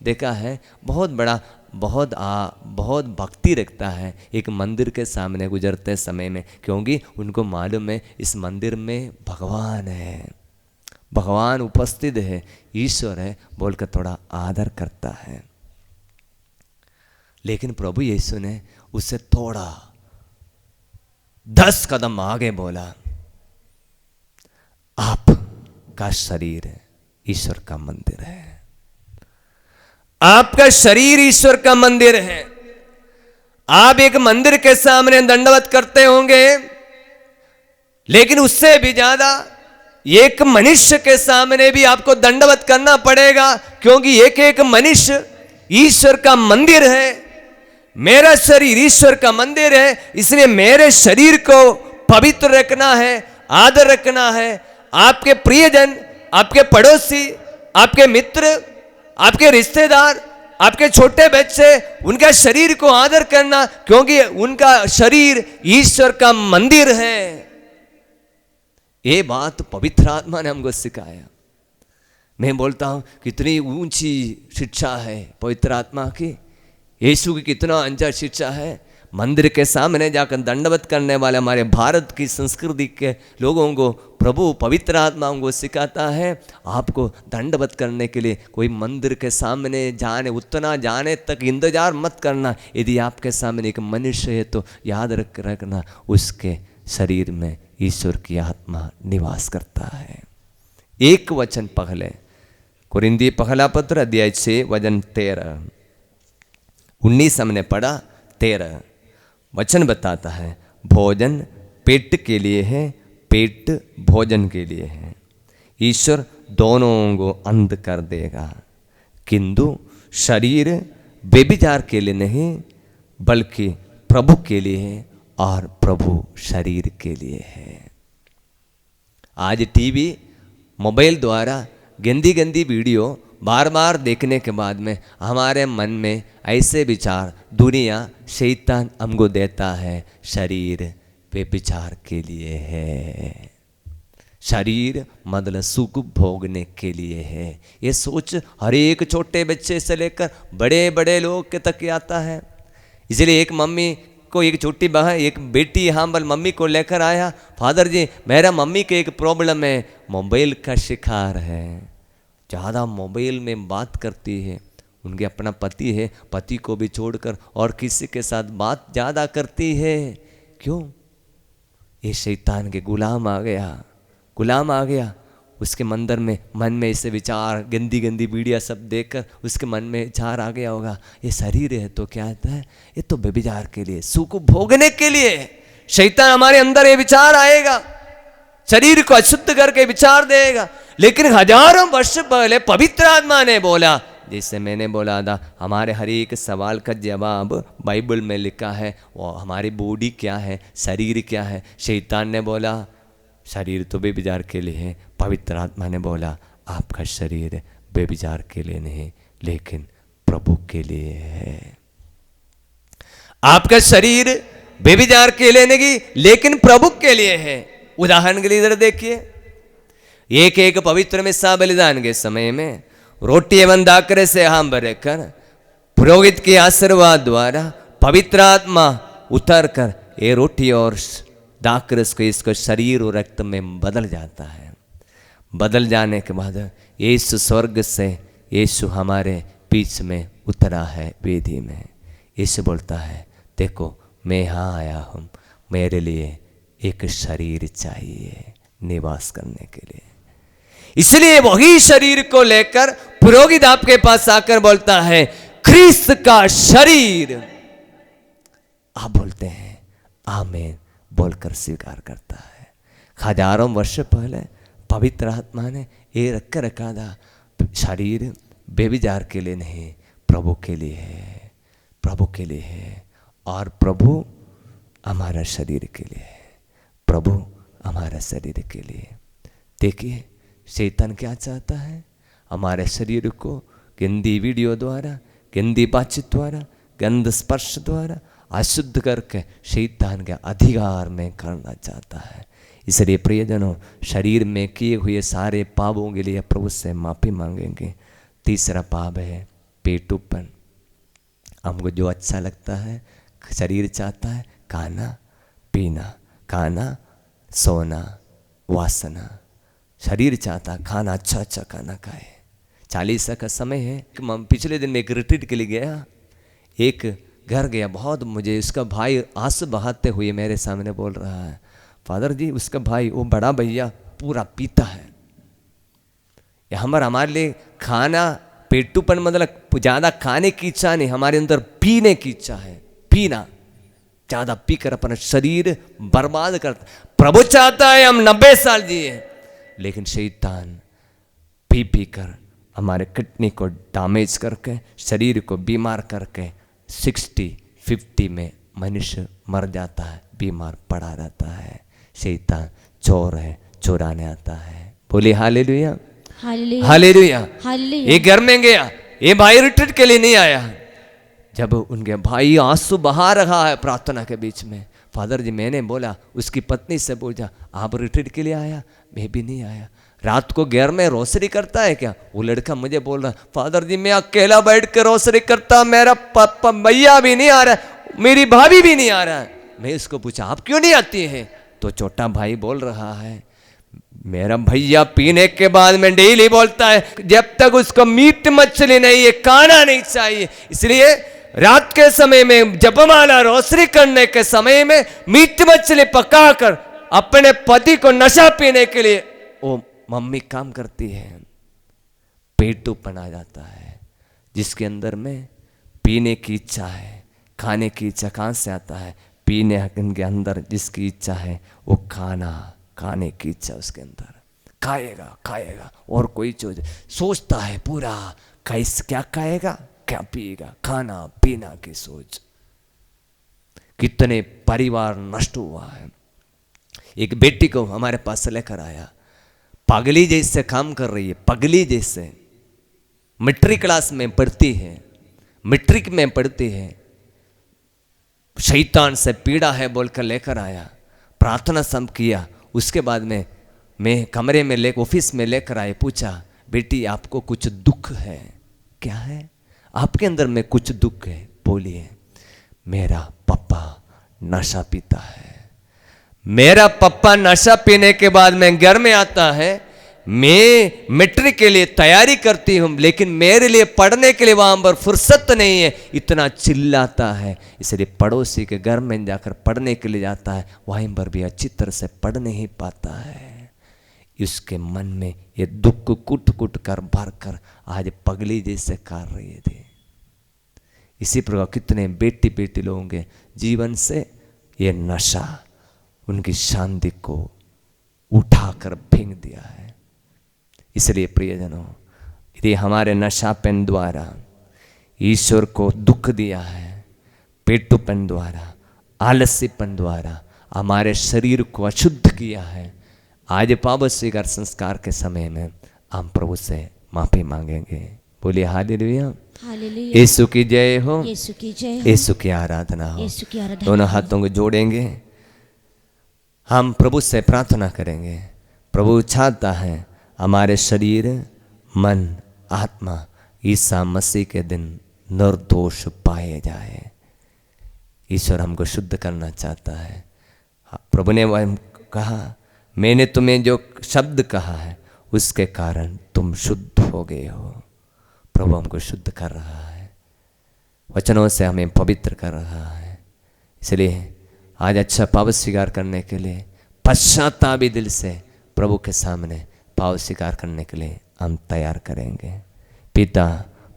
देखा है बहुत बड़ा बहुत भक्ति रखता है एक मंदिर के सामने गुजरते समय में, क्योंकि उनको मालूम है इस मंदिर में भगवान है, भगवान उपस्थित है, ईश्वर है बोलकर थोड़ा आदर करता है। लेकिन प्रभु यीशु ने उससे थोड़ा 10 कदम आगे बोला, आपका शरीर ईश्वर का मंदिर है, आपका शरीर ईश्वर का मंदिर है। आप एक मंदिर के सामने दंडवत करते होंगे, लेकिन उससे भी ज्यादा एक मनुष्य के सामने भी आपको दंडवत करना पड़ेगा, क्योंकि एक एक मनुष्य ईश्वर का मंदिर है। मेरा शरीर ईश्वर का मंदिर है, इसलिए मेरे शरीर को पवित्र रखना है, आदर रखना है। आपके प्रियजन, आपके पड़ोसी, आपके मित्र, आपके रिश्तेदार, आपके छोटे बच्चे, उनका शरीर को आदर करना, क्योंकि उनका शरीर ईश्वर का मंदिर है। ये बात पवित्र आत्मा ने हमको सिखाया। मैं बोलता हूं कितनी ऊंची शिक्षा है पवित्र आत्मा की, यीशु की कितना ऊंचा शिक्षा है। मंदिर के सामने जाकर दंडवत करने वाले हमारे भारत की संस्कृति के लोगों को प्रभु पवित्र आत्मा को सिखाता है, आपको दंडवत करने के लिए कोई मंदिर के सामने जाने, उतना जाने तक इंतजार मत करना। यदि आपके सामने एक मनुष्य है तो याद रखना उसके शरीर में ईश्वर की आत्मा निवास करता है। एक वचन पहले कुरिन्दी पहला पत्र अध्याय 6 वचन 13, 19 हमने पढ़ा, 13 वचन बताता है भोजन पेट के लिए है, पेट भोजन के लिए है। ईश्वर दोनों को अंध कर देगा, किंतु शरीर व्यभिचार के लिए नहीं बल्कि प्रभु के लिए है और प्रभु शरीर के लिए है। आज टीवी मोबाइल द्वारा गंदी गंदी वीडियो बार बार देखने के बाद में हमारे मन में ऐसे विचार, दुनिया शैतान हमको देता है शरीर व्यभिचार के लिए है, शरीर मतलब सुख भोगने के लिए है। ये सोच हर एक छोटे बच्चे से लेकर बड़े बड़े लोग के तक आता है। इसलिए एक मम्मी को एक छोटी बहन, एक बेटी यहाँ पर मम्मी को लेकर आया, फादर जी मेरा मम्मी के एक प्रॉब्लम है, मोबाइल का शिकार है, ज़्यादा मोबाइल में बात करती है, उनके अपना पति है, पति को भी छोड़कर और किसी के साथ बात ज़्यादा करती है। क्यों? ये शैतान के गुलाम आ गया, गुलाम आ गया। उसके मंदिर में मन में ऐसे विचार, गंदी गंदी वीडियो सब देखकर उसके मन में विचार आ गया होगा, ये शरीर है तो क्या होता है, ये तो व्यभिचार के लिए, सुख भोगने के लिए। शैतान हमारे अंदर ये विचार आएगा, शरीर को अशुद्ध करके विचार देगा। लेकिन हजारों वर्ष पहले पवित्र आत्मा ने बोला, जैसे मैंने बोला था, हमारे हर एक सवाल का जवाब बाइबल में लिखा है। वो हमारी बॉडी क्या है, शरीर क्या है। शैतान ने बोला शरीर तो व्यभिचार के लिए है, पवित्र आत्मा ने बोला आपका शरीर व्यभिचार के लिए नहीं लेकिन प्रभु के लिए है। आपका शरीर व्यभिचार के लिए नहीं लेकिन प्रभु के लिए है। उदाहरण के लिए इधर देखिए, एक एक पवित्र मिस्सा बलिदान के समय में रोटी एवं दाखरे से हम भरकर पुरोहित के आशीर्वाद द्वारा पवित्र आत्मा उतर कर ये रोटी और दाखरस को इसको शरीर और रक्त में बदल जाता है। बदल जाने के बाद यीशु स्वर्ग से यीशु हमारे बीच में उतरा है वेदी में। यीशु बोलता है देखो मैं यहाँ आया हूँ, मेरे लिए एक शरीर चाहिए निवास करने के लिए। इसलिए वही शरीर को लेकर पुरोहित आपके पास आकर बोलता है ख्रिस्त का शरीर। आप बोलते हैं आमीन बोलकर स्वीकार करता है। हजारों वर्ष पहले पवित्र आत्मा ने ये रख कर रखा था, शरीर व्यभिचार के लिए नहीं प्रभु के लिए है, प्रभु के लिए है। और प्रभु हमारा शरीर के लिए है, प्रभु हमारा शरीर के लिए। देखिए शैतान क्या चाहता है, हमारे शरीर को गंदी वीडियो द्वारा, गंदी बातचीत द्वारा, गंद स्पर्श द्वारा अशुद्ध करके शैतान के अधिकार में करना चाहता है। इसलिए प्रियजनों, शरीर में किए हुए सारे पापों के लिए प्रभु से माफ़ी मांगेंगे। तीसरा पाप है पेटूपन। हमको जो अच्छा लगता है, शरीर चाहता है खाना पीना, खाना सोना, वासना। शरीर चाहता है खाना, अच्छा अच्छा खाना खाए। 40 का समय है। पिछले दिन में एक रिट्रीट के लिए गया, एक घर गया, बहुत मुझे उसका भाई आंसू बहाते हुए मेरे सामने बोल रहा है फादर जी उसका भाई वो बड़ा भैया पूरा पीता है। हमारे लिए खाना पेटूपन मतलब ज़्यादा खाने की इच्छा नहीं, हमारे अंदर पीने की इच्छा है। पीना, ज़्यादा पीकर अपना शरीर बर्बाद करता। प्रभु चाहता है हम 90 साल जिए, लेकिन शैतान पी पी कर हमारे किडनी को डैमेज करके, शरीर को बीमार करके 60, 50 में मनुष्य मर जाता है, बीमार पड़ा रहता है, शैतान चोर है, चुराने आता है। बोले हालेलुया, हालेलुया, हालेलुया। हालेलुया। ये घर में गया, ये भाई रिट्रीट के लिए नहीं आया। जब उनके भाई आंसू बहा रहा है प्रार्थना के बीच में, फादर जी मैंने बोला, उसकी पत्नी से बोला आप रिट्रीट के लिए आया? मैं भी नहीं आया। रात को घर में रोसरी करता है क्या? वो लड़का मुझे बोल रहा फादर जी मैं अकेला बैठ कर रोसरी करता, मेरा पापा भैया भी नहीं आ रहा, मेरी भाभी भी नहीं आ रहा। मैं उसको पूछा आप क्यों नहीं आती है? तो छोटा भाई बोल रहा है मेरा भैया पीने के बाद में डेली बोलता है जब तक उसको मीट मछली नहीं है खाना नहीं चाहिए, इसलिए रात के समय में जपमाला रोसरी करने के समय में मीट मछली पकाकर अपने पति को नशा पीने के लिए वो मम्मी काम करती है। पेटूपन आ जाता है जिसके अंदर में पीने की इच्छा है, खाने की इच्छा कहाँ से आता है? पीने के अंदर जिसकी इच्छा है वो खाने की इच्छा उसके अंदर खाएगा खाएगा और कोई चीज सोचता है पूरा कैसे क्या खाएगा क्या पिएगा, खाना पीना की सोच। कितने परिवार नष्ट हुआ है। एक बेटी को हमारे पास लेकर आया, पगली जैसे काम कर रही है, पगली जैसे मैट्रिक क्लास में पढ़ती है, मैट्रिक में पढ़ती है, शैतान से पीड़ा है बोलकर लेकर आया, प्रार्थना सब किया। उसके बाद में मैं कमरे में ऑफिस में लेकर आए, पूछा बेटी आपको कुछ दुख है? क्या है आपके अंदर में? कुछ दुख है, बोलिए। मेरा पापा नशा पीता है, मेरा पापा नशा पीने के बाद मैं घर में आता है, मैं मैट्रिक के लिए तैयारी करती हूँ लेकिन मेरे लिए पढ़ने के लिए वहां पर फुर्सत नहीं है, इतना चिल्लाता है, इसलिए पड़ोसी के घर में जाकर पढ़ने के लिए जाता है, वहीं पर भी अच्छी तरह से पढ़ नहीं पाता है। उसके मन में ये दुख कुट कुट कर भर कर आज पगली जैसे कर रही थी। इसी प्रकार कितने बेटी बेटी लोगों के जीवन से ये नशा उनकी शांति को उठाकर फेंक दिया है। इसलिए प्रियजनों, यदि हमारे नशापन द्वारा ईश्वर को दुख दिया है, पेटूपन द्वारा, आलस्यपन द्वारा हमारे शरीर को अशुद्ध किया है, आज पाप स्वीकार संस्कार के समय में हम प्रभु से माफी मांगेंगे। बोलिए हालेलुया, हालेलुया। यीशु की जय हो, यीशु की जय हो, यीशु की आराधना हो। यीशु की आराधना। दोनों हाथों को जोड़ेंगे, हम प्रभु से प्रार्थना करेंगे। प्रभु चाहता है हमारे शरीर, मन, आत्मा ईसा मसीह के दिन निर्दोष पाए जाए। ईश्वर हमको शुद्ध करना चाहता है। प्रभु ने कहा मैंने तुम्हें जो शब्द कहा है उसके कारण तुम शुद्ध हो गए हो। प्रभु हमको शुद्ध कर रहा है, वचनों से हमें पवित्र कर रहा है। इसलिए आज अच्छा पाप स्वीकार करने के लिए पश्चातापी दिल से प्रभु के सामने पाप स्वीकार करने के लिए हम तैयार करेंगे। पिता,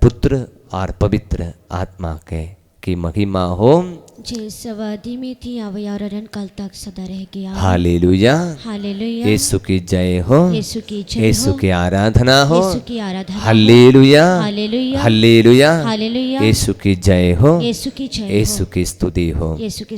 पुत्र और पवित्र आत्मा के की महिमा हो, जैसे आदि में थी अब काल तक सदा रहेगी। Hallelujah, hallelujah. यीशु की जय हो, यीशु की जय हो, यीशु की आराधना हो, यीशु की आराधना हो। Hallelujah, hallelujah, hallelujah, hallelujah. Yeshu की जय हो, यीशु की जय हो, यीशु की स्तुति हो। यीशु की